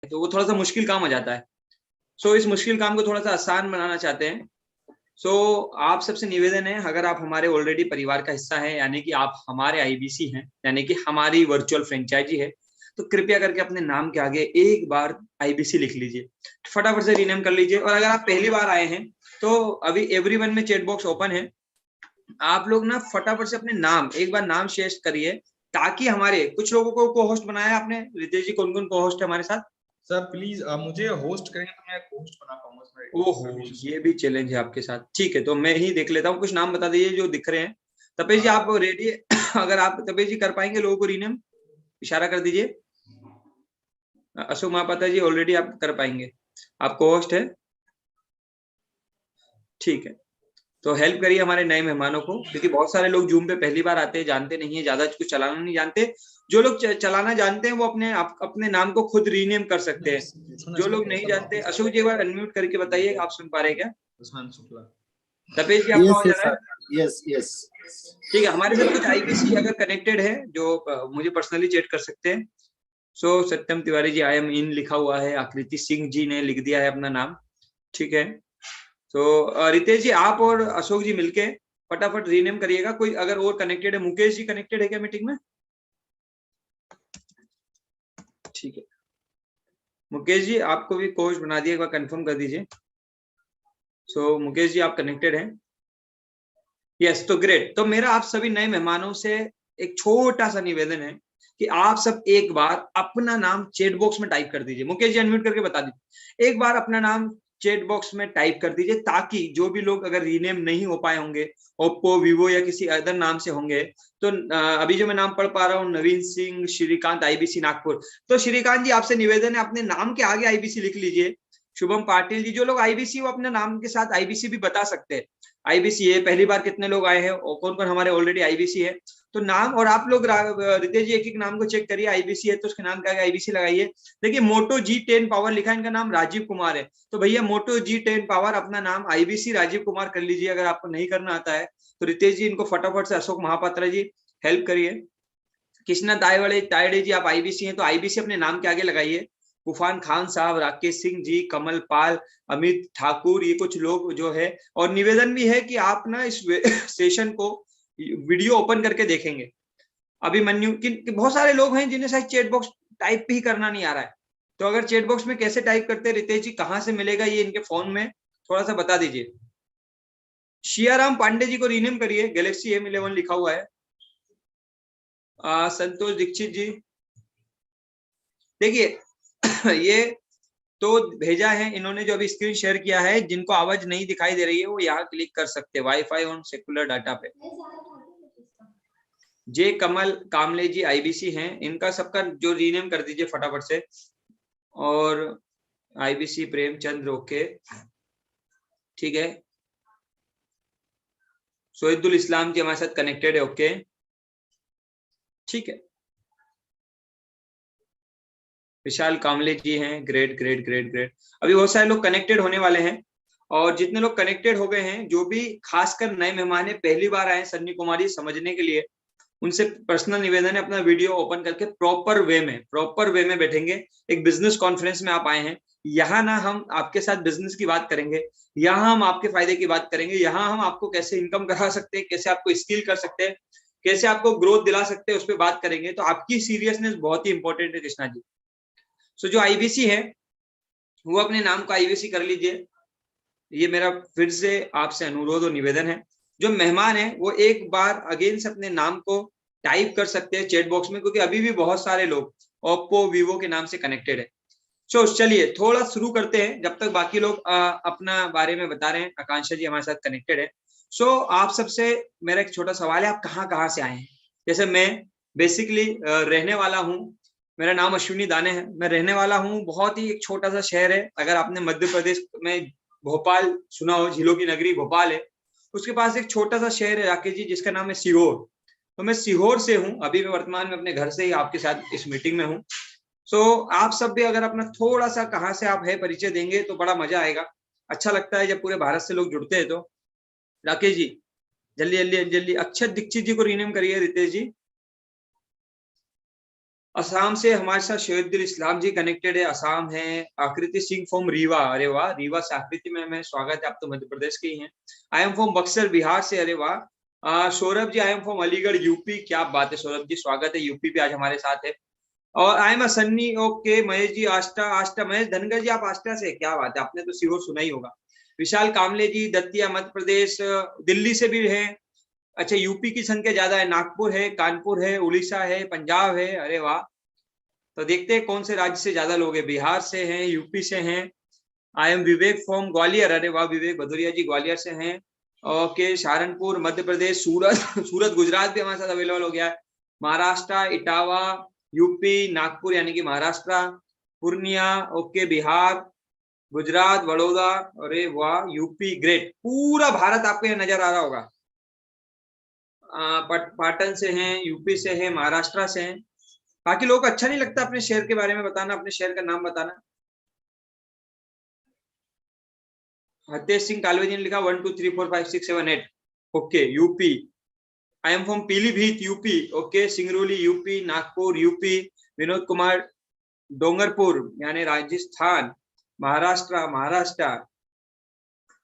तो वो थोड़ा सा मुश्किल काम हो जाता है। सो इस मुश्किल काम को थोड़ा सा आसान बनाना चाहते हैं। सो आप सबसे निवेदन है, अगर आप हमारे ऑलरेडी परिवार का हिस्सा है, यानी कि आप हमारे आईबीसी हैं, यानी कि हमारी वर्चुअल फ्रेंचाइजी है, तो कृपया करके अपने नाम के आगे एक बार आईबीसी लिख लीजिए, फटाफट से रीनेम कर लीजिए। और अगर आप पहली बार आए हैं तो अभी एवरीवन में चैट बॉक्स ओपन है, आप लोग ना फटाफट से अपने नाम एक बार नाम शेयर करिए, ताकि हमारे कुछ लोगों को को होस्ट बनाया आपने। रितेश जी, कौन कौन को होस्ट है हमारे साथ? सर प्लीज मुझे होस्ट करेंगे तो मैं होस्ट बना पाऊंगा। ओहो, ये भी चैलेंज है आपके साथ। ठीक है, तो मैं ही देख लेता हूँ, कुछ नाम बता दीजिए जो दिख रहे हैं। तपेश जी आप रेडी है? अगर आप तपेश जी कर पाएंगे लोगों को रीनेम, इशारा कर दीजिए। अशोक महापात्रा जी ऑलरेडी आप कर पाएंगे, आपको होस्ट है। ठीक है, तो हेल्प करिए हमारे नए मेहमानों को, क्योंकि बहुत सारे लोग जूम पे पहली बार आते हैं, जानते नहीं है, ज्यादा कुछ चलाना नहीं जानते। जो लोग चलाना जानते हैं वो अपने नाम को खुद रीनेम कर सकते हैं। जो लोग नहीं जानते, अशोक जी एक बार अनम्यूट करके बताइए, आप सुन पा रहे हैं क्या? तपेश जी आपका आवाज आ रहा है? Yes yes. ठीक है, हमारे साथ कुछ आईबीसी अगर कनेक्टेड है जो मुझे पर्सनली चैट कर सकते हैं। सो सत्यम तिवारी जी आई एम इन लिखा हुआ है, आकृति सिंह जी ने लिख दिया है अपना नाम। ठीक है, तो रितेश जी आप और अशोक जी मिलके फटाफट रीनेम करिएगा। कोई अगर और कनेक्टेड है, मुकेश जी कनेक्टेड है क्या मीटिंग में? ठीक है, मुकेश जी आपको भी कोच बना दिया, एक बार कंफर्म कर दीजिए। सो मुकेश जी आप कनेक्टेड हैं? यस, तो ग्रेट। तो मेरा आप सभी नए मेहमानों से एक छोटा सा निवेदन है कि आप सब एक बार अपना नाम चैट बॉक्स में टाइप कर दीजिए। मुकेश जी अनम्यूट करके बता दीजिए, एक बार अपना नाम चैट बॉक्स में टाइप कर दीजिए, ताकि जो भी लोग अगर रीनेम नहीं हो पाए होंगे, ओप्पो, वीवो या किसी अदर नाम से होंगे, तो अभी जो मैं नाम पढ़ पा रहा हूँ, नवीन सिंह श्रीकांत आईबीसी नागपुर, तो श्रीकांत जी आपसे निवेदन है अपने नाम के आगे आईबीसी लिख लीजिए। शुभम पाटिल जी, जो लोग आईबीसी वो अपने नाम के साथ आईबीसी भी बता सकते हैं। आईबीसी है, पहली बार कितने लोग आए हैं और कौन कौन हमारे ऑलरेडी आईबीसी है, तो नाम। और आप लोग रितेश जी एक एक नाम को चेक करिए, आईबीसी है तो उसके नाम के आगे आईबीसी लगाइए। देखिए मोटो G10 पावर लिखा है, इनका नाम राजीव कुमार है, तो भैया मोटो G10 पावर अपना नाम आईबीसी राजीव कुमार कर लीजिए। अगर आपको नहीं करना आता है तो रितेश जी इनको फटाफट से, अशोक महापात्रा जी हेल्प करिए। कृष्णा तायड़े जी आप आईबीसी हैं तो आईबीसी अपने नाम के आगे लगाइए। तूफान खान साहब, राकेश सिंह जी, कमल पाल, अमित ठाकुर, ये कुछ लोग जो है। और निवेदन भी है कि आप ना इस सेशन को वीडियो ओपन करके देखेंगे। अभिमन्यु कि बहुत सारे लोग हैं जिन्हें शायद चैट बॉक्स टाइप भी करना नहीं आ रहा है, तो अगर चैट बॉक्स में कैसे टाइप करते हैं रितेश जी, कहाँ से मिलेगा ये इनके फोन में थोड़ा सा बता दीजिए। शियाराम पांडे जी को रीनेम करिए, गैलेक्सी M11 लिखा हुआ है। संतोष दीक्षित जी, देखिए ये तो भेजा है इन्होंने, जो अभी स्क्रीन शेयर किया है, जिनको आवाज नहीं दिखाई दे रही है वो यहाँ क्लिक कर सकते हैं वाईफाई ऑन सेकुलर डाटा पे। जे कमल कामले जी आईबीसी हैं, इनका सबका जो रीनेम कर दीजिए फटाफट से। और आईबीसी प्रेमचंद्र, ओके ठीक है। सोहिदुल इस्लाम जी हमारे साथ कनेक्टेड है, ओके ठीक है। विशाल कामले जी हैं, ग्रेट ग्रेट ग्रेट ग्रेट। अभी बहुत सारे लोग कनेक्टेड होने वाले हैं, और जितने लोग कनेक्टेड हो गए हैं, जो भी खासकर नए मेहमान है, पहली बार आए सन्नी कुमारी समझने के लिए, उनसे पर्सनल निवेदन है अपना वीडियो ओपन करके प्रॉपर वे में बैठेंगे। एक बिजनेस कॉन्फ्रेंस में आप आए हैं, यहाँ ना हम आपके साथ बिजनेस की बात करेंगे, यहाँ हम आपके फायदे की बात करेंगे, यहाँ हम आपको कैसे इनकम करा सकते हैं, कैसे आपको स्किल कर सकते हैं, कैसे आपको ग्रोथ दिला सकते हैं, उस पर बात करेंगे। तो आपकी सीरियसनेस बहुत ही इंपॉर्टेंट है कृष्णा जी। सो जो आईबीसी है वो अपने नाम को आईबीसी कर लीजिए, ये मेरा फिर से आपसे अनुरोध और निवेदन है। जो मेहमान है वो एक बार अगेन से अपने नाम को टाइप कर सकते हैं चैट बॉक्स में, क्योंकि अभी भी बहुत सारे लोग ओप्पो, वीवो के नाम से कनेक्टेड है। सो चलिए थोड़ा शुरू करते हैं, जब तक बाकी लोग अपना बारे में बता रहे हैं। आकांक्षा जी हमारे साथ कनेक्टेड है। सो आप सबसे मेरा एक छोटा सवाल है, आप कहाँ कहाँ से आए हैं? जैसे मैं बेसिकली रहने वाला हूँ, मेरा नाम अश्विनी दाने है, मैं रहने वाला हूँ बहुत ही एक छोटा सा शहर है, अगर आपने मध्य प्रदेश में भोपाल सुना हो, झीलों की नगरी भोपाल है, उसके पास एक छोटा सा शहर है राकेश जी जिसका नाम है सीहोर। तो मैं सीहोर से हूँ, अभी मैं वर्तमान में अपने घर से ही आपके साथ इस मीटिंग में हूँ। सो आप सब भी अगर अपना थोड़ा सा कहाँ से आप है परिचय देंगे तो बड़ा मजा आएगा। अच्छा लगता है जब पूरे भारत से लोग जुड़ते हैं। तो राकेश जी जल्दी जल्दी जल्दी, अक्षत दीक्षित जी को रीनेम करिए रितेश जी। असम से हमारे साथ शहीदुल इस्लाम जी कनेक्टेड है, असम है। आकृति सिंह फ्रॉम रीवा, अरे वाह, रीवा से आकृति में स्वागत है, आप तो मध्य प्रदेश के ही हैं। I am from Buxar, Bihar से, अरे वाह। Saurabh ji, I am from Aligarh, UP, क्या बात है सौरभ जी, स्वागत है, यूपी भी आज हमारे साथ है। और I am a Sunny, okay. Mahesh ji Ashta, Mahesh Dhangar ji, आप आष्टा से, क्या बात है, आपने तो सीहोर सुना ही होगा। विशाल कामले जी दतिया मध्य प्रदेश, दिल्ली से भी है। अच्छा, यूपी की संख्या ज्यादा है, नागपुर है, कानपुर है, उड़ीसा है, पंजाब है, अरे वाह। तो देखते हैं कौन से राज्य से ज्यादा लोग हैं, बिहार से हैं, यूपी से हैं। I M Vivek from Gwalior, अरे वाह, विवेक भदौरिया जी ग्वालियर से हैं। ओके, सहारनपुर मध्य प्रदेश, सूरत सूरत गुजरात भी हमारे साथ अवेलेबल हो गया है। महाराष्ट्र, इटावा यूपी, नागपुर यानी कि महाराष्ट्र, पूर्णिया, ओके, बिहार, गुजरात, बड़ौदा, अरे वाह, यूपी, ग्रेट, पूरा भारत आपको यहाँ नजर आ रहा होगा। पाटन से हैं, यूपी से हैं, महाराष्ट्र से हैं। बाकी लोगों को अच्छा नहीं लगता अपने शहर के बारे में बताना, अपने शहर का नाम बताना। हतेश सिंह कालवे जी ने लिखा 1 2 3 4 5 6 7 8, okay, UP. I am from Pilibhit, UP, okay, Singrauli UP, Nagpur UP, Vinod Kumar Dongarpur यानी राजस्थान, महाराष्ट्र।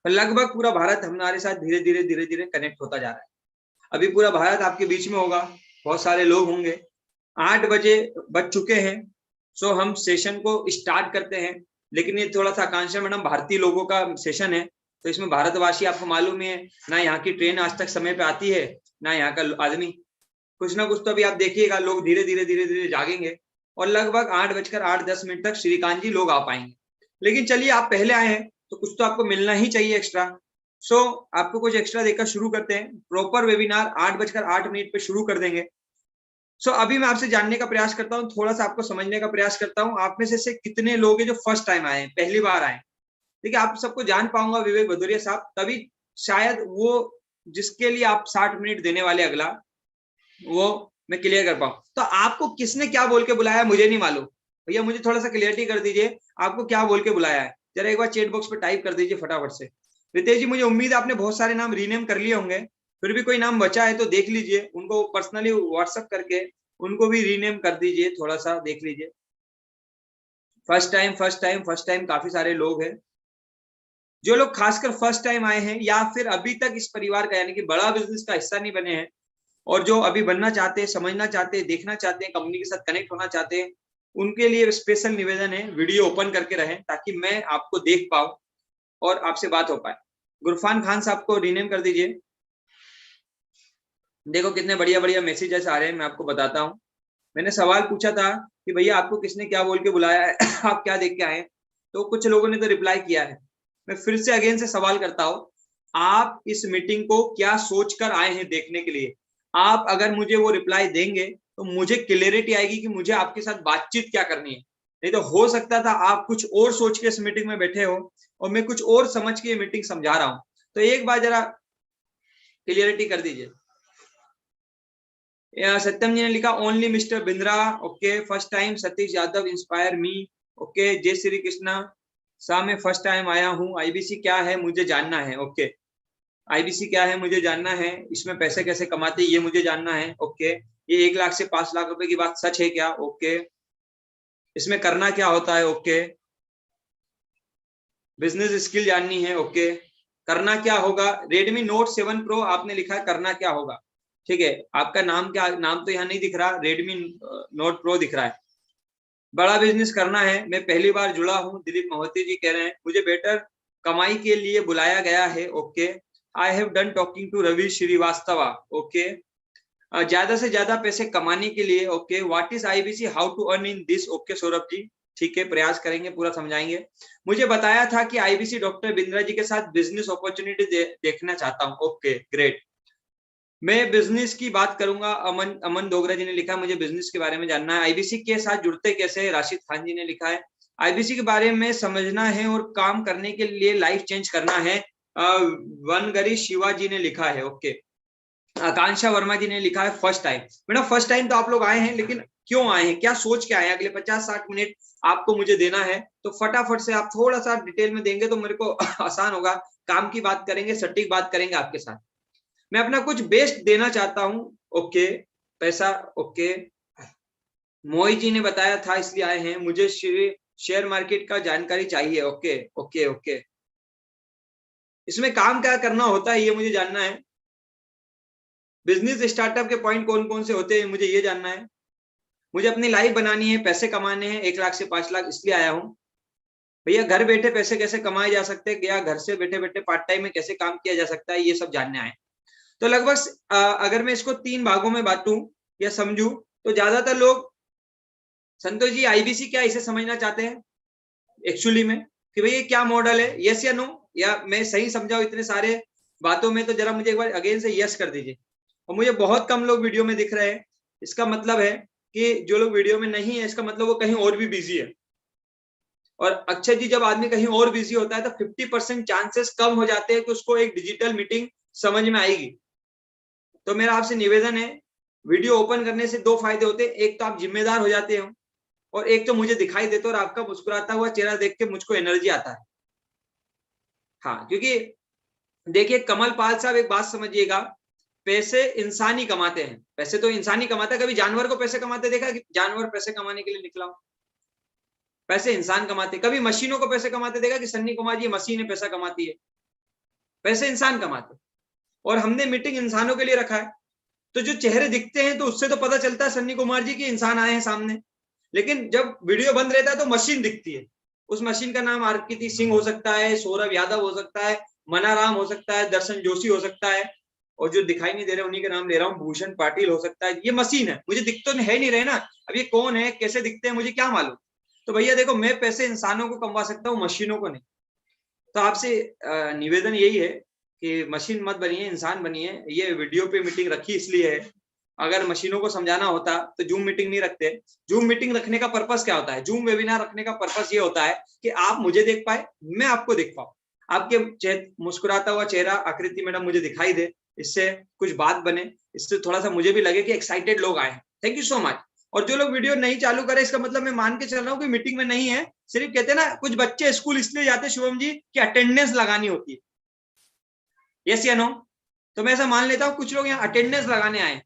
लगभग पूरा भारत हमारे साथ धीरे धीरे कनेक्ट होता जा रहा है। अभी पूरा भारत आपके बीच में होगा, बहुत सारे लोग होंगे। 8 बजे बज चुके हैं, सो हम सेशन को स्टार्ट करते हैं। लेकिन ये थोड़ा सा आकांक्षा मैडम भारतीय लोगों का सेशन है, तो इसमें भारतवासी आपको मालूम ही है ना, यहाँ की ट्रेन आज तक समय पे आती है ना यहाँ का आदमी। कुछ ना कुछ तो अभी आप देखिएगा, लोग धीरे धीरे जागेंगे और लगभग 8:08-10 तक श्रीकांत जी लोग आ पाएंगे। लेकिन चलिए, आप पहले आए हैं तो कुछ तो आपको मिलना ही चाहिए एक्स्ट्रा। सो आपको कुछ एक्स्ट्रा देकर शुरू करते हैं। प्रॉपर वेबिनार 8:08 पे शुरू कर देंगे। सो अभी मैं आपसे जानने का प्रयास करता हूँ, थोड़ा सा आपको समझने का प्रयास करता हूँ, आप में से कितने लोग हैं जो फर्स्ट टाइम आए हैं, पहली बार आए। देखिए, आप सबको जान पाऊंगा विवेक भदौरिया साहब, तभी शायद वो जिसके लिए आप 60 मिनट देने वाले अगला, वो मैं क्लियर कर पाऊँ। तो आपको किसने क्या बोल के बुलाया मुझे नहीं मालूम, भैया मुझे थोड़ा सा क्लियरिटी कर दीजिए, आपको क्या बोल के बुलाया है, जरा एक बार चैट बॉक्स पे टाइप कर दीजिए फटाफट से। रितेश जी, मुझे उम्मीद है आपने बहुत सारे नाम रीनेम कर लिए होंगे, फिर भी कोई नाम बचा है तो देख लीजिए, उनको पर्सनली व्हाट्सएप करके उनको भी रीनेम कर दीजिए, थोड़ा सा देख लीजिए। फर्स्ट टाइम काफी सारे लोग हैं। जो लोग खासकर फर्स्ट टाइम आए हैं या फिर अभी तक इस परिवार का यानी कि बड़ा बिजनेस का हिस्सा नहीं बने हैं, और जो अभी बनना चाहते हैं, समझना चाहते हैं, देखना चाहते हैं, कंपनी के साथ कनेक्ट होना चाहते हैं, उनके लिए स्पेशल निवेदन है, वीडियो ओपन करके रहें ताकि मैं आपको देख पाऊं और आपसे बात हो पाए। गुरफान खान साहब को रीनेम कर दीजिए। देखो कितने बढ़िया बढ़िया मैसेजेस आ रहे हैं, मैं आपको बताता हूँ। मैंने सवाल पूछा था कि भैया आपको किसने क्या बोल के बुलाया है आप क्या देख के आए, तो कुछ लोगों ने तो रिप्लाई किया है। मैं फिर से अगेन से सवाल करता हूँ, आप इस मीटिंग को क्या सोचकर आए हैं देखने के लिए। आप अगर मुझे वो रिप्लाई देंगे तो मुझे क्लियरिटी आएगी कि मुझे आपके साथ बातचीत क्या करनी है। नहीं तो हो सकता था आप कुछ और सोच के इस मीटिंग में बैठे हो और मैं कुछ और समझ के ये मीटिंग समझा रहा हूं। तो एक बार जरा क्लियरिटी कर दीजिए। सत्यम जी ने लिखा only mister Bindra, okay, first time. Satish Yadav, inspire me, okay. जय श्री कृष्णा सा, मैं फर्स्ट टाइम आया हूँ। आईबीसी क्या है मुझे जानना है, ओके। आईबीसी क्या है मुझे जानना है, इसमें पैसे कैसे कमाते ये मुझे जानना है, ओके। ये 1 लाख से 5 लाख रुपए की बात सच है क्या, ओके। इसमें करना क्या होता है, ओके। बिजनेस स्किल जाननी है, ओके। करना क्या होगा, रेडमी नोट 7 प्रो आपने लिखा है, करना क्या होगा, ठीक है। आपका नाम क्या, नाम तो यहाँ नहीं दिख रहा, रेडमी नोट प्रो दिख रहा है। बड़ा बिजनेस करना है, मैं पहली बार जुड़ा हूँ, दिलीप मोहती जी कह रहे हैं। मुझे बेटर कमाई के लिए बुलाया गया है, okay. I have done talking to Ravi Srivastava, okay. ज्यादा से ज्यादा पैसे कमाने के लिए, okay. What is IBC, how to earn in this, okay Saurabh ji, ठीक है, प्रयास करेंगे, पूरा समझाएंगे। मुझे बताया था कि आईबीसी डॉक्टर बिंद्रा जी के साथ बिजनेस अपॉर्चुनिटी देखना चाहता हूँ, ओके, ग्रेट। मैं बिजनेस की बात करूंगा। अमन डोगरा जी ने लिखा मुझे बिजनेस के बारे में जानना है। आईबीसी के साथ जुड़ते कैसे, राशिद खान जी ने लिखा है। आईबीसी के बारे में समझना है और काम करने के लिए लाइफ चेंज करना है। वनगरी शिवा जी ने लिखा है, ओके। आकांक्षा वर्मा जी ने लिखा है फर्स्ट टाइम। बेटा फर्स्ट टाइम तो आप लोग आए हैं, लेकिन क्यों आए हैं, क्या सोच के आए हैं, अगले 50-60 मिनट आपको मुझे देना है, तो फटाफट से आप थोड़ा सा डिटेल में देंगे तो मेरे को आसान होगा। काम की बात करेंगे, सटीक बात करेंगे आपके साथ। मैं अपना कुछ बेस्ट देना चाहता हूं, ओके। पैसा, ओके। मोहित जी ने बताया था इसलिए आए हैं, मुझे शेयर मार्केट का जानकारी चाहिए। ओके ओके ओके, इसमें काम क्या करना होता है ये मुझे जानना है। बिजनेस स्टार्टअप के पॉइंट कौन कौन से होते हैं मुझे ये जानना है। मुझे अपनी लाइफ बनानी है, पैसे कमाने हैं 1 लाख से 5 लाख, इसलिए आया हूँ। भैया घर बैठे पैसे कैसे कमाए जा सकते हैं, या घर से बैठे बैठे पार्ट टाइम में कैसे काम किया जा सकता है, ये सब जानने आए। तो लगभग अगर मैं इसको 3 भागों में बांटूं या समझूं, तो ज्यादातर लोग संतोष जी आईबीसी क्या इसे समझना चाहते हैं एक्चुअली में, कि भाई ये क्या मॉडल है, यस या नो, या मैं सही समझाऊं इतने सारे बातों में, तो जरा मुझे एक बार अगेन से यस कर दीजिए। और मुझे बहुत कम लोग वीडियो में दिख रहे हैं, इसका मतलब है कि जो लोग वीडियो में नहीं है, इसका मतलब वो कहीं और भी बिजी है। और अक्षय जी, जब आदमी कहीं और बिजी होता है तो 50% चांसेस कम हो जाते हैं कि उसको एक डिजिटल मीटिंग समझ में आएगी। तो मेरा आपसे निवेदन है, वीडियो ओपन करने से 2 फायदे होते हैं। एक तो आप जिम्मेदार हो जाते हो, और एक तो मुझे दिखाई देता है और आपका मुस्कुराता हुआ चेहरा देख के मुझको एनर्जी आता है। हाँ, क्योंकि देखिए कमल पाल साहब, एक बात समझिएगा, पैसे इंसान ही कमाते हैं, पैसे तो इंसान ही कमाता है। कभी जानवर को पैसे कमाते देखा कि जानवर पैसे कमाने के लिए निकला हो? पैसे इंसान कमाते। कभी मशीनों को पैसे कमाते देखा कि सन्नी कुमार जी मशीनें पैसा कमाती है? पैसे इंसान कमाते। और हमने मीटिंग इंसानों के लिए रखा है, तो जो चेहरे दिखते हैं तो उससे तो पता चलता है सन्नी कुमार जी की इंसान आए हैं सामने। लेकिन जब वीडियो बंद रहता है तो मशीन दिखती है। उस मशीन का नाम आरकीति सिंह हो सकता है, सौरभ यादव हो सकता है, मनाराम हो सकता है, दर्शन जोशी हो सकता है, और जो दिखाई नहीं दे रहे उन्हीं का नाम ले रहा हूँ, भूषण पाटिल हो सकता है। ये मशीन है, मुझे दिख तो है नहीं रहे ना, अब ये कौन है कैसे दिखते हैं मुझे क्या मालूम। तो भैया देखो, मैं पैसे इंसानों को कमवा सकता हूँ, मशीनों को नहीं। तो आपसे निवेदन यही है कि मशीन मत बनिए, इंसान बनिए। ये वीडियो पे मीटिंग रखी इसलिए है, अगर मशीनों को समझाना होता तो जूम मीटिंग नहीं रखते। जूम मीटिंग रखने का पर्पस क्या होता है, जूम वेबिनार रखने का पर्पस ये होता है कि आप मुझे देख पाए, मैं आपको देख पाऊं, आपके मुस्कुराता हुआ चेहरा, आकृति मैडम मुझे दिखाई दे, इससे कुछ बात बने, इससे थोड़ा सा मुझे भी लगे कि एक्साइटेड लोग आए। Thank you so much. और जो लोग वीडियो नहीं चालू करे, इसका मतलब मैं मान के चल रहा हूँ कि मीटिंग में नहीं है। सिर्फ कहते हैं ना, कुछ बच्चे स्कूल इसलिए जाते हैं शुभम जी कि अटेंडेंस लगानी होती है, यस या नो। तो मैं ऐसा मान लेता हूँ कुछ लोग यहाँ अटेंडेंस लगाने आए।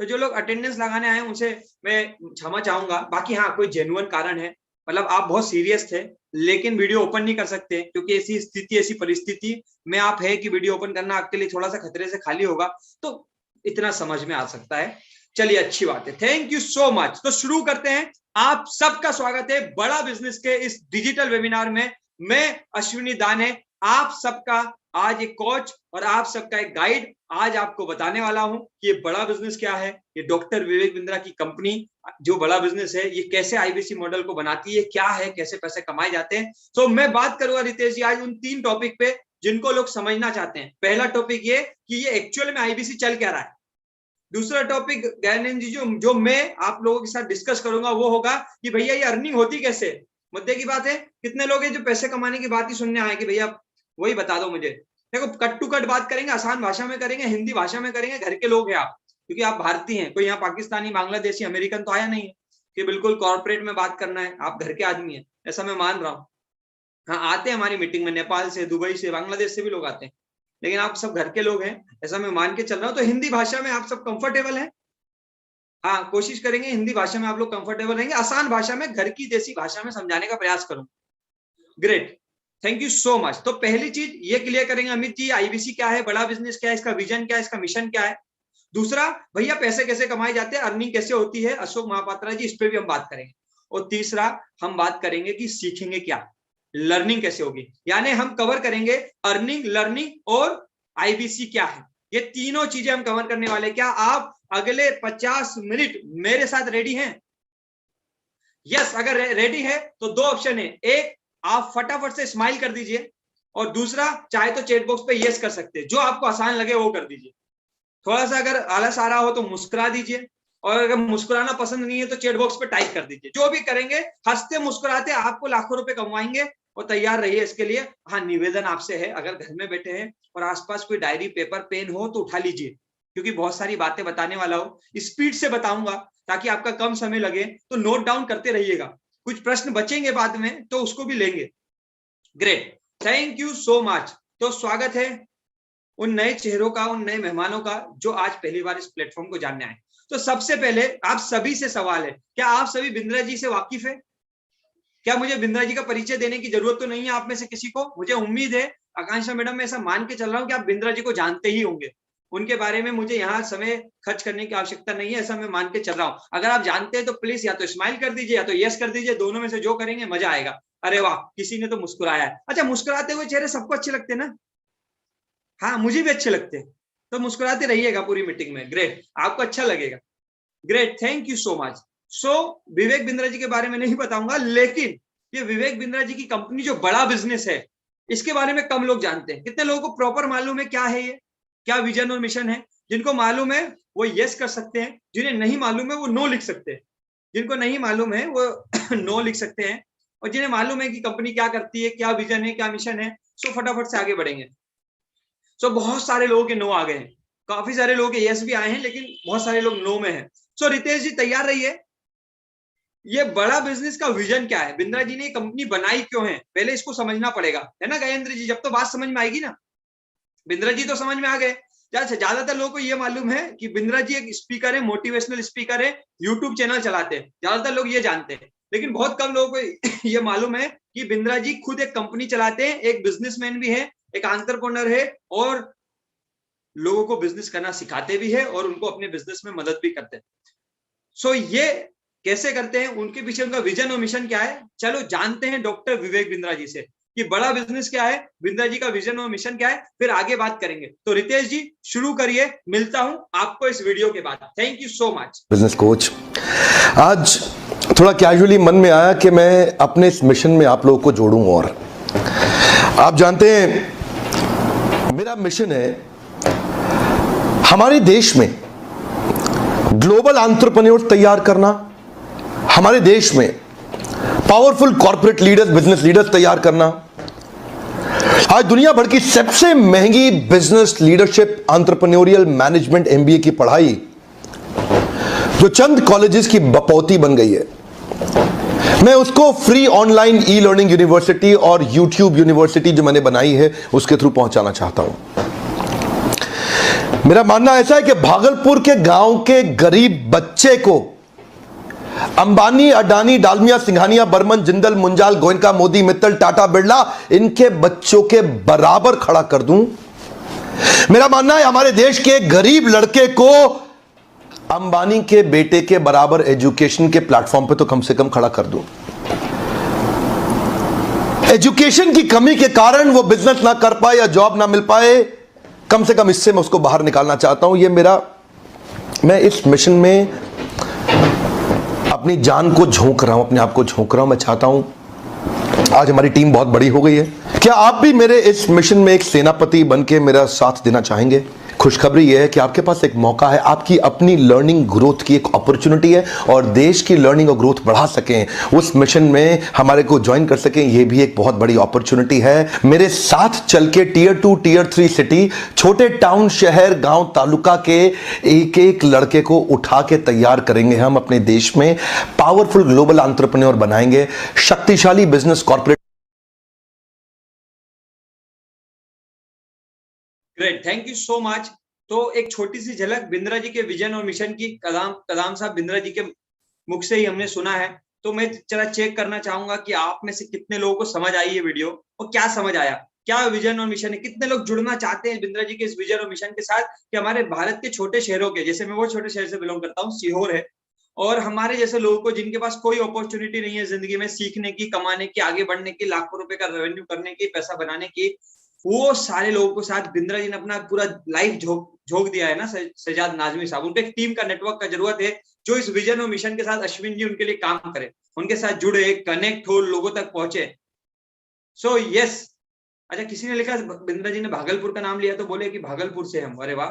तो जो लोग अटेंडेंस लगाने आए उनसे मैं क्षमा चाहूंगा। बाकी हाँ, कोई जेन्युइन कारण है, मतलब आप बहुत सीरियस थे लेकिन वीडियो ओपन नहीं कर सकते क्योंकि ऐसी स्थिति, ऐसी परिस्थिति में आप है कि वीडियो ओपन करना आपके लिए थोड़ा सा खतरे से खाली होगा, तो इतना समझ में आ सकता है। चलिए, अच्छी बात है, थैंक यू सो मच। तो शुरू करते हैं। आप सबका स्वागत है बड़ा बिजनेस के इस डिजिटल वेबिनार में। मैं अश्विनी दाने, आप सबका आज एक कोच और आप सबका एक गाइड आज आपको बताने वाला हूं कि ये बड़ा बिजनेस क्या है, ये डॉक्टर विवेक बिंद्रा की कंपनी जो बड़ा बिजनेस है, ये कैसे आईबीसी मॉडल को बनाती है, क्या है, कैसे पैसे कमाए जाते हैं। तो मैं बात करूंगा रितेश जी आज उन 3 टॉपिक पे जिनको लोग समझना चाहते हैं। पहला टॉपिक ये कि ये एक्चुअल में आईबीसी चल क्या रहा है। दूसरा टॉपिक ज्ञानेंद्र जी जो मैं आप लोगों के साथ डिस्कस करूंगा वो होगा कि भैया ये अर्निंग होती कैसे। मुद्दे की बात है, कितने लोग हैं जो पैसे कमाने की बात ही सुनने आए कि भैया वही बता दो मुझे। देखो, कट टू कट बात करेंगे, आसान भाषा में करेंगे, हिंदी भाषा में करेंगे, घर के लोग हैं आप, क्योंकि आप भारतीय हैं, कोई यहाँ पाकिस्तानी, बांग्लादेशी, अमेरिकन तो आया नहीं है कि बिल्कुल कॉर्पोरेट में बात करना है। आप घर के आदमी है, ऐसा मैं मान रहा हूँ। हाँ, आते हैं हमारी मीटिंग में, नेपाल से, दुबई से, बांग्लादेश से भी लोग आते हैं, लेकिन आप सब घर के लोग हैं, ऐसा मैं मान के चल रहा हूँ। तो हिंदी भाषा में आप सब कंफर्टेबल हैं? हाँ, कोशिश करेंगे हिंदी भाषा में आप लोग कंफर्टेबल रहेंगे, आसान भाषा में, घर की जैसी भाषा में समझाने का प्रयास करूँ। Great, thank you so much. तो पहली चीज ये क्लियर करेंगे अमित जी, आईबीसी क्या है, बड़ा बिजनेस क्या है, इसका विजन क्या है, इसका मिशन क्या है। दूसरा, भैया पैसे कैसे कमाए जाते हैं, अर्निंग कैसे होती है, अशोक महापात्रा जी, इस पे भी हम बात करेंगे। और तीसरा, हम बात करेंगे कि सीखेंगे क्या, लर्निंग कैसे होगी। यानी हम कवर करेंगे अर्निंग, लर्निंग और आईबीसी क्या है, ये तीनों चीजें हम कवर करने वाले। क्या आप अगले 50 मिनट मेरे साथ रेडी हैं? यस, अगर रेडी है तो 2 ऑप्शन है, एक आप फटाफट से स्माइल कर दीजिए, और दूसरा चाहे तो चैट बॉक्स पे यस कर सकते हैं, जो आपको आसान लगे वो कर दीजिए। थोड़ा सा अगर आलस आ रहा हो तो मुस्कुरा दीजिए, और अगर मुस्कुराना पसंद नहीं है तो चैट बॉक्स पे टाइप कर दीजिए। जो भी करेंगे, हंसते मुस्कुराते आपको लाखों रुपए कमाएंगे, और तैयार रहिए इसके लिए। हाँ, निवेदन आपसे है, अगर घर में बैठे हैं और आसपास कोई डायरी पेपर पेन हो तो उठा लीजिए, क्योंकि बहुत सारी बातें बताने वाला हूँ, स्पीड से बताऊंगा ताकि आपका कम समय लगे, तो नोट डाउन करते रहिएगा। कुछ प्रश्न बचेंगे बाद में तो उसको भी लेंगे। Great, thank you so much. तो स्वागत है उन नए चेहरों का, उन नए मेहमानों का जो आज पहली बार इस प्लेटफॉर्म को जानने आए। तो सबसे पहले आप सभी से सवाल है, क्या आप सभी बिंद्रा जी से वाकिफ है? क्या मुझे बिंद्रा जी का परिचय देने की जरूरत तो नहीं है आप में से किसी को? मुझे उम्मीद है आकांक्षा मैडम, मैं ऐसा मान के चल रहा हूं कि आप बिंद्रा जी को जानते ही होंगे, उनके बारे में मुझे यहाँ समय खर्च करने की आवश्यकता नहीं है, ऐसा मैं मान के चल रहा हूं। अगर आप जानते हैं तो प्लीज या तो स्माइल कर दीजिए या तो यस कर दीजिए, दोनों में से जो करेंगे मजा आएगा। अरे वाह, किसी ने तो मुस्कुराया है। अच्छा, मुस्कुराते हुए चेहरे सबको अच्छे लगते हैं ना? हाँ, मुझे भी अच्छे लगते हैं, तो मुस्कुराते रहिएगा पूरी मीटिंग में। ग्रेट, आपको अच्छा लगेगा। Great, thank you so much. So Vivek Bindra ji के बारे में नहीं बताऊंगा, लेकिन ये विवेक बिंद्रा जी की कंपनी जो बड़ा बिजनेस है, इसके बारे में कम लोग जानते हैं। कितने लोगों को प्रॉपर मालूम है क्या है ये, क्या विजन और मिशन है? जिनको मालूम है वो यस कर सकते हैं, जिन्हें नहीं मालूम है वो नो लिख सकते हैं। जिनको नहीं मालूम है वो नो लिख सकते हैं, और जिन्हें मालूम है कि कंपनी क्या करती है, क्या विजन है, क्या मिशन है, सो फटाफट से आगे बढ़ेंगे। सो बहुत सारे लोगों के नो आ गए हैं, काफी सारे लोगों के यस भी आए हैं, लेकिन बहुत सारे लोग नो में हैं। सो रितेश जी तैयार रहिए। ये बड़ा बिजनेस का विजन क्या है, बिंद्रा जी ने कंपनी बनाई क्यों है, पहले इसको समझना पड़ेगा, है ना गजेंद्र जी? जब तो बात समझ में आएगी ना। बिंद्रा जी तो समझ में आ गए। ज्यादातर लोगों को ये मालूम है कि बिंद्रा जी एक स्पीकर है, मोटिवेशनल स्पीकर है, यूट्यूब चैनल चलाते हैं, ज्यादातर लोग ये जानते हैं। लेकिन बहुत कम लोगों को ये मालूम है कि बिंद्रा जी खुद एक कंपनी चलाते हैं, एक बिजनेसमैन भी है, एक एंटरप्रेन्योर है, और लोगों को बिजनेस करना सिखाते भी है, और उनको अपने बिजनेस में मदद भी करते हैं। सो ये कैसे करते हैं, उनके पीछे उनका विजन और मिशन क्या है, चलो जानते हैं डॉक्टर विवेक बिंद्रा जी से कि बड़ा बिजनेस क्या है, बिंद्रा जी का विजन और मिशन क्या है, फिर आगे बात करेंगे। तो रितेश जी शुरू करिए, मिलता हूं आपको इस वीडियो के बाद। Thank you so much. Business coach, आज थोड़ा कैजुअली मन में आया कि मैं अपने इस मिशन में आप लोगों को जोड़ूं। और आप जानते हैं मेरा मिशन है हमारे देश में ग्लोबल एंटरप्रेन्योर तैयार करना, हमारे देश में powerful corporate leaders, business leaders तैयार करना। आज दुनिया भर की सबसे महंगी business leadership entrepreneurial management MBA की पढ़ाई जो चंद कॉलेजेस की बपौती बन गई है, मैं उसको free online e learning university और यूट्यूब यूनिवर्सिटी जो मैंने बनाई है उसके थ्रू पहुंचाना चाहता हूं। मेरा मानना ऐसा है कि भागलपुर के गांव के गरीब बच्चे को अंबानी, अडानी, डालमिया, सिंघानिया, बर्मन, जिंदल, मुंजाल, गोयनका, मोदी, मित्तल, टाटा, बिरला, इनके बच्चों के बराबर खड़ा कर दूं। मेरा मानना है हमारे देश के गरीब लड़के को अंबानी के बेटे के बराबर एजुकेशन के प्लेटफॉर्म पे तो कम से कम खड़ा कर दूं। एजुकेशन की कमी के कारण वो बिजनेस ना कर पाए या जॉब ना मिल पाए, कम से कम इससे मैं उसको बाहर निकालना चाहता हूं। मैं इस मिशन में अपनी जान को झोंक रहा हूं, अपने आप को झोंक रहा हूं। मैं चाहता हूं, आज हमारी टीम बहुत बड़ी हो गई है, क्या आप भी मेरे इस मिशन में एक सेनापति बन के मेरा साथ देना चाहेंगे? खुशखबरी यह है कि आपके पास एक मौका है, आपकी अपनी लर्निंग ग्रोथ की एक अपॉर्चुनिटी है, और देश की लर्निंग और ग्रोथ बढ़ा सकें, उस मिशन में हमारे को ज्वाइन कर सकें, यह भी एक बहुत बड़ी अपॉर्चुनिटी है। मेरे साथ चल के टियर 2, टियर 3 सिटी, छोटे टाउन, शहर, गांव, तालुका के एक एक लड़के को उठा के तैयार करेंगे हम, अपने देश में पावरफुल ग्लोबल एंटरप्रेन्योर बनाएंगे, शक्तिशाली business corporate. Great, thank you so much. तो एक छोटी सी झलक बिंद्रा जी के विजन और मिशन की कदम साहब बिंद्रा जी के मुख से ही हमने सुना है। तो मैं जरा चेक करना चाहूंगा कि आप में से कितने लोगों को समझ आई ये वीडियो, और क्या समझ आया, क्या विजन और मिशन है, कितने लोग जुड़ना चाहते हैं बिंद्रा जी के इस विजन और मिशन के साथ कि हमारे भारत के छोटे शहरों के, जैसे मैं वो छोटे शहर से बिलोंग करता हूँ, सीहोर है, और हमारे जैसे लोगों को जिनके पास कोई अपॉर्चुनिटी नहीं है जिंदगी में सीखने की, कमाने की, आगे बढ़ने की, लाखों रुपए का रेवेन्यू करने की, पैसा बनाने की, वो सारे लोगों के साथ बिंद्रा जी ने अपना पूरा लाइफ झोंक दिया है ना। सजाद नाजमी साहब, उनको एक टीम का, नेटवर्क का जरूरत है जो इस विजन और मिशन के साथ, अश्विन जी उनके लिए काम करे, उनके साथ जुड़े, कनेक्ट हो, लोगों तक पहुंचे। So yes. अच्छा, किसी ने लिखा बिंद्रा जी ने भागलपुर का नाम लिया तो बोले कि भागलपुर से हम, अरे वाह।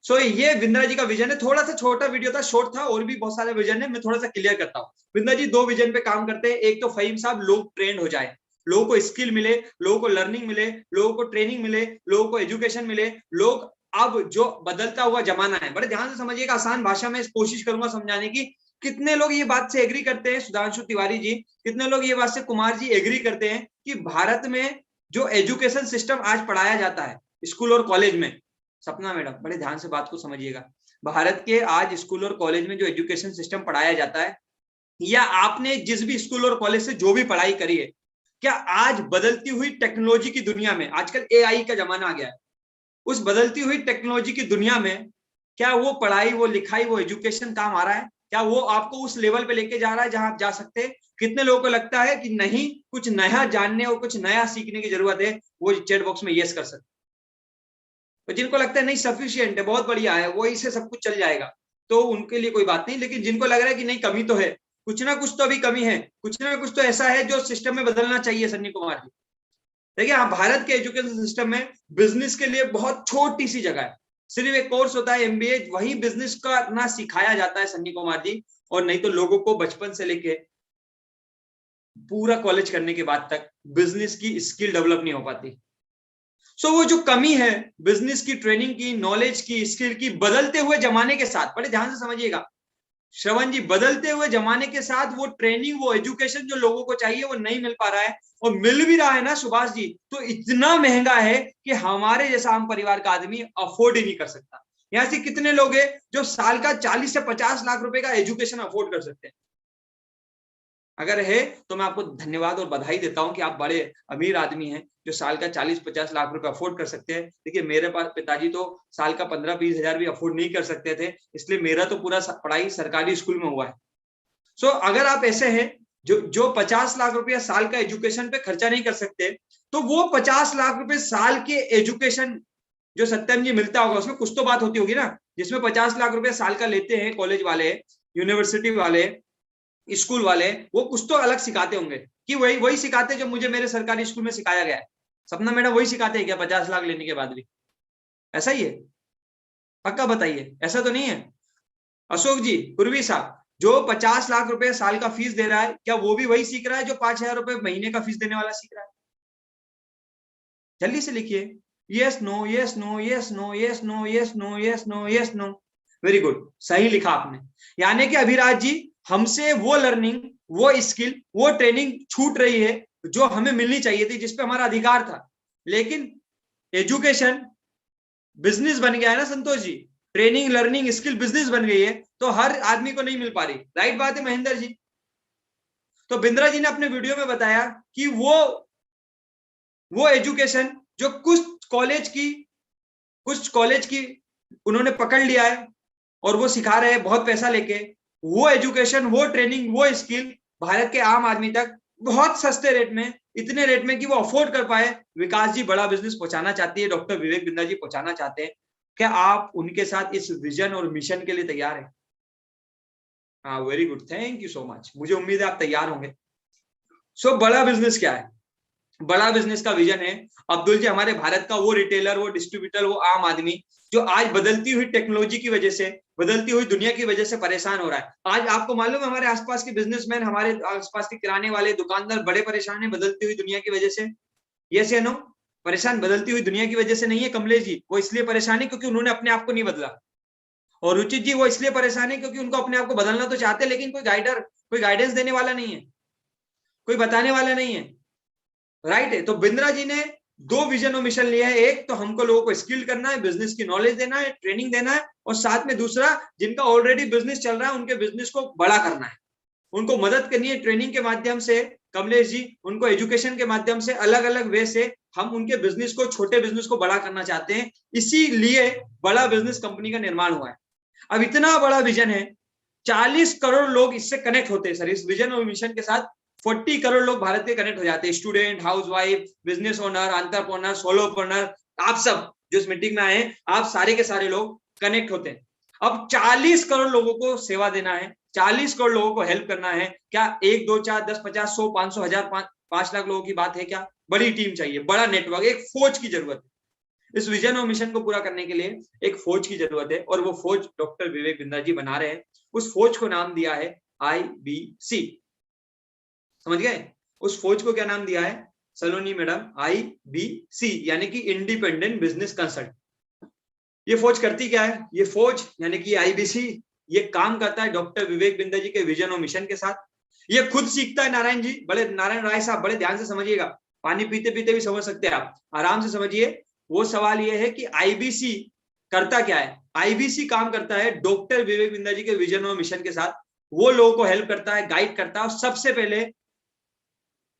सो ये बिंद्रा जी का विजन है। थोड़ा सा छोटा वीडियो था, शॉर्ट था, और भी बहुत सारे विजन है, मैं थोड़ा सा क्लियर करता हूँ। बिंद्रा जी 2 विजन पे काम करते हैं। एक तो फहीम साहब, लोग ट्रेंड हो जाए, लोगों को स्किल मिले, लोगों को लर्निंग मिले, लोगों को ट्रेनिंग मिले, लोगों को एजुकेशन मिले। लोग, अब जो बदलता हुआ जमाना है, बड़े ध्यान से समझिएगा, आसान भाषा में कोशिश करूंगा समझाने की। कितने लोग ये बात से एग्री करते हैं, सुधांशु तिवारी जी, कितने लोग ये बात से, कुमार जी, एग्री करते हैं कि भारत में जो एजुकेशन सिस्टम आज पढ़ाया जाता है स्कूल और कॉलेज में, सपना मैडम बड़े ध्यान से बात को समझिएगा, भारत के आज स्कूल और कॉलेज में जो एजुकेशन सिस्टम पढ़ाया जाता है, या आपने जिस भी स्कूल और कॉलेज से जो भी पढ़ाई करी है, क्या आज बदलती हुई टेक्नोलॉजी की दुनिया में, आजकल एआई का जमाना आ गया है, उस बदलती हुई टेक्नोलॉजी की दुनिया में क्या वो पढ़ाई, वो लिखाई, वो एजुकेशन काम आ रहा है? क्या वो आपको उस लेवल पे लेके जा रहा है जहां आप जा सकते हैं? कितने लोगों को लगता है कि नहीं, कुछ नया जानने और कुछ नया सीखने की जरूरत है, वो चैट बॉक्स में यस कर सकते? तो जिनको लगता है नहीं सफिशिएंट है, बहुत बढ़िया है, वो इससे सब कुछ चल जाएगा, तो उनके लिए कोई बात नहीं। लेकिन जिनको लग रहा है कि नहीं कमी तो है, कुछ ना कुछ तो अभी कमी है, कुछ ना कुछ तो ऐसा है जो सिस्टम में बदलना चाहिए। सन्नी कुमार जी देखिए, भारत के एजुकेशन सिस्टम में बिजनेस के लिए बहुत छोटी सी जगह है, सिर्फ एक कोर्स होता है एमबीए, वही बिजनेस का ना सिखाया जाता है सन्नी कुमार जी, और नहीं तो लोगों को बचपन से लेके पूरा कॉलेज करने के बाद तक बिजनेस की स्किल डेवलप नहीं हो पाती। सो वो जो कमी है बिजनेस की, ट्रेनिंग की, नॉलेज की, स्किल की, बदलते हुए जमाने के साथ, बड़े ध्यान से समझिएगा श्रवण जी, बदलते हुए जमाने के साथ वो ट्रेनिंग, वो एजुकेशन जो लोगों को चाहिए वो नहीं मिल पा रहा है, और मिल भी रहा है ना सुभाष जी, तो इतना महंगा है कि हमारे जैसा आम परिवार का आदमी अफोर्ड ही नहीं कर सकता। यहाँ से कितने लोग हैं जो साल का 40 से 50 लाख रुपए का एजुकेशन अफोर्ड कर सकते हैं? अगर है तो मैं आपको धन्यवाद और बधाई देता हूं कि आप बड़े अमीर आदमी हैं जो साल का 40-50 लाख रुपए अफोर्ड कर सकते हैं। देखिए मेरे पास पिताजी तो साल का 15-20 हजार भी अफोर्ड नहीं कर सकते थे, इसलिए मेरा तो पूरा पढ़ाई सरकारी स्कूल में हुआ है। सो अगर आप ऐसे हैं जो 50 लाख रुपया साल का एजुकेशन पे खर्चा नहीं कर सकते, तो वो 50 लाख रुपए साल के एजुकेशन जो सत्यम जी मिलता होगा उसमें कुछ तो बात होती होगी ना, जिसमें 50 लाख रुपए साल का लेते हैं कॉलेज वाले, यूनिवर्सिटी वाले, स्कूल वाले, वो कुछ तो अलग सिखाते होंगे कि वही सिखाते जो मुझे मेरे सरकारी स्कूल में सिखाया गया है। सपना मैडम वही सिखाते हैं क्या 50 लाख लेने के बाद भी? ऐसा ही है? पक्का बताइए, ऐसा तो नहीं है? अशोक जी, पूर्वी साहब, जो 50 लाख रुपए साल का फीस दे रहा है, क्या वो भी वही सीख रहा है जो 5,000 रुपए महीने का फीस देने वाला सीख रहा है? जल्दी से लिखिए, yes no yes no yes no yes no yes no yes no yes no. Very good, सही लिखा आपने। यानी कि अभिराज जी, हमसे वो लर्निंग, वो स्किल, वो ट्रेनिंग छूट रही है जो हमें मिलनी चाहिए थी, जिसपे हमारा अधिकार था। लेकिन एजुकेशन बिजनेस बन गया है ना Santosh ji, training, learning, skill business बन गई है, तो हर आदमी को नहीं मिल पा रही। राइट बात है महेंद्र जी? तो बिंद्रा जी ने अपने वीडियो में बताया कि वो एजुकेशन जो कुछ कॉलेज की उन्होंने पकड़ लिया है और वो सिखा रहे हैं बहुत पैसा लेके, वो एजुकेशन, वो ट्रेनिंग, वो स्किल भारत के आम आदमी तक बहुत सस्ते रेट में, इतने रेट में कि वो अफोर्ड कर पाए। विकास जी बड़ा बिजनेस पहुंचाना चाहती है, डॉक्टर विवेक बिंद्रा जी पहुंचाना चाहते हैं, क्या आप उनके साथ इस विजन और मिशन के लिए तैयार हैं? हाँ, very good, thank you so much, मुझे उम्मीद है आप तैयार होंगे। सो बड़ा बिजनेस क्या है? बड़ा बिजनेस का विजन है अब्दुल जी, हमारे भारत का वो रिटेलर, वो डिस्ट्रीब्यूटर, वो आम आदमी जो आज बदलती हुई टेक्नोलॉजी की वजह से, बदलती हुई दुनिया की वजह से परेशान हो रहा है। आज आपको मालूम है हमारे आसपास के बिजनेसमैन, हमारे आसपास के किराने वाले दुकानदार बड़े परेशान है बदलती हुई दुनिया की वजह से। यस या नो? परेशान बदलती हुई दुनिया की वजह से नहीं है कमलेश जी, वो इसलिए परेशान है क्योंकि उन्होंने अपने आप को नहीं बदला। और रुचित जी, वो इसलिए परेशान है क्योंकि उनको अपने आप को बदलना तो चाहते हैं, लेकिन कोई गाइडेंस देने वाला नहीं है, कोई बताने वाला नहीं है। राइट है? तो बिंद्रा जी ने 2 विजन और मिशन लिया है। एक तो हमको लोगों को स्किल करना है, बिजनेस की नॉलेज देना है, ट्रेनिंग देना है, और साथ में दूसरा, जिनका ऑलरेडी बिजनेस चल रहा है उनके बिजनेस को बड़ा करना है, उनको मदद करनी है ट्रेनिंग के माध्यम से। कमलेश जी, उनको एजुकेशन के माध्यम से, अलग अलग वे से हम उनके बिजनेस को, छोटे बिजनेस को बड़ा करना चाहते हैं। इसीलिए बड़ा बिजनेस कंपनी का निर्माण हुआ है। अब इतना बड़ा विजन है, 40 करोड़ लोग इससे कनेक्ट होते हैं सर, इस विजन और मिशन के साथ 40 करोड़ लोग भारत के कनेक्ट हो जाते हैं। Student, housewife, business owner, entrepreneur, solopreneur, आप सब जो इस मीटिंग में आए हैं, आप सारे के सारे लोग कनेक्ट होते हैं। अब 40 करोड़ लोगों को सेवा देना है, 40 करोड़ लोगों को हेल्प करना है। क्या 1, 2, 4, 10, 50, 100, 500, 1000, 5 लाख लोगों की बात है क्या? बड़ी टीम चाहिए, बड़ा नेटवर्क, एक फौज की जरूरत है। इस विजन और मिशन को पूरा करने के लिए एक फौज की जरूरत है, और वो फौज डॉक्टर विवेक बिंद्रा जी बना रहे हैं। उस फौज को नाम दिया है IBC। समझ गए? उस फौज को क्या नाम दिया है सलोनी मैडम? IBC, यानी कि इंडिपेंडेंट बिजनेस कंसल्ट। ये फौज करती क्या है? ये फौज यानी कि IBC, ये काम करता है डॉक्टर विवेक बिंद्रा जी के विजन और मिशन के साथ। ये खुद सीखता है। नारायण जी, नारायण राय साहब, बड़े ध्यान से समझिएगा, पानी पीते पीते भी समझ सकते हैं आप, आराम से समझिए। वो सवाल ये है कि IBC करता क्या है, आईबीसी काम करता है डॉक्टर विवेक बिंद्रा जी के विजन और मिशन के साथ। वो लोगों को हेल्प करता है, गाइड करता है, और सबसे पहले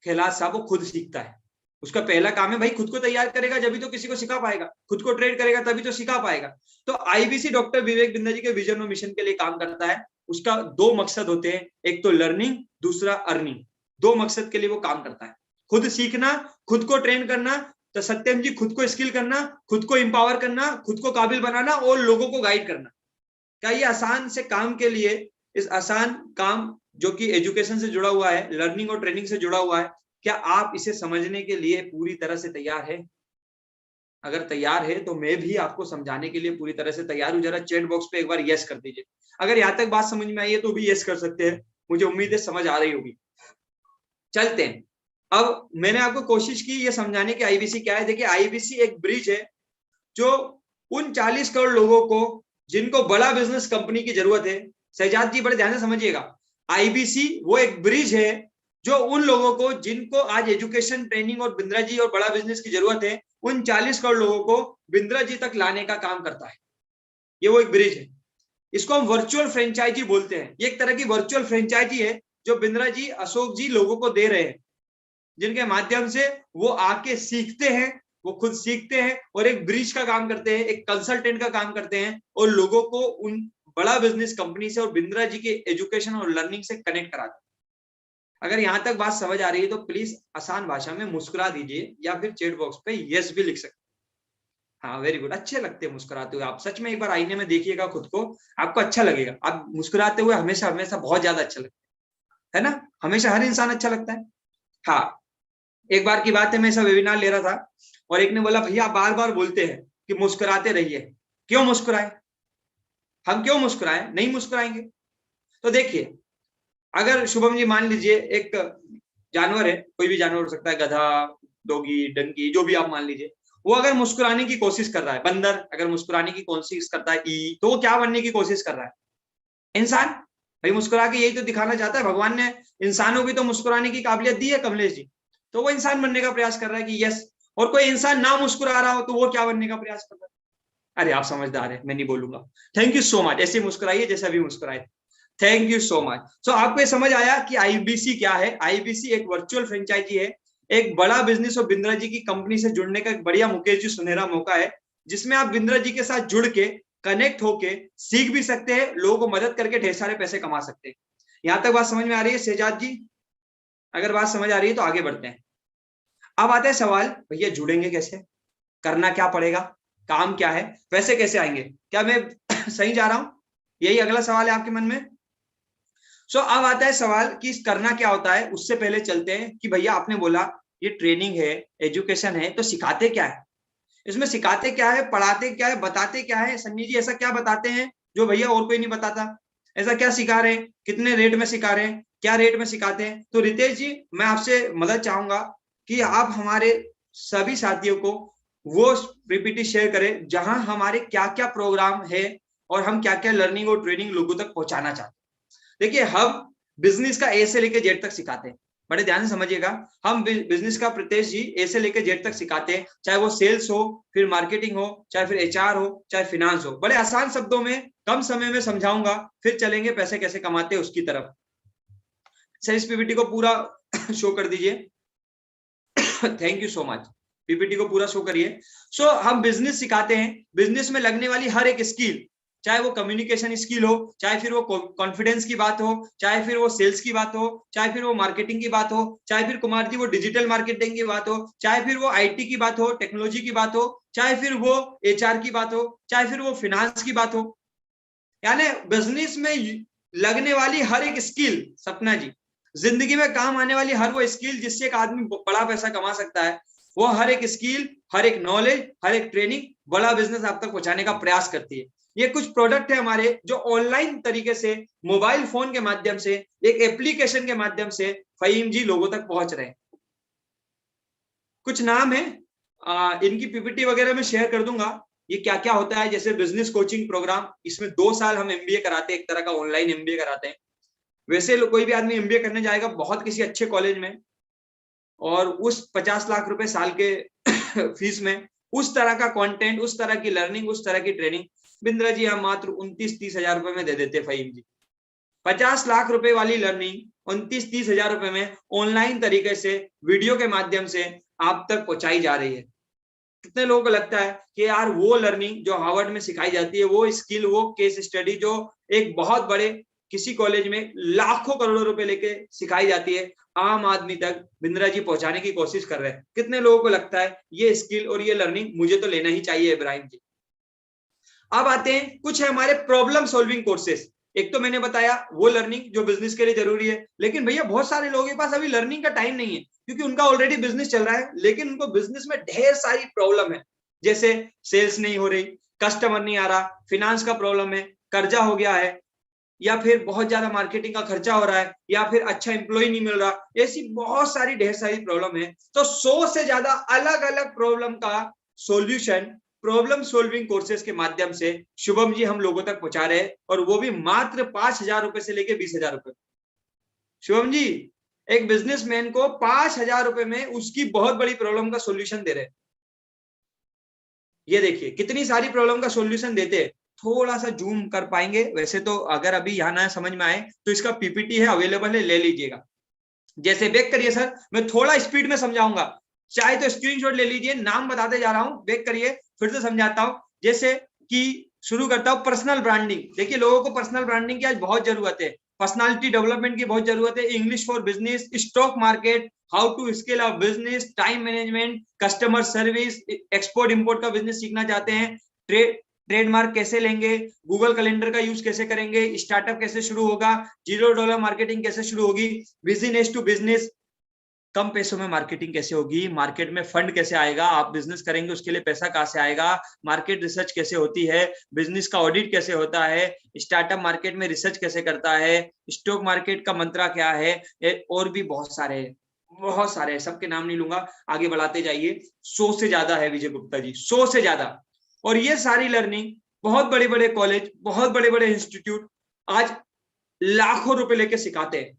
खैलाज साहब वो खुद सीखता है। उसका पहला काम है भाई, खुद को तैयार करेगा जब भी तो किसी को सिखा पाएगा, खुद को ट्रेन करेगा तभी तो सिखा पाएगा। तो आईबीसी डॉक्टर विवेक बिंद्रा जी के विजन और मिशन के लिए काम करता है। उसका दो मकसद होते हैं, एक तो लर्निंग, दूसरा अर्निंग। दो मकसद के लिए वो काम करता है, खुद सीखना, खुद को ट्रेन करना, तो सत्यम जी खुद को स्किल करना, खुद को एम्पावर करना, खुद को काबिल बनाना और लोगों को गाइड करना। क्या ये आसान से काम के लिए, इस आसान काम जो कि एजुकेशन से जुड़ा हुआ है, लर्निंग और ट्रेनिंग से जुड़ा हुआ है, क्या आप इसे समझने के लिए पूरी तरह से तैयार है? अगर तैयार है तो मैं भी आपको समझाने के लिए पूरी तरह से तैयार हूं। जरा चैट बॉक्स पे एक बार यस कर दीजिए। अगर यहाँ तक बात समझ में आई है तो भी यस कर सकते हैं, मुझे उम्मीद है समझ आ रही होगी। चलते हैं। अब मैंने आपको कोशिश की ये समझाने की आईबीसी क्या है। देखिए, आईबीसी एक ब्रिज है जो उन 40 करोड़ लोगों को जिनको बड़ा बिजनेस कंपनी की जरूरत है, शहजाद जी बड़े ध्यान से समझिएगा, आईबीसी वो एक ब्रिज है जो उन लोगों को जिनको आज एजुकेशन, ट्रेनिंग और बिंद्रा जी और बड़ा बिजनेस की जरूरत है, उन 40 करोड़ लोगों को बिंद्रा जी तक लाने का काम करता है। ये वो एक ब्रिज है। इसको हम वर्चुअल फ्रेंचाइजी बोलते हैं। ये एक तरह की वर्चुअल फ्रेंचाइजी है जो बिंद्रा जी, अशोक जी लोगों को दे रहे हैं, जिनके माध्यम से वो आके सीखते हैं, वो खुद सीखते हैं और एक ब्रिज का काम करते हैं, एक कंसल्टेंट का काम करते हैं और लोगों को उन बड़ा बिजनेस कंपनी से और बिंद्रा जी के एजुकेशन और लर्निंग से कनेक्ट कराते हैं। अगर यहां तक बात समझ आ रही है तो प्लीज आसान भाषा में मुस्कुरा दीजिए या फिर चैट बॉक्स पे यस भी लिख सकते हैं। हाँ, वेरी गुड, अच्छे लगते हैं मुस्कुराते हुए आप। सच में एक बार आईने में देखिएगा खुद को, आपको अच्छा लगेगा। आप मुस्कुराते हुए हमेशा हमेशा बहुत ज्यादा अच्छा लगता है ना, हमेशा हर इंसान अच्छा लगता है। हाँ, एक बार की बात है, मैं ऐसा वेबिनार ले रहा था और एक ने बोला, भैया आप बार बार बोलते हैं कि मुस्कुराते रहिए, क्यों मुस्कुराए, हम क्यों मुस्कुराए, नहीं मुस्कुराएंगे। तो देखिए, अगर शुभम जी मान लीजिए एक जानवर है, कोई भी जानवर हो सकता है, गधा, डोगी, डंकी, जो भी आप मान लीजिए, वो अगर मुस्कुराने की कोशिश कर रहा है, बंदर अगर मुस्कुराने की कोशिश करता है, तो वो क्या बनने की कोशिश कर रहा है, इंसान। भाई मुस्कुरा के यही तो दिखाना चाहता है, भगवान ने इंसानों की तो मुस्कुराने की काबिलियत दी है कमलेश जी, तो वो इंसान बनने का प्रयास कर रहा है कि यस। और कोई इंसान ना मुस्कुरा रहा हो तो वो क्या बनने का प्रयास कर रहा है? अरे आप समझदार है, मैं नहीं बोलूंगा। थैंक यू सो मच, ऐसे मुस्कुराइए जैसे अभी मुस्कुराए। Thank you so much. So आपको ये समझ आया कि आईबीसी क्या है। आईबीसी एक वर्चुअल फ्रेंचाइजी है, एक बड़ा बिजनेस और बिंद्रा जी की कंपनी से जुड़ने का एक बढ़िया मुकेश जी सुनहरा मौका है, जिसमें आप बिंद्रा जी के साथ जुड़ के, कनेक्ट होके सीख भी सकते हैं, लोगों को मदद करके ढेर सारे पैसे कमा सकते हैं। यहां तक बात समझ में आ रही है शहजाद जी? अगर बात समझ आ रही है तो आगे बढ़ते हैं। अब आता है सवाल, भैया जुड़ेंगे कैसे, करना क्या पड़ेगा, काम क्या है, पैसे कैसे आएंगे? क्या मैं सही जा रहा हूं? यही अगला सवाल है आपके मन में। सो अब आता है सवाल कि करना क्या होता है। उससे पहले चलते हैं कि भैया आपने बोला ये ट्रेनिंग है, एजुकेशन है, तो सिखाते क्या है, इसमें सिखाते क्या है, पढ़ाते क्या है, बताते क्या है? सन्नी जी ऐसा क्या बताते हैं जो भैया और कोई नहीं बताता? ऐसा क्या सिखा रहे हैं, कितने रेट में सिखा रहे हैं, क्या रेट में सिखाते हैं? तो रितेश जी, मैं आपसे मदद चाहूंगा कि आप हमारे सभी साथियों को वो पीपीटी शेयर करें जहां हमारे क्या क्या प्रोग्राम है और हम क्या क्या लर्निंग और ट्रेनिंग लोगों तक पहुंचाना चाहते हैं। देखिए, हम बिजनेस का ए से लेकर जेड तक सिखाते हैं, बड़े ध्यान से समझिएगा। हम बिजनेस का प्रीतेश जी ए से लेकर जेड तक सिखाते हैं, चाहे वो सेल्स हो, फिर मार्केटिंग हो, चाहे फिर एचआर हो, चाहे फिनांस हो। बड़े आसान शब्दों में कम समय में समझाऊंगा, फिर चलेंगे पैसे कैसे कमाते हैं उसकी तरफ। सर इस पीपीटी को पूरा शो कर दीजिए। Thank you so much, PPT को पूरा शो करिए। सो हम बिजनेस सिखाते हैं, बिजनेस में लगने वाली हर एक स्किल, चाहे वो कम्युनिकेशन स्किल हो, चाहे फिर वो कॉन्फिडेंस की बात हो, चाहे फिर वो सेल्स की बात हो, चाहे फिर वो मार्केटिंग की बात हो, चाहे फिर कुमार जी वो डिजिटल मार्केटिंग की बात हो, चाहे फिर वो आईटी की बात हो, टेक्नोलॉजी की बात हो, चाहे फिर वो एचआर की बात हो, चाहे फिर वो फिनांस की बात हो, यानी बिजनेस में लगने वाली हर एक स्किल, सपना जी, जिंदगी में काम आने वाली हर वो स्किल जिससे एक आदमी बड़ा पैसा कमा सकता है, वो हर एक स्किल, हर एक नॉलेज, हर एक ट्रेनिंग बड़ा बिजनेस आप तक पहुंचाने का प्रयास करती है। ये कुछ प्रोडक्ट है हमारे जो ऑनलाइन तरीके से, मोबाइल फोन के माध्यम से, एक एप्लीकेशन के माध्यम से फहीम जी लोगों तक पहुंच रहे हैं। कुछ नाम है, इनकी पीपीटी वगैरह में शेयर कर दूंगा। ये क्या क्या होता है, जैसे बिजनेस कोचिंग प्रोग्राम, इसमें 2 साल हम एमबीए कराते हैं, एक तरह का ऑनलाइन एमबीए कराते हैं। वैसे कोई भी आदमी एमबीए करने जाएगा बहुत किसी अच्छे कॉलेज में, और उस 50 लाख रुपए साल के फीस में उस तरह का कंटेंट, उस तरह की लर्निंग, उस तरह की ट्रेनिंग बिंद्रा जी हम मात्र 29-30 हजार रुपए में दे देते। फहीम जी 50 लाख रुपए वाली लर्निंग 29-30 हजार रुपए में ऑनलाइन तरीके से वीडियो के माध्यम से आप तक पहुंचाई जा रही है। कितने लोगों को लगता है कि यार वो लर्निंग जो हार्वर्ड में सिखाई जाती है, वो स्किल, वो केस स्टडी जो एक बहुत बड़े किसी कॉलेज में लाखों करोड़ों रुपए लेके सिखाई जाती है, आम आदमी तक बिंद्रा जी पहुंचाने की कोशिश कर रहे हैं। कितने लोगों को लगता है ये स्किल और ये लर्निंग मुझे तो लेना ही चाहिए इब्राहिम जी। अब आते हैं कुछ है हमारे प्रॉब्लम सॉल्विंग कोर्सेस। एक तो मैंने बताया वो लर्निंग जो बिजनेस के लिए जरूरी है, लेकिन भैया बहुत सारे लोगों के पास अभी लर्निंग का टाइम नहीं है क्योंकि उनका ऑलरेडी बिजनेस चल रहा है, लेकिन उनको बिजनेस में ढेर सारी प्रॉब्लम है, जैसे सेल्स नहीं हो रही, कस्टमर नहीं आ रहा, फिनेंस का प्रॉब्लम है, कर्जा हो गया है, या फिर बहुत ज्यादा मार्केटिंग का खर्चा हो रहा है, या फिर अच्छा एम्प्लॉय नहीं मिल रहा, ऐसी बहुत सारी ढेर सारी प्रॉब्लम है। तो 100 से ज्यादा अलग अलग प्रॉब्लम का सॉल्यूशन प्रॉब्लम सॉल्विंग कोर्सेज के माध्यम से शुभम जी हम लोगों तक पहुंचा रहे हैं, और वो भी मात्र 5,000 रुपए से लेके 20,000 रुपए। शुभम जी एक बिजनेसमैन को 5,000 रुपए में उसकी बहुत बड़ी प्रॉब्लम का सॉल्यूशन दे रहे हैं। ये देखिए कितनी सारी प्रॉब्लम का सॉल्यूशन देते हैं। थोड़ा सा जूम कर पाएंगे, वैसे तो अगर अभी यहाँ ना समझ में आए तो इसका पीपीटी है, अवेलेबल है, ले लीजिएगा। जैसे बैक करिए सर, मैं थोड़ा स्पीड में समझाऊंगा, चाहे तो स्क्रीनशॉट ले लीजिए, नाम बताते जा रहा हूं, बैक करिए फिर से समझाता हूं। जैसे कि शुरू करता हूं पर्सनल ब्रांडिंग। देखिए लोगों को पर्सनल ब्रांडिंग की आज बहुत जरूरत है, पर्सनालिटी डेवलपमेंट की बहुत जरूरत है, English for business, stock market, how to scale up business, time management, customer service, export import का बिजनेस सीखना चाहते हैं, ट्रेडमार्क कैसे लेंगे, गूगल कैलेंडर का यूज कैसे करेंगे, स्टार्टअप कैसे शुरू होगा, $0 मार्केटिंग कैसे शुरू होगी, बिजनेस टू बिजनेस, कम पैसों में मार्केटिंग कैसे होगी, मार्केट में फंड कैसे आएगा, आप बिजनेस करेंगे उसके लिए पैसा कहां से आएगा, मार्केट रिसर्च कैसे होती है, बिजनेस का ऑडिट कैसे होता है, स्टार्टअप मार्केट में रिसर्च कैसे करता है, स्टॉक मार्केट का मंत्रा क्या है, और भी बहुत सारे सबके नाम नहीं लूंगा, आगे बढ़ाते जाइए। 100 से ज्यादा है विजय गुप्ता जी, 100 से ज्यादा। और ये सारी लर्निंग बहुत बड़े बड़े कॉलेज, बहुत बड़े बड़े इंस्टीट्यूट आज लाखों रुपए लेके सिखाते हैं।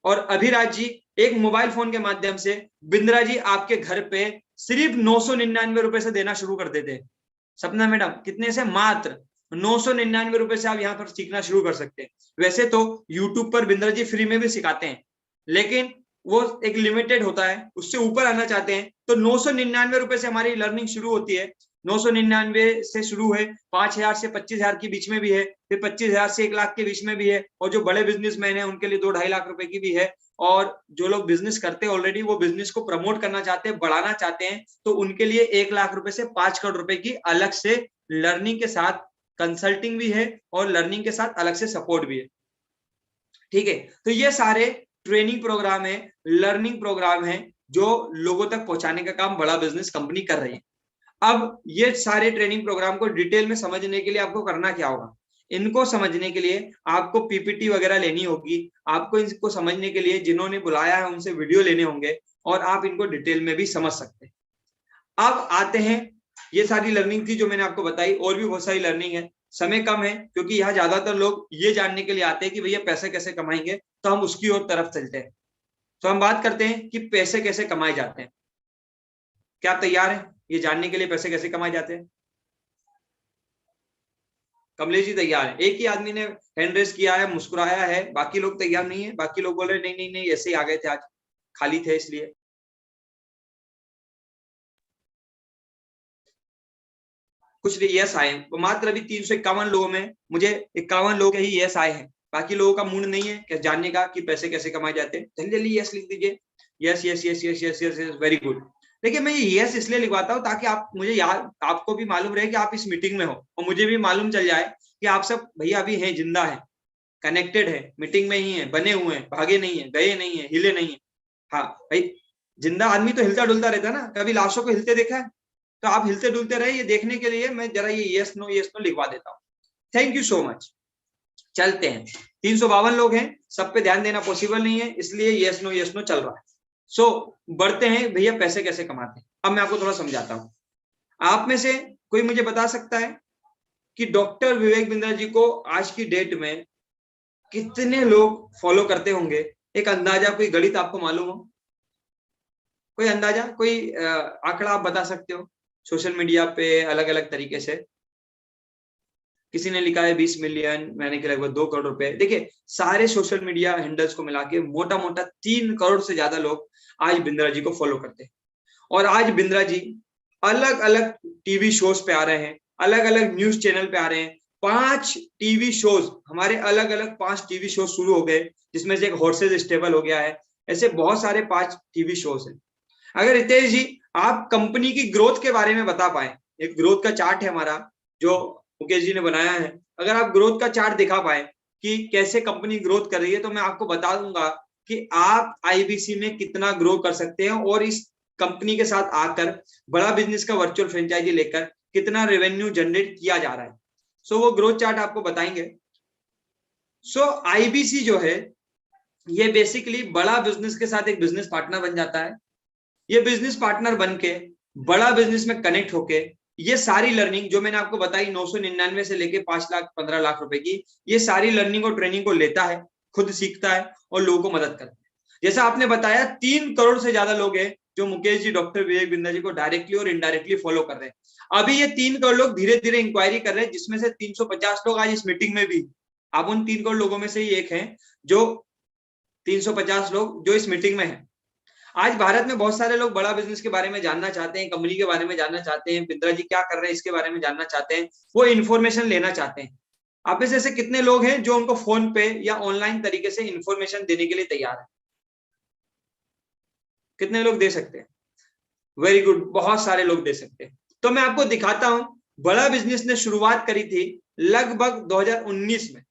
और अभिराज जी एक मोबाइल फोन के माध्यम से बिंद्रा जी आपके घर पे सिर्फ 999 रुपए से देना शुरू कर देते हैं। सपना मैडम कितने से? मात्र 999 रुपए से आप यहाँ पर सीखना शुरू कर सकते हैं। वैसे तो यूट्यूब पर बिंद्रा जी फ्री में भी सिखाते हैं, लेकिन वो एक लिमिटेड होता है, उससे ऊपर आना चाहते हैं तो 999 रुपए से हमारी लर्निंग शुरू होती है। 999 से शुरू है, 5,000 से 25,000 के बीच में भी है, फिर 25,000 से 1 लाख के बीच में भी है, और जो बड़े बिजनेसमैन हैं उनके लिए 2-2.5 लाख रुपए की भी है। और जो लोग बिजनेस करते हैं ऑलरेडी, वो बिजनेस को प्रमोट करना चाहते हैं, बढ़ाना चाहते हैं, तो उनके लिए 1 लाख रुपए से 5 करोड़ रुपए की अलग से लर्निंग के साथ कंसल्टिंग भी है, और लर्निंग के साथ अलग से सपोर्ट भी है। ठीक है, तो ये सारे ट्रेनिंग प्रोग्राम है, लर्निंग प्रोग्राम है, जो लोगों तक पहुंचाने का काम बड़ा बिजनेस कंपनी कर रही है। अब ये सारे ट्रेनिंग प्रोग्राम को डिटेल में समझने के लिए आपको करना क्या होगा? इनको समझने के लिए आपको पीपीटी वगैरह लेनी होगी, आपको इनको समझने के लिए जिन्होंने बुलाया है उनसे वीडियो लेने होंगे, और आप इनको डिटेल में भी समझ सकते हैं। अब आते हैं, ये सारी लर्निंग थी जो मैंने आपको बताई, और भी बहुत सारी लर्निंग है, समय कम है क्योंकि यहाँ ज्यादातर लोग ये जानने के लिए आते हैं कि भैया पैसे कैसे कमाएंगे, तो हम उसकी ओर तरफ चलते हैं। तो हम बात करते हैं कि पैसे कैसे कमाए जाते हैं। क्या आप तैयार हैं ये जानने के लिए पैसे कैसे कमाए जाते हैं? कमलेश जी तैयार है? एक ही आदमी ने हैंड रेस किया है, मुस्कुराया है, बाकी लोग तैयार नहीं है, बाकी लोग बोल रहे नहीं नहीं नहीं ऐसे ही आ गए थे, आज खाली थे इसलिए। कुछ यस आए, मात्र अभी 351 लोगों में मुझे 51 लोग ही यस आए हैं, बाकी लोगों का मूड नहीं है क्या जानने का कि पैसे कैसे कमाए जाते हैं। जल्दी जल्दी यस लिख दीजिए, yes yes yes yes yes yes yes, very good. देखिए मैं ये यस इसलिए लिखवाता हूँ ताकि आप मुझे याद, आपको भी मालूम रहे कि आप इस मीटिंग में हो, और मुझे भी मालूम चल जाए कि आप सब भैया अभी हैं, जिंदा है, कनेक्टेड है, मीटिंग में ही है, बने हुए हैं, भागे नहीं है, गए नहीं है, हिले नहीं है। हाँ भाई, जिंदा आदमी तो हिलता डुलता रहता है ना, कभी लाशों को हिलते देखा है? तो आप हिलते डुलते रहे, ये देखने के लिए मैं जरा ये यस नो लिखवा देता हूँ। Thank you so much. चलते हैं, 352 लोग हैं, सब पे ध्यान देना पॉसिबल नहीं है, इसलिए यस नो चल रहा है। सो बढ़ते हैं भैया, पैसे कैसे कमाते हैं। अब मैं आपको थोड़ा समझाता हूँ। आप में से कोई मुझे बता सकता है कि डॉक्टर विवेक बिंद्रा जी को आज की डेट में कितने लोग फॉलो करते होंगे? एक अंदाजा, कोई गणित आपको मालूम हो? कोई अंदाजा, कोई आंकड़ा आप बता सकते हो? सोशल मीडिया पे अलग अलग तरीके से। किसी ने लिखा है 20 मिलियन, मैंने कि लगभग 2 करोड़ रुपए। देखिए सारे सोशल मीडिया हैंडल्स को मिला के मोटा मोटा 3 करोड़ से ज्यादा लोग आज बिंद्रा जी को फॉलो करते हैं। और आज बिंद्रा जी अलग अलग टीवी शोज पे आ रहे हैं, अलग अलग न्यूज चैनल पे आ रहे हैं। 5 टीवी शोज हमारे, अलग अलग 5 टीवी शोज शुरू हो गए, जिसमें से एक हॉर्सेज स्टेबल हो गया है। ऐसे बहुत सारे 5 टीवी शोज हैं। अगर रितेश जी आप कंपनी की ग्रोथ के बारे में बता पाए, एक ग्रोथ का चार्ट है हमारा जो मुकेश जी ने बनाया है, अगर आप ग्रोथ का चार्ट दिखा पाए कि कैसे कंपनी ग्रोथ कर रही है, तो मैं आपको बता दूंगा कि आप आईबीसी में कितना ग्रो कर सकते हैं और इस कंपनी के साथ आकर बड़ा बिजनेस का वर्चुअल फ्रेंचाइजी लेकर कितना रेवेन्यू जनरेट किया जा रहा है। सो वो ग्रोथ चार्ट आपको बताएंगे। सो आईबीसी जो है ये बेसिकली बड़ा बिजनेस के साथ एक बिजनेस पार्टनर बन जाता है। ये बिजनेस पार्टनर बनके बड़ा बिजनेस में कनेक्ट होके ये सारी लर्निंग जो मैंने आपको बताई 999 से लेके 5 लाख 15 लाख रुपए की, ये सारी लर्निंग और ट्रेनिंग को लेता है, खुद सीखता है और लोगों को मदद करता है। जैसा आपने बताया 3 करोड़ से ज्यादा लोग हैं जो मुकेश जी, डॉक्टर विवेक बिंद्रा जी को डायरेक्टली और इनडायरेक्टली फॉलो कर रहे हैं। अभी ये 3 करोड़ लोग धीरे धीरे इंक्वायरी कर रहे हैं, जिसमें से 350 लोग आज इस मीटिंग में भी, आप उन 3 करोड़ लोगों में से ही एक हैं जो 350 लोग जो इस मीटिंग में है। आज भारत में बहुत सारे लोग बड़ा बिजनेस के बारे में जानना चाहते हैं, कंपनी के बारे में जानना चाहते हैं, बिंद्रा जी क्या कर रहे हैं इसके बारे में जानना चाहते हैं, वो इन्फॉर्मेशन लेना चाहते हैं। आप में से ऐसे कितने लोग हैं जो उनको फोन पे या ऑनलाइन तरीके से इन्फॉर्मेशन देने के लिए तैयार है? कितने लोग दे सकते हैं? वेरी गुड, बहुत सारे लोग दे सकते हैं। तो मैं आपको दिखाता हूं, बड़ा बिजनेस ने शुरुआत करी थी लगभग 2019 में।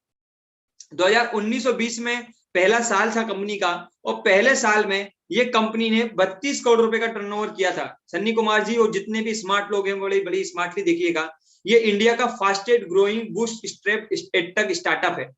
2019 और 20 में पहला साल था कंपनी का, और पहले साल में ये कंपनी ने 32 करोड़ रुपए का टर्नओवर किया था। सन्नी कुमार जी और जितने भी स्मार्ट लोग हैं बड़ी बड़ी स्मार्टली देखिएगा, ये इंडिया का fastest growing boost strap edtech startup है।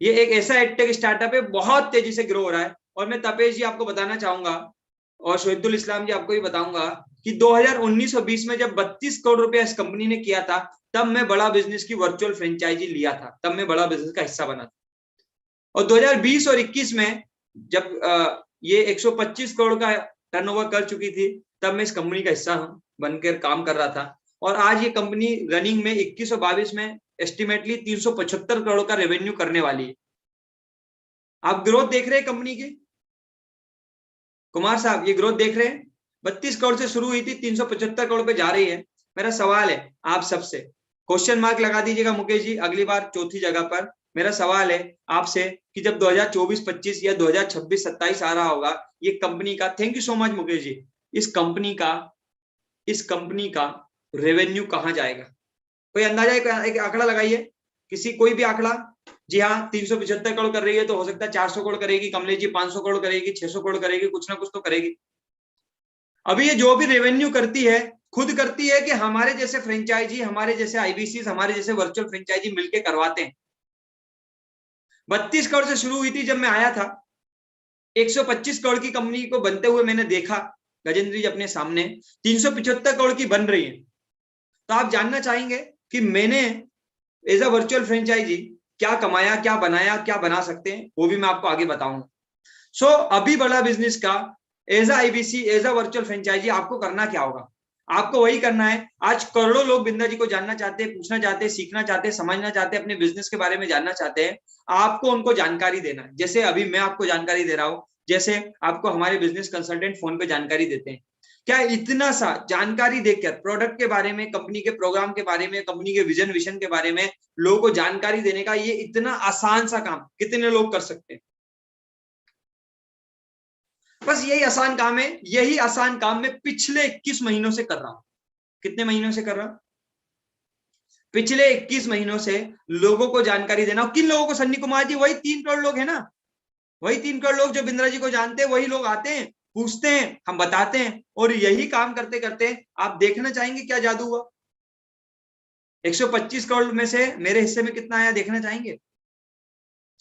ये एक ऐसा एडटेक स्टार्टअप है, बहुत तेजी से ग्रो हो रहा है। और मैं तपेश जी आपको बताना चाहूंगा और शहीदुल इस्लाम जी आपको भी बताऊंगा कि 2019 और 20 में जब 32 करोड़ रुपया इस कंपनी ने किया था, तब मैं बड़ा बिजनेस की वर्चुअल फ्रेंचाइजी लिया था, तब मैं बड़ा बिजनेस का हिस्सा बना था। और 2020 और 21 में जब ये 125 करोड़ का टर्नओवर कर चुकी थी, तब मैं इस कंपनी का हिस्सा बनकर काम कर रहा था। और आज ये कंपनी रनिंग में 21 और 22 में एस्टिमेटली 375 करोड़ का रेवेन्यू करने वाली है। आप ग्रोथ देख रहे हैं कंपनी की? कुमार साहब ये ग्रोथ देख रहे हैं? 32 करोड़ से शुरू हुई थी, 375 करोड़ पे जा रही है। मेरा सवाल है आप सबसे, क्वेश्चन मार्क लगा दीजिएगा मुकेश जी अगली बार चौथी जगह पर। मेरा सवाल है आपसे कि जब 2024-25 या 2026-27 आ रहा होगा, ये कंपनी का, thank you so much Mukesh ji, इस कंपनी का रेवेन्यू कहां जाएगा? कोई अंदाजा, एक आंकड़ा लगाइए, किसी कोई भी आंकड़ा। जी हाँ, 375 करोड़ कर रही है तो हो सकता है 400 करोड़ करेगी, कमलेश जी 500 करोड़ करेगी, 600 करोड़ करेगी, कुछ ना कुछ तो करेगी। अभी ये जो भी रेवेन्यू करती है, खुद करती है कि हमारे जैसे फ्रेंचाइजी, हमारे जैसे आईबीसी, हमारे जैसे वर्चुअल फ्रेंचाइजी मिलकर करवाते हैं। 32 करोड़ से शुरू हुई थी जब मैं आया था, 125 करोड़ की कंपनी को बनते हुए मैंने देखा गजेंद्र जी अपने सामने, 375 करोड़ की बन रही है। तो आप जानना चाहेंगे कि मैंने एज अ वर्चुअल फ्रेंचाइजी क्या कमाया, क्या बनाया, क्या बना सकते हैं, वो भी मैं आपको आगे बताऊंगा। सो अभी बड़ा बिजनेस का as a IBC, as a virtual franchisee आपको करना क्या होगा? आपको वही करना है। आज करोड़ों लोग बिंद्रा जी को जानना चाहते हैं, पूछना चाहते हैं, सीखना चाहते हैं, समझना चाहते हैं, अपने बिजनेस के बारे में जानना चाहते हैं। आपको उनको जानकारी देना है, जैसे अभी मैं आपको जानकारी दे रहा हूं, जैसे आपको हमारे बिजनेस कंसल्टेंट फोन पे जानकारी देते हैं। क्या इतना सा जानकारी देकर प्रोडक्ट के बारे में, कंपनी के प्रोग्राम के बारे में, कंपनी के विजन विशन के बारे में लोगों को जानकारी देने का ये इतना आसान सा काम कितने लोग कर सकते हैं? बस यही आसान काम है। यही आसान काम मैं पिछले 21 महीनों से कर रहा हूं। कितने महीनों से कर रहा हूं? पिछले 21 महीनों से लोगों को जानकारी देना। किन लोगों को सन्नी कुमार जी? वही 3 करोड़ लोग हैं ना, वही 3 करोड़ लोग जो बिंद्रा जी को जानते हैं, वही लोग आते हैं, पूछते हैं, हम बताते हैं। और यही काम करते करते आप देखना चाहेंगे क्या जादू हुआ? 125 करोड़ में से मेरे हिस्से में कितना आया देखना चाहेंगे?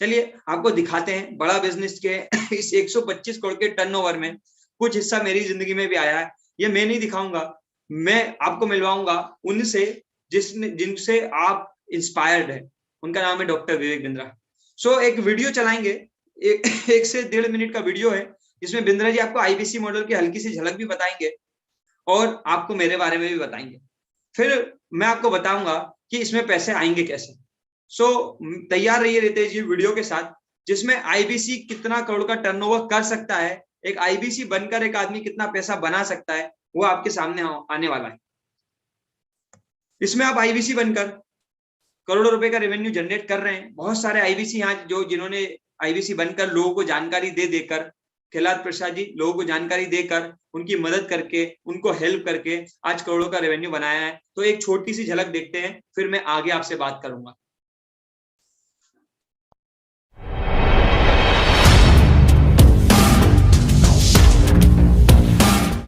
चलिए आपको दिखाते हैं। बड़ा बिजनेस के इस 125 करोड़ के टर्नओवर में कुछ हिस्सा मेरी जिंदगी में भी आया है। ये मैं नहीं दिखाऊंगा, मैं आपको मिलवाऊंगा उनसे जिनसे आप इंस्पायर्ड है। उनका नाम है डॉक्टर विवेक बिंद्रा। सो एक वीडियो चलाएंगे, 1 से 1.5 मिनट का वीडियो है, जिसमें बिंद्रा जी आपको आईबीसी मॉडल की हल्की सी झलक भी बताएंगे और आपको मेरे बारे में भी बताएंगे। फिर मैं आपको बताऊंगा कि इसमें पैसे आएंगे कैसे। तैयार रहिए रितेश जी वीडियो के साथ, जिसमें आईबीसी कितना करोड़ का टर्नओवर कर सकता है, एक आईबीसी बनकर एक आदमी कितना पैसा बना सकता है, वो आपके सामने आने वाला है। इसमें आप आईबीसी बनकर करोड़ों रुपए का रेवेन्यू जनरेट कर रहे हैं। बहुत सारे आईबीसी यहाँ जिन्होंने आईबीसी बनकर लोगों को जानकारी दे देकर, खिलाद प्रसाद जी, लोगों को जानकारी देकर, उनकी मदद करके, उनको हेल्प करके आज करोड़ों का रेवेन्यू बनाया है। तो एक छोटी सी झलक देखते हैं, फिर मैं आगे आपसे बात करूंगा।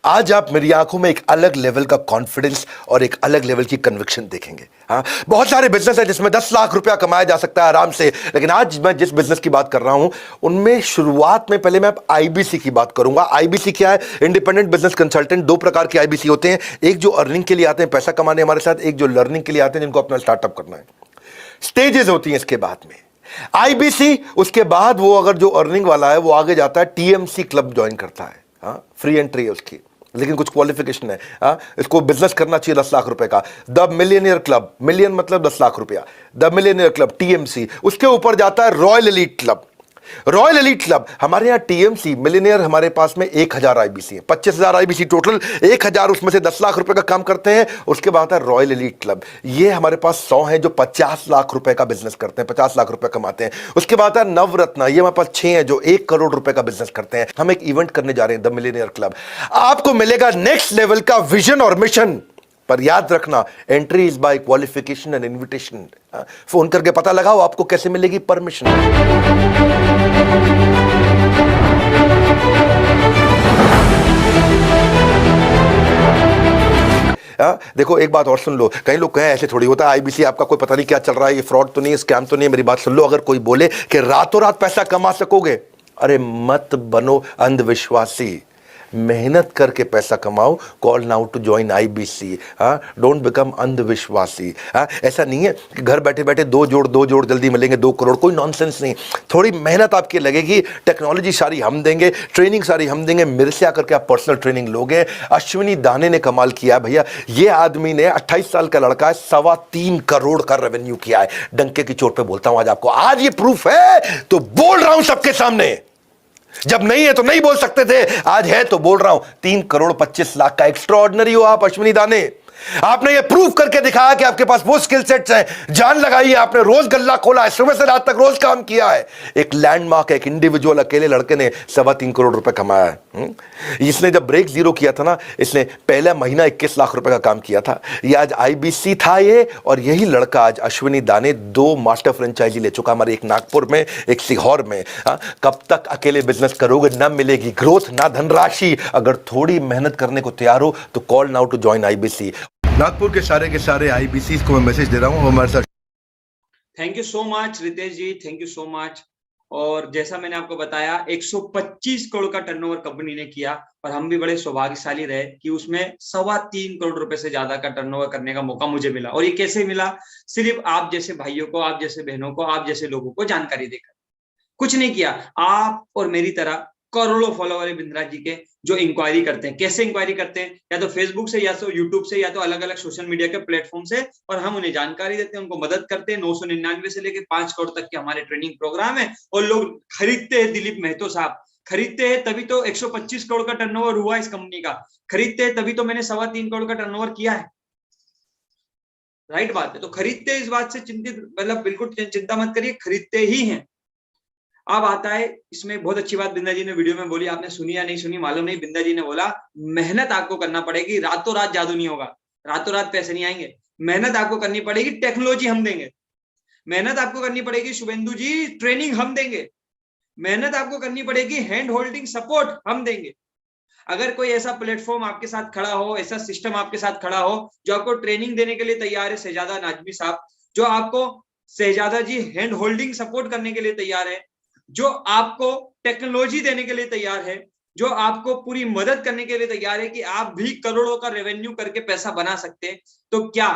आज आप मेरी आंखों में एक अलग लेवल का कॉन्फिडेंस और एक अलग लेवल की कन्विक्शन देखेंगे। हाँ, बहुत सारे बिजनेस है जिसमें 10 लाख रुपया कमाया जा सकता है आराम से, लेकिन आज मैं जिस बिजनेस की बात कर रहा हूं उनमें शुरुआत में पहले मैं आईबीसी की बात करूंगा। आईबीसी क्या है? Independent business consultant. दो प्रकार के आईबीसी होते हैं, एक जो अर्निंग के लिए आते हैं पैसा कमाने हमारे साथ, एक जो लर्निंग के लिए आते हैं जिनको अपना स्टार्टअप करना है। स्टेजेस होती हैं इसके बाद में आईबीसी, उसके बाद वो अगर जो अर्निंग वाला है वो आगे जाता है टीएमसी क्लब ज्वाइन करता है। हाँ, फ्री एंट्री है उसकी, लेकिन कुछ क्वालिफिकेशन है। इसको बिजनेस करना चाहिए 10 लाख रुपए का। द मिलियनियर क्लब, मिलियन मतलब 10 लाख रुपया, द मिलियनियर क्लब टीएमसी। उसके ऊपर जाता है royal elite club. Royal elite club, हमारे यहाँ टीएमसी मिलियनियर हमारे पास में 1000 आईबीसी है, 25,000 आईबीसी टोटल, 1000 उसमें से 10 लाख रुपए का काम करते हैं। उसके बाद है रॉयल एलीट क्लब, ये हमारे पास 100 है जो 50 लाख रुपए का बिजनेस करते हैं, 50 लाख रुपए कमाते हैं। उसके बाद है नवरत्न, ये हमारे पास 6 है जो 1 करोड़ रुपए का बिजनेस करते हैं। हम एक इवेंट करने जा रहे हैं द मिलियनियर क्लब। आपको मिलेगा नेक्स्ट लेवल का विजन और मिशन, पर याद रखना entry is by qualification and invitation. Phone करके पता लगाओ आपको कैसे मिलेगी परमिशन। देखो एक बात और सुन लो, कई लोग कहें ऐसे थोड़ी होता है आईबीसी, आपका कोई पता नहीं क्या चल रहा है, ये फ्रॉड तो नहीं है, स्कैम तो नहीं है। मेरी बात सुन लो, अगर कोई बोले कि रातों रात पैसा कमा सकोगे, अरे मत बनो अंधविश्वासी, मेहनत करके पैसा कमाओ। Call now to join IBC. Don't become अंधविश्वासी। ऐसा नहीं है कि घर बैठे बैठे दो जोड़ जल्दी मिलेंगे 2 करोड़, कोई नॉनसेंस नहीं। थोड़ी मेहनत आपकी लगेगी, टेक्नोलॉजी सारी हम देंगे, ट्रेनिंग सारी हम देंगे, मेरे से आकर के आप पर्सनल ट्रेनिंग लोगे। अश्विनी दाने ने कमाल किया है भैया, ये आदमी ने 28 साल का लड़का है, 3.25 करोड़ का रेवेन्यू किया है। डंके की चोट पे बोलता हूं आज आपको, आज ये प्रूफ है तो बोल रहा हूं सबके सामने। जब नहीं है तो नहीं बोल सकते थे, आज है तो बोल रहा हूं। 3 करोड़ 25 लाख का एक्स्ट्राऑर्डिनरी हो आप अश्विनी दाने। आपने ये प्रूफ करके दिखाया कि आपके पास वो स्किल सेट्स हैं। जान लगाई है आपने, रोज गल्ला खोला है, सुबह से रात तक रोज काम किया है। एक लैंडमार्क, एक इंडिविजुअल अकेले लड़के ने 3.25 करोड़ रुपए कमाया है। इसने जब ब्रेक जीरो किया था ना, इसने पहला महीना 21 लाख रुपए का काम किया था। ये आज आईबीसी था ये, और यही लड़का आज अश्विनी दाने 2 मास्टर फ्रेंचाइजी ले चुका, हमारे एक नागपुर में, एक सीहोर में। कब तक अकेले बिजनेस करोगे? ना मिलेगी ग्रोथ, ना धनराशि। अगर थोड़ी मेहनत करने को तैयार हो तो call now to join IBC. Nagpur के सारे आईबीसी को मैं मैसेज दे रहा हूं हमारे साथ। Thank you so much Ritesh ji, thank you so much. और जैसा मैंने आपको बताया 125 करोड़ का टर्नओवर कंपनी ने किया, और हम भी बड़े सौभाग्यशाली रहे कि उसमें 3.25 करोड़ रुपए से ज्यादा का टर्नओवर करने का मौका मुझे मिला। और ये कैसे मिला? सिर्फ आप जैसे भाइयों को, आप जैसे बहनों को, आप जैसे लोगों को जानकारी देकर। कुछ नहीं किया, आप और मेरी तरह करोड़ों फॉलोवर है बिंद्रा जी के, जो इंक्वायरी करते हैं। कैसे इंक्वायरी करते हैं? या तो फेसबुक से, या तो यूट्यूब से, या तो अलग अलग सोशल मीडिया के प्लेटफॉर्म से, और हम उन्हें जानकारी देते हैं, उनको मदद करते हैं। 999 से लेकर 5 करोड़ तक के हमारे ट्रेनिंग प्रोग्राम है, और लोग खरीदते हैं। दिलीप महतो साहब खरीदते हैं, तभी तो 125 करोड़ का टर्नओवर हुआ इस कंपनी का। खरीदते हैं तभी तो मैंने 3.25 करोड़ का टर्नओवर किया है। राइट बात है। तो खरीदते हैं, इस बात से चिंतित, मतलब बिल्कुल चिंता मत करिए, खरीदते ही हैं। अब आता है इसमें बहुत अच्छी बात बिंदा जी ने वीडियो में बोली, आपने सुनी या नहीं सुनी मालूम नहीं। बिंदा जी ने बोला मेहनत आपको करना पड़ेगी, रातों रात जादू नहीं होगा, रातों रात पैसे नहीं आएंगे। मेहनत आपको करनी पड़ेगी, टेक्नोलॉजी हम देंगे। मेहनत आपको करनी पड़ेगी शुभेंदु जी, ट्रेनिंग हम देंगे। मेहनत आपको करनी पड़ेगी, हैंड होल्डिंग सपोर्ट हम देंगे। अगर कोई ऐसा प्लेटफॉर्म आपके साथ खड़ा हो, ऐसा सिस्टम आपके साथ खड़ा हो जो आपको ट्रेनिंग देने के लिए तैयार है, शहजादा नाजमी साहब, जो आपको शहजादा जी हैंड होल्डिंग सपोर्ट करने के लिए तैयार है, जो आपको टेक्नोलॉजी देने के लिए तैयार है, जो आपको पूरी मदद करने के लिए तैयार है कि आप भी करोड़ों का रेवेन्यू करके पैसा बना सकते हैं, तो क्या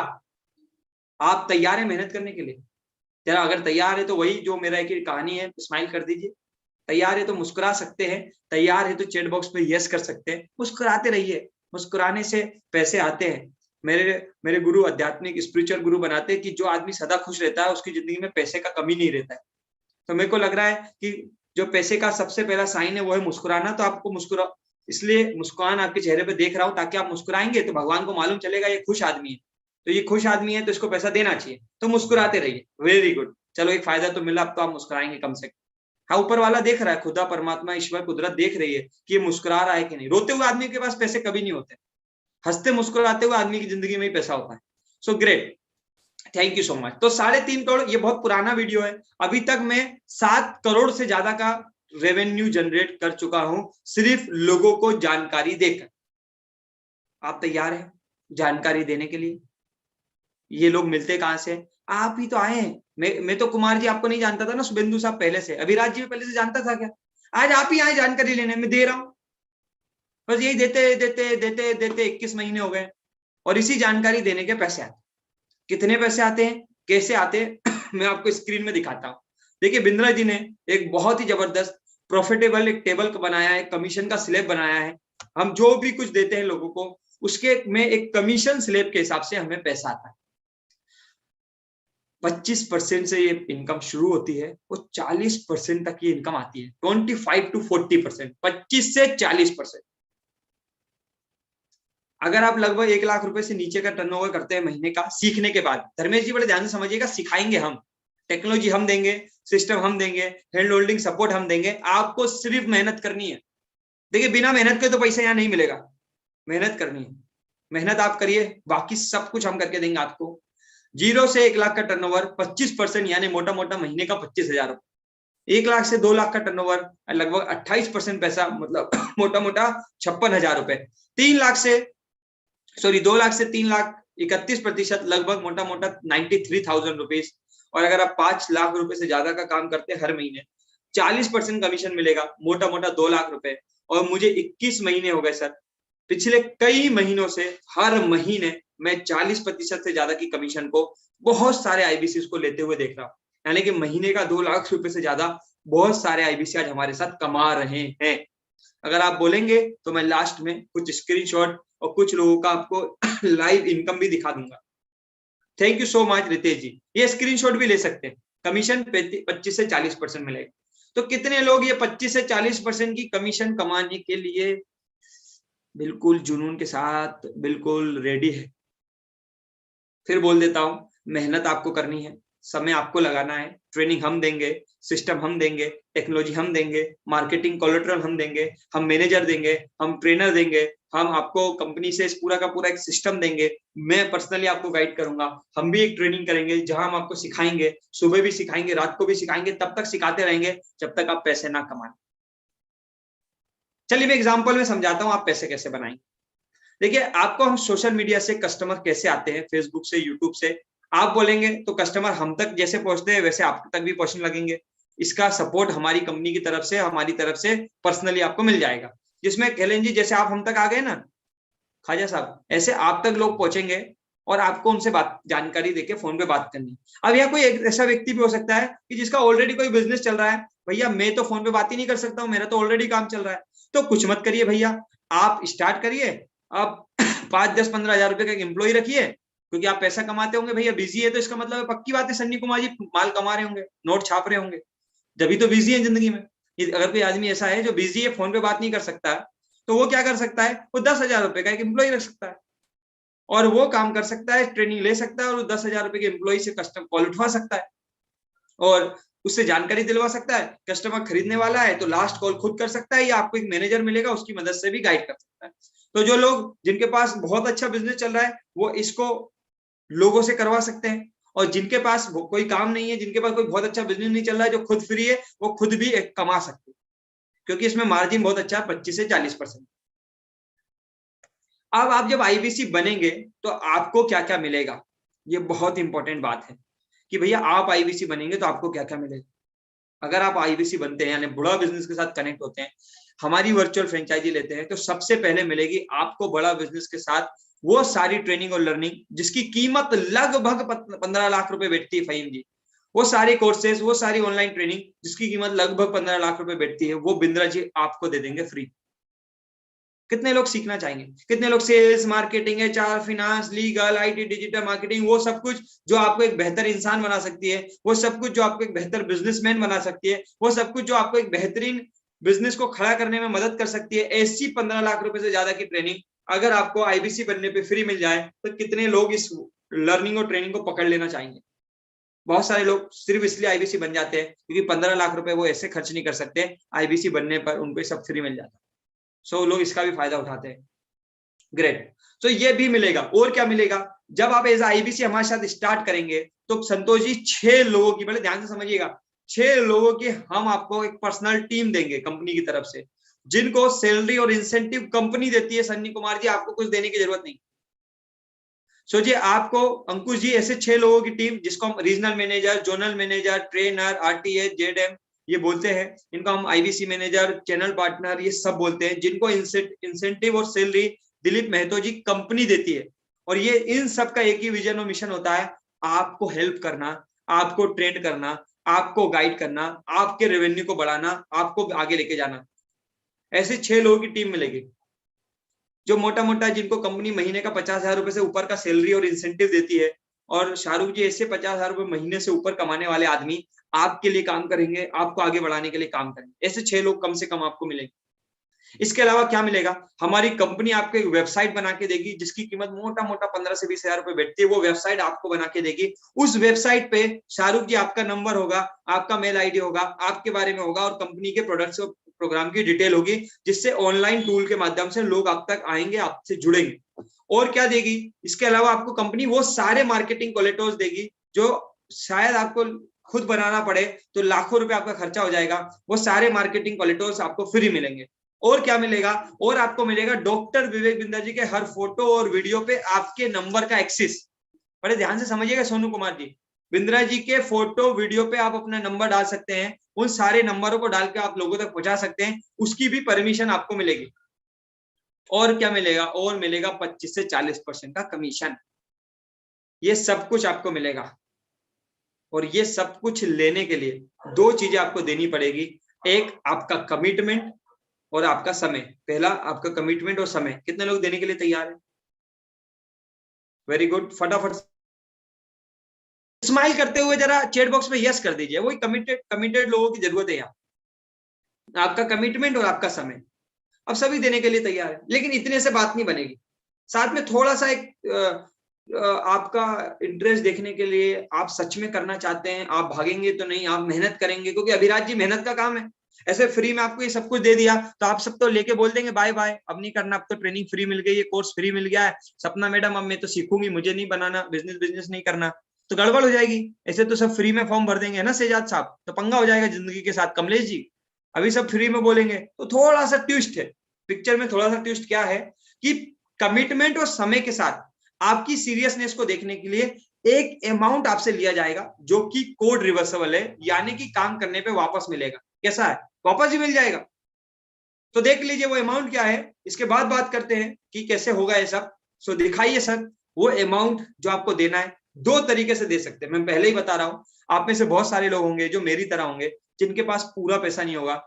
आप तैयार हैं मेहनत करने के लिए? जरा अगर तैयार है तो वही जो मेरा एक कहानी है, स्माइल कर दीजिए। तैयार है तो मुस्कुरा सकते हैं, तैयार है तो चैट बॉक्स पे यस कर सकते हैं। मुस्कुराते रहिए, मुस्कुराने से पैसे आते हैं। मेरे गुरु आध्यात्मिक स्पिरिचुअल गुरु बनाते हैं कि जो आदमी सदा खुश रहता है उसकी जिंदगी में पैसे का कमी नहीं रहता है। तो मेरे को लग रहा है कि जो पैसे का सबसे पहला साइन है वो है मुस्कुराना। तो आपको इसलिए मुस्कान आपके चेहरे पे देख रहा हूं ताकि आप मुस्कुराएंगे तो भगवान को मालूम चलेगा ये खुश आदमी है, तो ये खुश आदमी है तो इसको पैसा देना चाहिए, तो मुस्कुराते रहिए। वेरी गुड, चलो एक फायदा तो मिला, अब तो आप मुस्कुराएंगे कम से कम। हाँ, ऊपर वाला देख रहा है, खुदा परमात्मा ईश्वर कुदरत देख रही है कि ये मुस्कुरा रहा है कि नहीं। रोते हुए आदमी के पास पैसे कभी नहीं होते, हंसते मुस्कुराते हुए आदमी की जिंदगी में ही पैसा होता है। So great, thank you so much. तो 3.5 करोड़, ये बहुत पुराना वीडियो है। अभी तक मैं 7 करोड़ से ज्यादा का रेवेन्यू जनरेट कर चुका हूं सिर्फ लोगों को जानकारी देकर। आप तैयार हैं जानकारी देने के लिए? ये लोग मिलते कहां से? आप ही तो आए हैं। मैं तो कुमार जी आपको नहीं जानता था ना, शुभेंदु साहब पहले से, अभिराज जी पहले से जानता था क्या? आज आप ही आए जानकारी लेने, मैं दे रहा हूं। बस यही देते देते देते देते 21 महीने हो गए और इसी जानकारी देने के पैसे आते। कितने पैसे आते हैं, कैसे आते हैं मैं आपको स्क्रीन में दिखाता हूं। देखिए, बिंद्रा जी ने एक बहुत ही जबरदस्त प्रॉफिटेबल एक टेबल बनाया है, कमीशन का स्लैब बनाया है। हम जो भी कुछ देते हैं लोगों को उसके में एक कमीशन स्लैब के हिसाब से हमें पैसा आता है। 25% से ये इनकम शुरू होती है, वो 40% तक ये इनकम आती है। 25 to 40%, 25 से 40%। अगर आप लगभग 1 लाख रुपए से नीचे का टर्नओवर करते हैं महीने का सीखने के बाद, धर्मेश जी बड़े ध्यान से समझिएगा, सिखाएंगे हम, टेक्नोलॉजी हम देंगे, सिस्टम हम देंगे, हैंड होल्डिंग सपोर्ट हम देंगे, आपको सिर्फ मेहनत करनी है। देखिए, बिना मेहनत के तो पैसा यहाँ नहीं मिलेगा, मेहनत करनी है। मेहनत आप करिए, बाकी सब कुछ हम करके देंगे आपको। 0 से 1 लाख का टर्नओवर 25%, यानी मोटा मोटा महीने का 25,000 रुपए। 1 लाख से 2 लाख का टर्नओवर लगभग 28% पैसा, मतलब मोटा मोटा 56,000 रुपए। 2 लाख से 3 लाख 31%, लगभग मोटा मोटा 93,000 रुपीज। और अगर आप 5 लाख रुपए से ज्यादा का काम करते हैं हर महीने, 40% कमीशन मिलेगा, मोटा मोटा 2 लाख रुपए। और मुझे 21 महीने हो गए सर, पिछले कई महीनों से हर महीने मैं 40% से ज्यादा की कमीशन को बहुत सारे आईबीसी को लेते हुए देख रहा हूं। यानी कि महीने का 2 लाख रुपए से ज्यादा बहुत सारे आईबीसी आज हमारे साथ कमा रहे हैं। अगर आप बोलेंगे तो मैं लास्ट में कुछ स्क्रीनशॉट और कुछ लोगों का आपको लाइव इनकम भी दिखा दूंगा। Thank you so much Ritesh ji, ये स्क्रीनशॉट भी ले सकते हैं। कमीशन 25 से 40% मिलेगा। तो कितने लोग ये 25 से 40% की कमीशन कमाने के लिए बिल्कुल जुनून के साथ बिल्कुल रेडी है? फिर बोल देता हूं, मेहनत आपको करनी है, समय आपको लगाना है, ट्रेनिंग हम देंगे, सिस्टम हम देंगे, टेक्नोलॉजी हम देंगे, मार्केटिंग कोलेटरल हम देंगे, हम मैनेजर देंगे, हम ट्रेनर देंगे, हम आपको कंपनी से पूरा का पूरा एक सिस्टम देंगे। मैं पर्सनली आपको गाइड करूंगा। हम भी एक ट्रेनिंग करेंगे जहां हम आपको सिखाएंगे, सुबह भी सिखाएंगे, रात को भी सिखाएंगे, तब तक सिखाते रहेंगे जब तक आप पैसे ना कमाएं। चलिए मैं एग्जाम्पल में समझाता हूं आप पैसे कैसे बनाएंगे। देखिए, आपको हम सोशल मीडिया से कस्टमर कैसे आते हैं, फेसबुक से, यूट्यूब से। आप बोलेंगे तो कस्टमर हम तक जैसे पहुंचते हैं वैसे आप तक भी पहुंचने लगेंगे। इसका सपोर्ट हमारी कंपनी की तरफ से, हमारी तरफ से पर्सनली आपको मिल जाएगा, जिसमें कहें जी जैसे आप हम तक आ गए ना खाजा साहब, ऐसे आप तक लोग पहुंचेंगे और आपको उनसे जानकारी देके फोन पे बात करनी। अब यहाँ कोई ऐसा व्यक्ति भी हो सकता है कि जिसका ऑलरेडी कोई बिजनेस चल रहा है, भैया मैं तो फोन पे बात ही नहीं कर सकता हूँ, मेरा तो ऑलरेडी काम चल रहा है। तो कुछ मत करिए भैया, आप स्टार्ट करिए, आप 5, 10, 15 हजार रुपए का एक एम्प्लॉय रखिए, क्योंकि आप पैसा कमाते होंगे। भैया बिजी है तो इसका मतलब है पक्की बात है सन्नी कुमार जी माल कमा रहे होंगे, नोट छाप रहे होंगे, जब तो बिजी है जिंदगी में। अगर कोई आदमी ऐसा है जो बिजी है, फोन पे बात नहीं कर सकता है, तो वो क्या कर सकता है, वो 10,000 रुपए का एक एम्प्लॉय रख सकता है और वो काम कर सकता है, ट्रेनिंग ले सकता है और 10,000 रुपए के एम्प्लॉय से कस्टमर कॉल उठवा सकता है और उससे जानकारी दिलवा सकता है। कस्टमर खरीदने वाला है तो लास्ट कॉल खुद कर सकता है या आपको एक मैनेजर मिलेगा, उसकी मदद से भी गाइड कर सकता है। तो जो लोग जिनके पास बहुत अच्छा बिजनेस चल रहा है वो इसको लोगों से करवा सकते हैं, और जिनके पास कोई काम नहीं है, जिनके पास कोई बहुत अच्छा बिजनेस नहीं चल रहा है, जो खुद फ्री है, वो खुद भी कमा सकते हैं, क्योंकि इसमें मार्जिन बहुत अच्छा है, 25 से 40%। अब आप जब आईबीसी बनेंगे तो आपको क्या क्या मिलेगा, ये बहुत इंपॉर्टेंट बात है कि भैया आप आईबीसी बनेंगे तो आपको क्या क्या मिलेगा। अगर आप आईबीसी बनते हैं यानी बड़ा बिजनेस के साथ कनेक्ट होते हैं, हमारी वर्चुअल फ्रेंचाइजी लेते हैं, तो सबसे पहले मिलेगी आपको बड़ा बिजनेस के साथ वो सारी ट्रेनिंग और लर्निंग जिसकी कीमत लगभग 15 लाख रुपए बैठती है फहीम जी। वो सारे कोर्सेज, वो सारी ऑनलाइन ट्रेनिंग जिसकी कीमत लगभग 15 लाख रुपए बैठती है, वो बिंद्रा जी आपको दे देंगे फ्री। कितने लोग सीखना चाहेंगे? कितने लोग sales, marketing, HR, finance, legal, IT, digital marketing, वो सब कुछ जो आपको एक बेहतर इंसान बना सकती है, वो सब कुछ जो आपको एक बेहतर बिजनेसमैन बना सकती है, वो सब कुछ जो आपको एक बेहतरीन बिजनेस को खड़ा करने में मदद कर सकती है, ऐसी 15 लाख रुपए से ज्यादा की ट्रेनिंग अगर आपको आईबीसी बनने पे फ्री मिल जाए तो कितने लोग इस लर्निंग और ट्रेनिंग को पकड़ लेना चाहेंगे? बहुत सारे लोग सिर्फ इसलिए आईबीसी बन जाते हैं क्योंकि 15 लाख रुपए वो ऐसे खर्च नहीं कर सकते, आईबीसी बनने पर उनको सब फ्री मिल जाता है। सो लोग इसका भी फायदा उठाते हैं। ग्रेट। तो ये भी मिलेगा। और क्या मिलेगा? जब आप एज आईबीसी हमारे साथ स्टार्ट करेंगे तो संतोष जी 6 लोगों की, बड़े ध्यान से समझिएगा, 6 लोगों की हम आपको एक पर्सनल टीम देंगे कंपनी की तरफ से, जिनको सैलरी और इंसेंटिव कंपनी देती है। सन्नी कुमार जी आपको कुछ देने की जरूरत नहीं। सो जी आपको अंकुश जी ऐसे 6 लोगों की टीम, जिसको हम regional manager, zonal manager, trainer, RTA, ZM ये बोलते हैं, इनको हम आईबीसी मैनेजर, चैनल पार्टनर ये सब बोलते हैं, जिनको इंसेंटिव और सैलरी दिलीप महतो जी कंपनी देती है। और ये इन सब का एक ही विजन और मिशन होता है, आपको हेल्प करना, आपको ट्रेन करना, आपको गाइड करना, आपके रेवेन्यू को बढ़ाना, आपको आगे लेके जाना। ऐसे 6 लोगों की टीम मिलेगी जो मोटा मोटा, जिनको कंपनी महीने का 50,000 रुपए से ऊपर का सैलरी और इंसेंटिव देती है। और शाहरुख जी ऐसे 50,000 रुपए महीने से ऊपर कमाने वाले आदमी आपके लिए काम करेंगे, आपको आगे बढ़ाने के लिए काम करेंगे। ऐसे 6 लोग कम से कम आपको मिलेंगे। इसके अलावा क्या मिलेगा? हमारी कंपनी आपको एक वेबसाइट बना के देगी जिसकी कीमत मोटा मोटा 15 से 20,000 रुपए बैठती है। वो वेबसाइट आपको बना के देगी। उस वेबसाइट पे शाहरुख जी आपका नंबर होगा, आपका मेल आईडी होगा, आपके बारे में होगा और कंपनी के प्रोडक्ट्स और प्रोग्राम की डिटेल होगी, जिससे ऑनलाइन टूल के माध्यम से लोग आप तक आएंगे, आपसे जुड़ेंगे। और क्या देगी? इसके अलावा आपको कंपनी वो सारे मार्केटिंग कोलेटोर्स देगी जो शायद आपको खुद बनाना पड़े तो लाखों रुपए आपका खर्चा हो जाएगा। वो सारे मार्केटिंग कोलेटोर्स आपको फ्री मिलेंगे। और क्या मिलेगा? और आपको मिलेगा डॉक्टर विवेक बिंद्रा जी के हर फोटो और वीडियो पे आपके नंबर का एक्सेस। बड़े ध्यान से समझिएगा सोनू कुमार जी, बिंद्रा जी के फोटो वीडियो पे आप अपना नंबर डाल सकते हैं, उन सारे नंबरों को डाल के आप लोगों तक पहुंचा सकते हैं, उसकी भी परमिशन आपको मिलेगी। और क्या मिलेगा? और मिलेगा 25 से 40% का कमीशन। ये सब कुछ आपको मिलेगा। और ये सब कुछ लेने के लिए 2 चीजें आपको देनी पड़ेगी, एक आपका कमिटमेंट और आपका समय। पहला आपका कमिटमेंट और समय। कितने लोग देने के लिए तैयार हैं? वेरी गुड, फटाफट स्माइल करते हुए जरा चैट बॉक्स में यस कर दीजिए। वही कमिटेड लोगों की जरूरत है यहाँ। आपका कमिटमेंट और आपका समय अब सभी देने के लिए तैयार है, लेकिन इतने से बात नहीं बनेगी। साथ में थोड़ा सा एक आपका इंटरेस्ट देखने के लिए, आप सच में करना चाहते हैं, आप भागेंगे तो नहीं, आप मेहनत करेंगे, क्योंकि अभिराज जी मेहनत का काम है। ऐसे फ्री में आपको ये सब कुछ दे दिया तो आप सब तो लेके बोल देंगे बाय बाय, अब नहीं करना, अब तो ट्रेनिंग फ्री मिल गई है, कोर्स फ्री मिल गया है, सपना मैडम अब मैं तो सीखूंगी, मुझे नहीं बनाना बिजनेस नहीं करना, तो गड़बड़ हो जाएगी। ऐसे तो सब फ्री में फॉर्म भर देंगे ना शेजाद साहब, तो पंगा हो जाएगा जिंदगी के साथ। कमलेश जी अभी सब फ्री में बोलेंगे तो थोड़ा सा ट्विस्ट है पिक्चर में। थोड़ा सा ट्विस्ट क्या है कि कमिटमेंट और समय के साथ आपकी सीरियसनेस को देखने के लिए एक अमाउंट आपसे लिया जाएगा जो कि कोड रिवर्सेबल है, यानी कि काम करने पे वापस मिलेगा। कैसा है? वापस ही मिल जाएगा। तो देख लीजिए वो अमाउंट क्या है, इसके बाद बात करते हैं कि कैसे होगा ये सब। सो दिखाइए सर वो अमाउंट जो आपको देना है। 2 तरीके से दे सकते हैं, मैं पहले ही बता रहा हूं। आप में से बहुत सारे लोग होंगे जो मेरी तरह होंगे, जिनके पास पूरा पैसा नहीं होगा,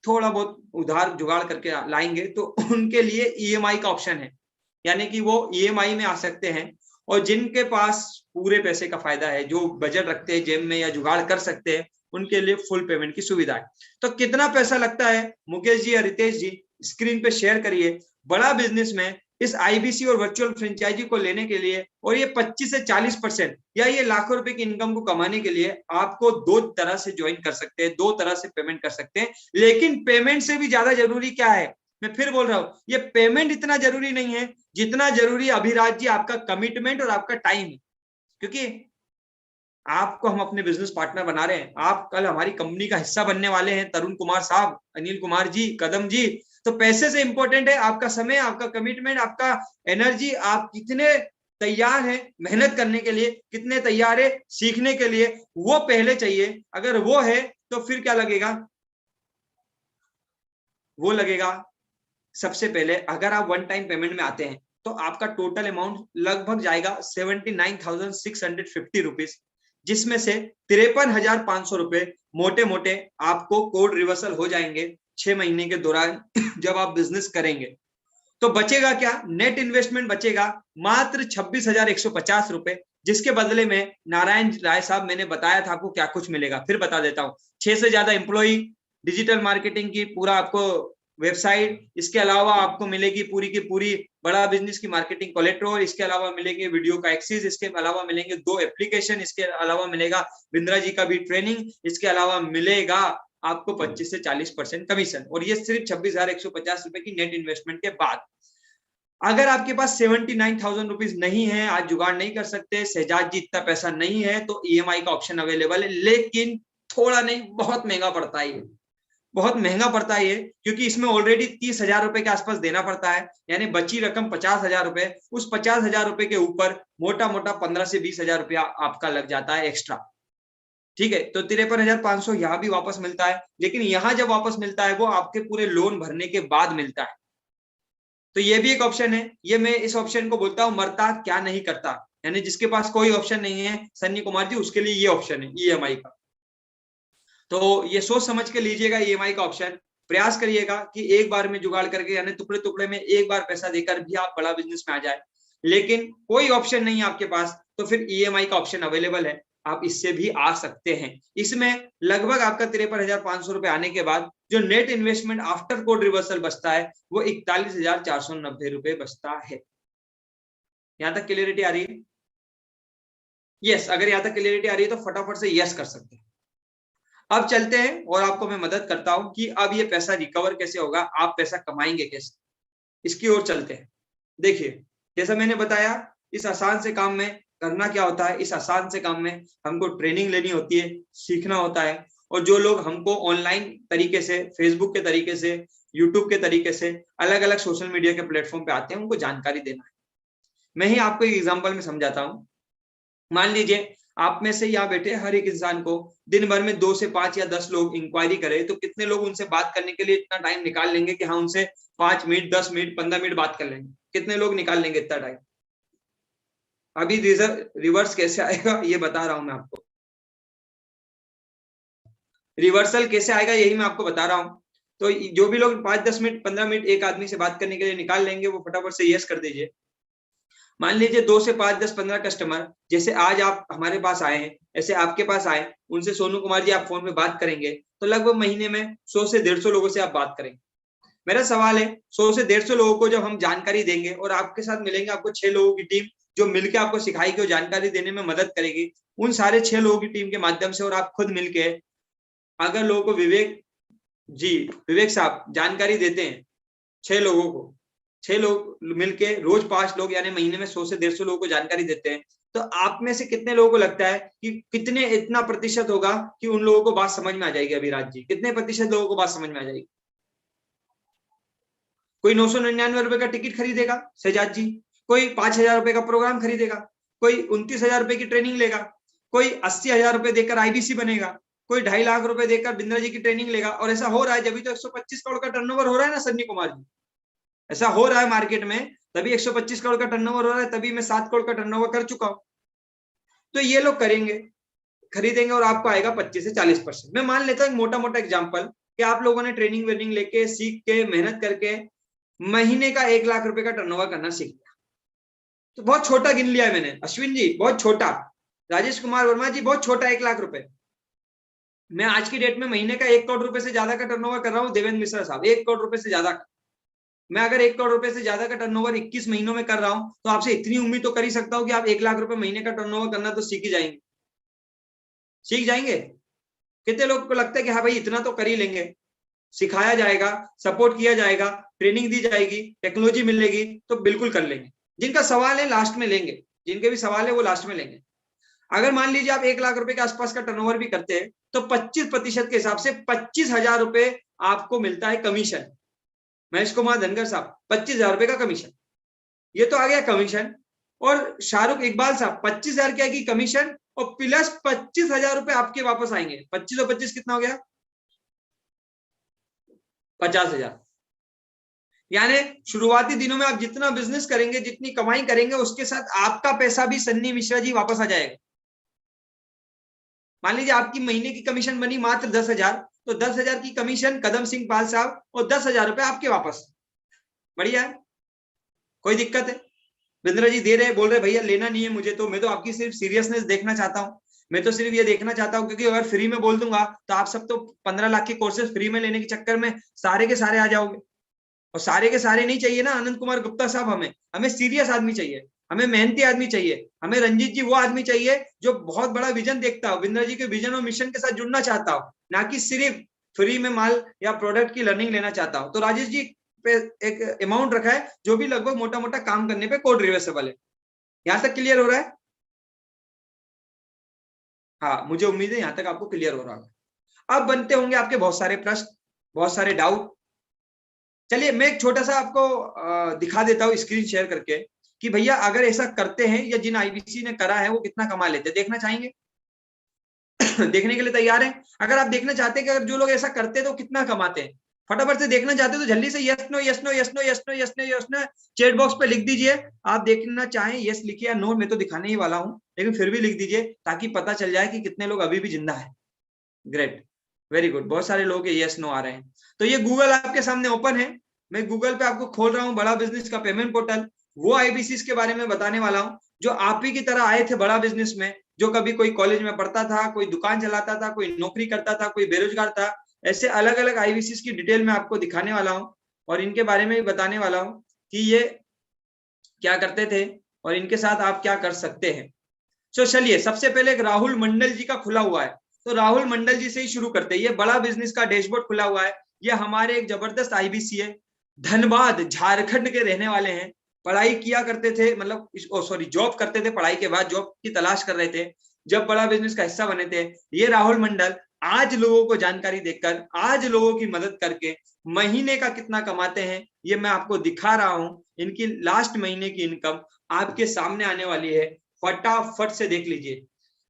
थोड़ा बहुत उधार जुगाड़ करके लाएंगे, तो उनके लिए ईएमआई का ऑप्शन है, यानी कि वो ईएमआई में आ सकते हैं। और जिनके पास पूरे पैसे का फायदा है, जो बजट रखते हैं जेब में या जुगाड़ कर सकते हैं, उनके लिए फुल पेमेंट की सुविधा है। तो कितना पैसा लगता है मुकेश जी या रितेश जी, स्क्रीन पे शेयर करिए। बड़ा बिजनेस में इस आईबीसी और वर्चुअल फ्रेंचाइजी को लेने के लिए, और ये 25 से 40% या ये लाखों रुपए की इनकम को कमाने के लिए आपको 2 तरह से ज्वाइन कर सकते हैं, 2 तरह से पेमेंट कर सकते हैं। लेकिन पेमेंट से भी ज्यादा जरूरी क्या है, मैं फिर बोल रहा हूं, ये पेमेंट इतना जरूरी नहीं है जितना जरूरी अभिराज जी आपका कमिटमेंट और आपका टाइम है। क्योंकि आपको हम अपने बिजनेस पार्टनर बना रहे हैं, आप कल हमारी कंपनी का हिस्सा बनने वाले हैं, तरुण कुमार साहब, अनिल कुमार जी, कदम जी। तो पैसे से इंपॉर्टेंट है आपका समय, आपका कमिटमेंट, आपका एनर्जी। आप कितने तैयार हैं मेहनत करने के लिए, कितने तैयार है सीखने के लिए, वो पहले चाहिए। अगर वो है तो फिर क्या लगेगा? वो लगेगा सबसे पहले, अगर आप वन टाइम पेमेंट में आते हैं तो आपका टोटल अमाउंट लगभग जाएगा 79,650 रुपीज, जिसमें से 53,500 रुपए मोटे मोटे आपको कोड रिवर्सल हो जाएंगे 6 महीने के दौरान जब आप बिजनेस करेंगे। तो बचेगा क्या, नेट इन्वेस्टमेंट बचेगा मात्र 26,150 रुपए, जिसके बदले में नारायण राय साहब मैंने बताया था आपको क्या कुछ मिलेगा, फिर बता देता हूं। 6 से ज्यादा एम्प्लॉई, डिजिटल मार्केटिंग की पूरा आपको वेबसाइट, इसके अलावा आपको मिलेगी पूरी की पूरी बड़ा बिजनेस की मार्केटिंग कोलेट्रल, इसके अलावा मिलेंगे वीडियो का एक्सेस, इसके अलावा मिलेंगे 2 एप्लीकेशन, इसके अलावा मिलेगा बिंद्रा जी का भी ट्रेनिंग, इसके अलावा मिलेगा आपको 25 से 40% कमीशन, और ये सिर्फ 26,150 रुपए की नेट इन्वेस्टमेंट के बाद। अगर आपके पास 79,000 रुपीज नहीं है, आज जुगाड़ नहीं कर सकते, शहजाद जी इतना पैसा नहीं है, तो ईएमआई का ऑप्शन अवेलेबल है, लेकिन थोड़ा नहीं बहुत महंगा पड़ता है, बहुत महंगा पड़ता है ये, क्योंकि इसमें ऑलरेडी 30,000 रुपए के आसपास देना पड़ता है, यानी बची रकम 50,000 रुपए, उस 50,000 रुपए के ऊपर मोटा मोटा 15 से 20,000 रुपया आपका लग जाता है एक्स्ट्रा। ठीक है, तो 53,500 यहाँ भी वापस मिलता है, लेकिन यहाँ जब वापस मिलता है वो आपके पूरे लोन भरने के बाद मिलता है। तो ये भी एक ऑप्शन है, ये मैं इस ऑप्शन को बोलता हूं मरता क्या नहीं करता, यानी जिसके पास कोई ऑप्शन नहीं है सन्नी कुमार जी, उसके लिए ये ऑप्शन है ईएमआई का। तो ये सोच समझ के लीजिएगा ईएमआई का ऑप्शन, प्रयास करिएगा कि एक बार में जुगाड़ करके, यानी टुकड़े टुकड़े में एक बार पैसा देकर भी आप बड़ा बिजनेस में आ जाए। लेकिन कोई ऑप्शन नहीं है आपके पास, तो फिर ईएमआई का ऑप्शन अवेलेबल है, आप इससे भी आ सकते हैं। इसमें लगभग आपका 53,500 रुपए आने के बाद जो net investment after code reversal बचता है वो 41,490 रुपए बचता है। यहां तक क्लियरिटी आ रही है? यस, अगर यहां तक क्लियरिटी आ रही है तो फटाफट से यस कर सकते हैं। अब चलते हैं और आपको मैं मदद करता हूं कि अब ये पैसा रिकवर कैसे होगा, आप पैसा कमाएंगे कैसे, इसकी ओर चलते हैं। देखिए, जैसा मैंने बताया, इस आसान से काम में करना क्या होता है, इस आसान से काम में हमको ट्रेनिंग लेनी होती है, सीखना होता है, और जो लोग हमको ऑनलाइन तरीके से, फेसबुक के तरीके से, यूट्यूब के तरीके से, अलग अलग सोशल मीडिया के प्लेटफॉर्म पे आते हैं, उनको जानकारी देना है। मैं ही आपको एक एग्जांपल में समझाता हूं। मान लीजिए आप में से यहाँ बैठे हर एक इंसान को दिन भर में 2 से 5 या 10 लोग इंक्वायरी करे, तो कितने लोग उनसे बात करने के लिए इतना टाइम निकाल लेंगे कि हाँ उनसे 5 मिनट, 10 मिनट, 15 मिनट बात कर लेंगे? कितने लोग निकाल लेंगे इतना टाइम? अभी रिवर्स कैसे आएगा ये बता रहा हूं मैं आपको, रिवर्सल कैसे आएगा यही मैं आपको बता रहा हूं। तो जो भी लोग 5-10 मिनट, 15 मिनट एक आदमी से बात करने के लिए निकाल लेंगे, वो फटाफट से यस कर दीजिए। मान लीजिए 2 से 5, 10, 15 कस्टमर, जैसे आज आप हमारे पास आए हैं, ऐसे आपके पास आए, उनसे सोनू कुमार जी आप फोन पे बात करेंगे, तो लगभग महीने में 100 से 150 लोगों से आप बात करेंगे। मेरा सवाल है, 100 से 150 लोगों को जब हम जानकारी देंगे और आपके साथ मिलेंगे, आपको 6 लोगों की टीम जो मिलकर आपको सिखाएगी और जानकारी देने में मदद करेगी, उन सारे 6 लोगों की टीम के माध्यम से, और आप खुद मिलके अगर लोगों को विवेक साहब जानकारी देते हैं 6 लोगों को, 6 लोग मिलके रोज 5 लोग, यानी महीने में 100 से 150 लोगों को जानकारी देते हैं, तो आप में से कितने लोगों को लगता है कि कितने, इतना प्रतिशत होगा कि उन लोगों को बात समझ में आ जाएगी? अभिराज जी, कितने प्रतिशत लोगों को बात समझ में आ जाएगी? कोई 999 रुपए का टिकट खरीदेगा शहजाद जी, कोई 5,000 रुपए का प्रोग्राम खरीदेगा, कोई 29,000 रुपए की ट्रेनिंग लेगा, कोई 80,000 रुपए देकर आईबीसी बनेगा, कोई 2.5 लाख रुपए देकर बिंद्रा जी की ट्रेनिंग लेगा। और ऐसा हो रहा है, जब तो 125 करोड़ का टर्नओवर हो रहा है ना सन्नी कुमार जी, ऐसा हो रहा है मार्केट में, तभी 125 करोड़ का टर्नओवर हो रहा है, तभी मैं 7 करोड़ का टर्नओवर कर चुका हूं। तो ये लोग करेंगे, खरीदेंगे, और आपको आएगा 25 से 40%। मैं मान लेता हूं मोटा मोटा एग्जाम्पल कि आप लोगों ने ट्रेनिंग वेनिंग लेके, सीख के, मेहनत करके महीने का 1 लाख रुपए का टर्नओवर करना सीख लिया, तो बहुत छोटा गिन लिया है मैंने, अश्विन जी बहुत छोटा, राजेश कुमार वर्मा जी बहुत छोटा 1 लाख रुपए। मैं आज की डेट में महीने का 1 करोड़ रुपए से ज्यादा का टर्नओवर कर रहा हूं, देवेंद्र मिश्रा साहब 1 करोड़ रुपए से ज्यादा। मैं अगर 1 करोड़ रुपए से ज्यादा का टर्नओवर 21 महीनों में कर रहा हूं, तो आपसे इतनी उम्मीद तो कर ही सकता हूं कि आप 1 लाख रुपए महीने का टर्नओवर करना तो सीख ही जाएंगे। सीख जाएंगे? कितने लोग को लगता है कि हाँ भाई इतना तो कर ही लेंगे? सिखाया जाएगा, सपोर्ट किया जाएगा, ट्रेनिंग दी जाएगी, टेक्नोलॉजी मिलेगी, तो बिल्कुल कर लेंगे। जिनका सवाल है लास्ट में लेंगे, जिनके भी सवाल है वो लास्ट में लेंगे। अगर मान लीजिए आप 1 लाख रुपए के आसपास का टर्नओवर भी करते हैं, तो 25% के हिसाब से 25,000 रुपए आपको मिलता है कमीशन। महेश कुमार धनगर साहब 25,000 रुपए का कमीशन, ये तो आ गया कमीशन। और शाहरुख इकबाल साहब 25,000 क्या की कमीशन, और प्लस 25,000 रुपए आपके वापस आएंगे। 25 और 25 कितना हो गया? 50,000। यानी शुरुआती दिनों में आप जितना बिजनेस करेंगे, जितनी कमाई करेंगे, उसके साथ आपका पैसा भी सन्नी मिश्रा जी वापस आ जाएगा। मान लीजिए आपकी महीने की कमीशन बनी मात्र 10,000, तो 10,000 की कमीशन कदम सिंह पाल साहब और 10,000 रुपए आपके वापस। बढ़िया है। कोई दिक्कत है? बिंद्रा जी दे रहे, बोल रहे भैया लेना नहीं है मुझे, तो मैं तो आपकी सिर्फ सीरियसनेस देखना चाहता हूँ। मैं तो सिर्फ ये देखना चाहता हूँ, क्योंकि अगर फ्री में बोल दूंगा तो आप सब तो 15 लाख के कोर्सेज फ्री में लेने के चक्कर में सारे के सारे आ जाओगे। और सारे के सारे नहीं चाहिए ना आनंद कुमार गुप्ता साहब, हमें सीरियस आदमी चाहिए, हमें मेहनती आदमी चाहिए, हमें रंजीत जी वो आदमी चाहिए जो बहुत बड़ा विजन देखता हो, बिंद्रा जी के विजन और मिशन के साथ जुड़ना चाहता हो, ना कि सिर्फ फ्री में माल या प्रोडक्ट की लर्निंग लेना चाहता हो। तो राजेश जी पे एक अमाउंट रखा है जो भी लगभग मोटा मोटा काम करने पे कोड रिवर्सेबल है। यहां तक क्लियर हो रहा है? हाँ, मुझे उम्मीद है यहां तक आपको क्लियर हो रहा है। अब बनते होंगे आपके बहुत सारे प्रश्न, बहुत सारे डाउट। चलिए मैं एक छोटा सा आपको दिखा देता हूँ स्क्रीन शेयर करके कि भैया अगर ऐसा करते हैं या जिन आईबीसी ने करा है वो कितना कमा लेते हैं, देखना चाहेंगे? देखने के लिए तैयार हैं? अगर आप देखना चाहते हैं कि अगर जो लोग ऐसा करते हैं तो कितना कमाते हैं, फटाफट से देखना चाहते हो तो जल्दी से yes no yes no yes no yes no yes no yes no chat box पे लिख दीजिए। आप देखना चाहें यस लिखिए या नो, मैं तो दिखाने ही वाला हूं, लेकिन फिर भी लिख दीजिए ताकि पता चल जाए कि कितने लोग अभी भी जिंदा है। ग्रेट, वेरी गुड, बहुत सारे लोग यस नो आ रहे हैं। तो ये गूगल आपके सामने ओपन है, मैं गूगल पे आपको खोल रहा हूँ बड़ा बिजनेस का पेमेंट पोर्टल। वो आईबीसी के बारे में बताने वाला हूँ जो आप ही की तरह आए थे बड़ा बिजनेस में, जो कभी कोई कॉलेज में पढ़ता था, कोई दुकान चलाता था, कोई नौकरी करता था, कोई बेरोजगार था। ऐसे अलग अलग आईबीसी की डिटेल में आपको दिखाने वाला हूँ और इनके बारे में भी बताने वाला हूँ कि ये क्या करते थे और इनके साथ आप क्या कर सकते हैं। तो चलिए सबसे पहले एक राहुल मंडल जी का खुला हुआ है, तो राहुल मंडल जी से ही शुरू करते हैं। ये बड़ा बिजनेस का डैशबोर्ड खुला हुआ है, ये हमारे एक जबरदस्त आईबीसी है, धनबाद झारखंड के रहने वाले हैं। पढ़ाई किया करते थे, मतलब सॉरी जॉब करते थे, पढ़ाई के बाद जॉब की तलाश कर रहे थे जब बड़ा बिजनेस का हिस्सा बने थे। ये राहुल मंडल आज लोगों को जानकारी देकर, आज लोगों की मदद करके महीने का कितना कमाते हैं ये मैं आपको दिखा रहा हूं। इनकी लास्ट महीने की इनकम आपके सामने आने वाली है, फटाफट से देख लीजिए।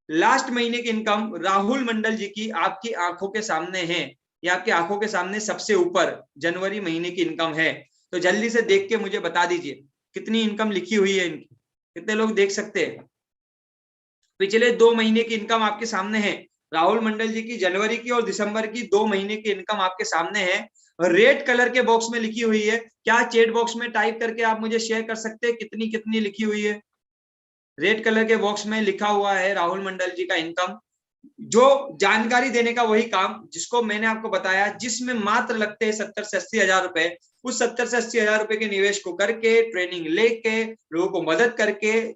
लास्ट महीने की इनकम राहुल मंडल जी की आपकी आंखों के सामने है, ये आपकी आंखों के सामने सबसे ऊपर जनवरी महीने की इनकम है। तो जल्दी से देख के मुझे बता दीजिए कितनी इनकम लिखी हुई है इनकी, कितने लोग देख सकते हैं? पिछले 2 महीने की इनकम आपके सामने है, राहुल मंडल जी की जनवरी की और दिसंबर की 2 महीने की इनकम आपके सामने है। रेड कलर के बॉक्स में लिखी हुई है, क्या चैट बॉक्स में टाइप करके आप मुझे शेयर कर सकते हैं कितनी कितनी लिखी हुई है? रेड कलर के बॉक्स में लिखा हुआ है राहुल मंडल जी का इनकम। जो जानकारी देने का वही काम जिसको मैंने आपको बताया, जिसमें मात्र लगते हैं 70 से 80 हजार रुपए। उस 70 से 80 हजार रुपए के निवेश को करके, ट्रेनिंग लेके, लोगों को मदद करके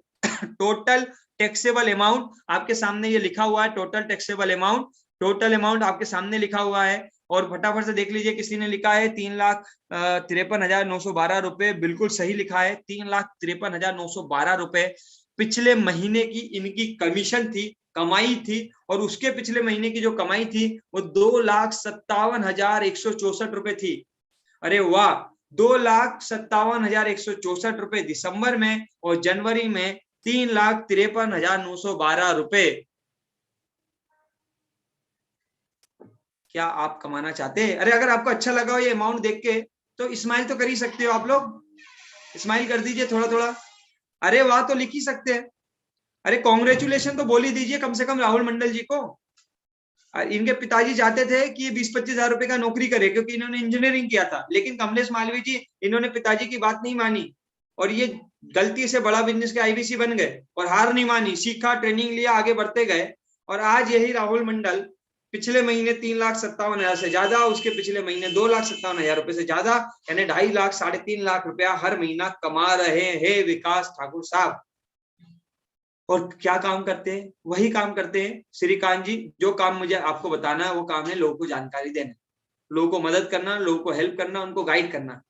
टोटल टैक्सेबल अमाउंट आपके सामने ये लिखा हुआ है, total taxable amount, total amount आपके सामने लिखा हुआ है। और फटाफट से देख लीजिए किसी ने लिखा है 3,53,912 रुपए, बिल्कुल सही लिखा है 3,53,912 रुपए। पिछले महीने की इनकी कमीशन थी, कमाई थी, और उसके पिछले महीने की जो कमाई थी वो 2,57,164 रुपए थी। अरे वाह, 2,57,164 रुपए दिसंबर में, और जनवरी में 3,53,912 रुपए। क्या आप कमाना चाहते हैं? अरे अगर आपको अच्छा लगा हो ये अमाउंट देख के तो स्माइल तो कर ही सकते हो आप लोग, स्माइल कर दीजिए थोड़ा थोड़ा। अरे वाह तो लिख ही सकते हैं। अरे कॉन्ग्रेचुलेशन तो बोल ही दीजिए कम से कम राहुल मंडल जी को। इनके पिताजी चाहते थे कि ये 20-25 हजार रुपए का नौकरी करे क्योंकि इन्होंने इंजीनियरिंग किया था, लेकिन कमलेश मालवीय जी इन्होंने पिताजी की बात नहीं मानी और ये गलती से बड़ा बिजनेस के आईबीसी बन गए और हार नहीं मानी, सीखा, ट्रेनिंग लिया, आगे बढ़ते गए। और आज यही राहुल मंडल पिछले महीने 3,57,000 से ज्यादा, उसके पिछले महीने 2,57,000 रुपए से ज्यादा, यानी 2.5 लाख 3.5 लाख रुपया हर महीना कमा रहे हैं विकास ठाकुर साहब। और क्या काम करते हैं? वही काम करते हैं श्रीकांत जी, जो काम मुझे आपको बताना है वो काम है लोगों को जानकारी देना, लोगों को मदद करना, लोगों को हेल्प करना, उनको गाइड करना।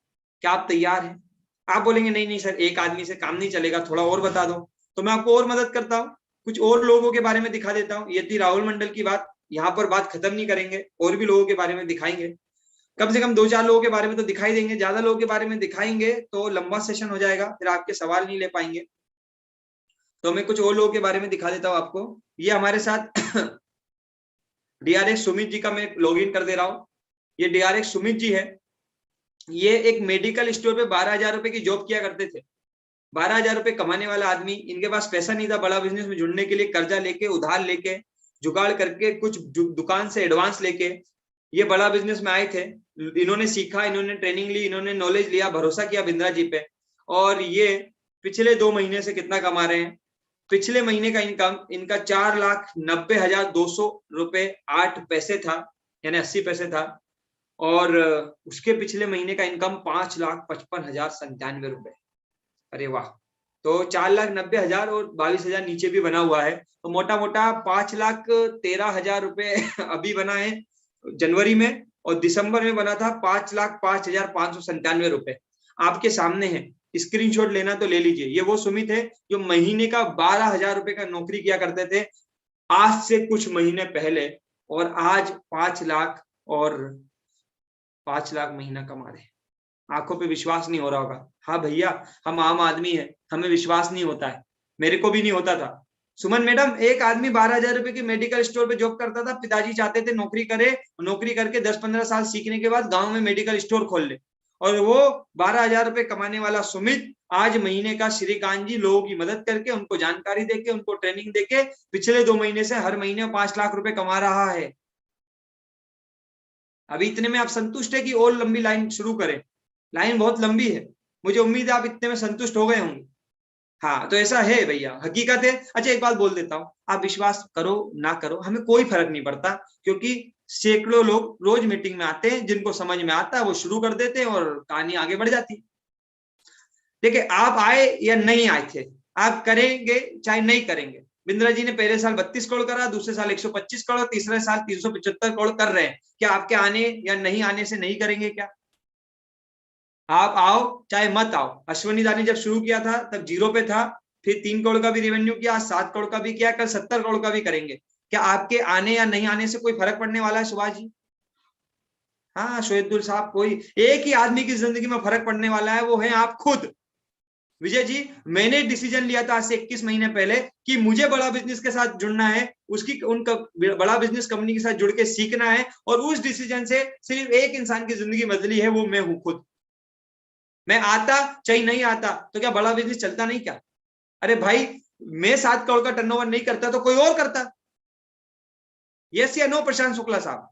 क्या आप तैयार हैं? आप बोलेंगे नहीं नहीं सर एक आदमी से काम नहीं चलेगा, थोड़ा और बता दो, तो मैं आपको और मदद करता हूँ, कुछ और लोगों के बारे में दिखा देता हूँ। ये थी राहुल मंडल की बात, यहाँ पर बात खत्म नहीं करेंगे, और भी लोगों के बारे में दिखाएंगे, कम से कम 2-4 लोगों के बारे में तो दिखाई देंगे, ज्यादा लोगों के बारे में दिखाएंगे तो लंबा सेशन हो जाएगा, फिर आपके सवाल नहीं ले पाएंगे। तो मैं कुछ और लोगों के बारे में दिखा देता हूँ आपको। ये हमारे साथ डीआरएक्स सुमित जी का मैं लॉगिन कर दे रहा हूँ। ये डीआरएक्स सुमित जी है, ये एक मेडिकल स्टोर पे 12,000 रुपए की जॉब किया करते थे। 12,000 रुपए कमाने वाला आदमी, इनके पास पैसा नहीं था बड़ा बिजनेस में जुड़ने के लिए, कर्जा लेके, उधार लेके, जुगाड़ करके, कुछ दुकान से एडवांस लेके ये बड़ा बिजनेस में आए थे। इन्होंने सीखा, इन्होंने ट्रेनिंग ली, इन्होंने नॉलेज लिया, भरोसा किया बिंद्रा जी पे, और ये पिछले 2 महीने से कितना कमा रहे हैं। पिछले महीने का इनकम इनका 4,90,200 रुपए 8 पैसे था, यानी 80 पैसे था, और उसके पिछले महीने का इनकम 5,55,097 रुपए। अरे वाह। तो 4,90,000 और 22,000 नीचे भी बना हुआ है, तो मोटा मोटा 5,13,000 रुपए अभी बना है जनवरी में, और दिसंबर में बना था 5,05,597 रुपए। आपके सामने है, स्क्रीनशॉट लेना तो ले लीजिए। ये वो सुमित है जो महीने का 12,000 रुपए का नौकरी किया करते थे आज से कुछ महीने पहले, और आज 5 लाख और 5 लाख महीना कमा रहे। आंखों पे विश्वास नहीं हो रहा होगा। हाँ भैया, हम आम आदमी है, हमें विश्वास नहीं होता है, मेरे को भी नहीं होता था। सुमन मैडम, एक आदमी 12,000 रुपए की मेडिकल स्टोर पे जॉब करता था, पिताजी चाहते थे नौकरी करे, नौकरी करके 10-15 साल सीखने के बाद गांव में मेडिकल स्टोर खोल ले, और वो 12,000 रुपए कमाने वाला सुमित आज महीने का श्रीकांत जी लोगों की मदद करके, उनको जानकारी देके, उनको ट्रेनिंग देके पिछले 2 महीने से हर महीने 5 लाख रुपए कमा रहा है। अभी इतने में आप संतुष्ट है कि और लंबी लाइन शुरू करें? लाइन बहुत लंबी है, मुझे उम्मीद है आप इतने में संतुष्ट हो गए होंगे। हाँ, तो ऐसा है भैया, हकीकत है। अच्छा, एक बात बोल देता हूँ, आप विश्वास करो ना करो, हमें कोई फर्क नहीं पड़ता, क्योंकि सैकड़ों लोग रोज मीटिंग में आते हैं, जिनको समझ में आता है वो शुरू कर देते हैं और कहानी आगे बढ़ जाती है। देखिए, आप आए या नहीं आए थे, आप करेंगे चाहे नहीं करेंगे। बिंद्रा जी ने पहले साल 32 करोड़ करा, दूसरे साल 125 करोड़, तीसरे साल 375 करोड़ कर रहे हैं। क्या आपके आने या नहीं आने से नहीं करेंगे क्या? आप आओ चाहे मत आओ। अश्वनी दा ने जब शुरू किया था तब 0 पे था, फिर 3 करोड़ का भी रेवेन्यू किया, 7 करोड़ का भी किया, कल 70 करोड़ का भी करेंगे। क्या आपके आने या नहीं आने से कोई फर्क पड़ने वाला है सुभाष जी? हाँ शोएबुल साहब, कोई एक ही आदमी की जिंदगी में फर्क पड़ने वाला है, वो है आप खुद। विजय जी, मैंने डिसीजन लिया था आज से 21 महीने पहले कि मुझे बड़ा बिजनेस के साथ जुड़ना है, उनका बड़ा बिजनेस कंपनी के साथ जुड़ के सीखना है, और उस डिसीजन से सिर्फ एक इंसान की जिंदगी बदली है, वो मैं हूं खुद। मैं आता चाहे नहीं आता तो क्या बड़ा बिजनेस चलता नहीं क्या? अरे भाई, मैं 7 करोड़ का टर्नओवर नहीं करता तो कोई और करता। यस या नो प्रशांत शुक्ला साहब?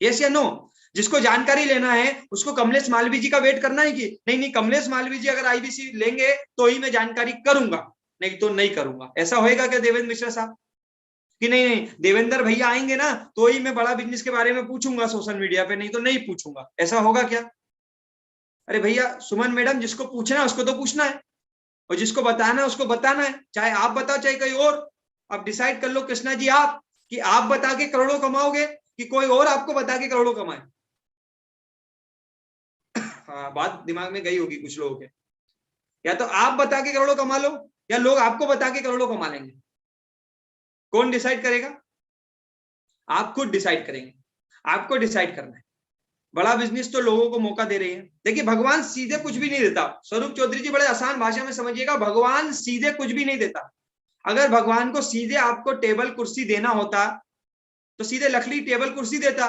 यस या नो? जिसको जानकारी लेना है उसको कमलेश मालवीय जी का वेट करना है कि नहीं, कमलेश मालवीय जी अगर आईबीसी लेंगे तो ही मैं जानकारी करूंगा, नहीं तो नहीं करूंगा। ऐसा होएगा क्या देवेंद्र मिश्रा साहब? कि नहीं, देवेंद्र भैया आएंगे ना तो ही मैं बड़ा बिजनेस के बारे में पूछूंगा सोशल मीडिया पे, नहीं तो नहीं पूछूंगा। ऐसा होगा क्या? अरे भैया सुमन मैडम, जिसको पूछना है उसको तो पूछना है, और जिसको बताना है उसको बताना है, चाहे आप बताओ चाहे कोई और। आप डिसाइड कर लो कृष्णा जी, आप कि आप बता के करोड़ों कमाओगे कि कोई और आपको बता के करोड़ों कमाए। हाँ, बात दिमाग में गई होगी कुछ लोगों के। या तो आप बता के करोड़ों कमा लो, या लोग आपको बता के करोड़ों कमा लेंगे। कौन डिसाइड करेगा? आप खुद डिसाइड करेंगे, आपको डिसाइड करना है। बड़ा बिजनेस तो लोगों को मौका दे रही है। देखिए, भगवान सीधे कुछ भी नहीं देता। स्वरूप चौधरी जी, बड़े आसान भाषा में समझिएगा, भगवान सीधे कुछ भी नहीं देता। अगर भगवान को सीधे आपको टेबल कुर्सी देना होता तो सीधे लकड़ी टेबल कुर्सी देता।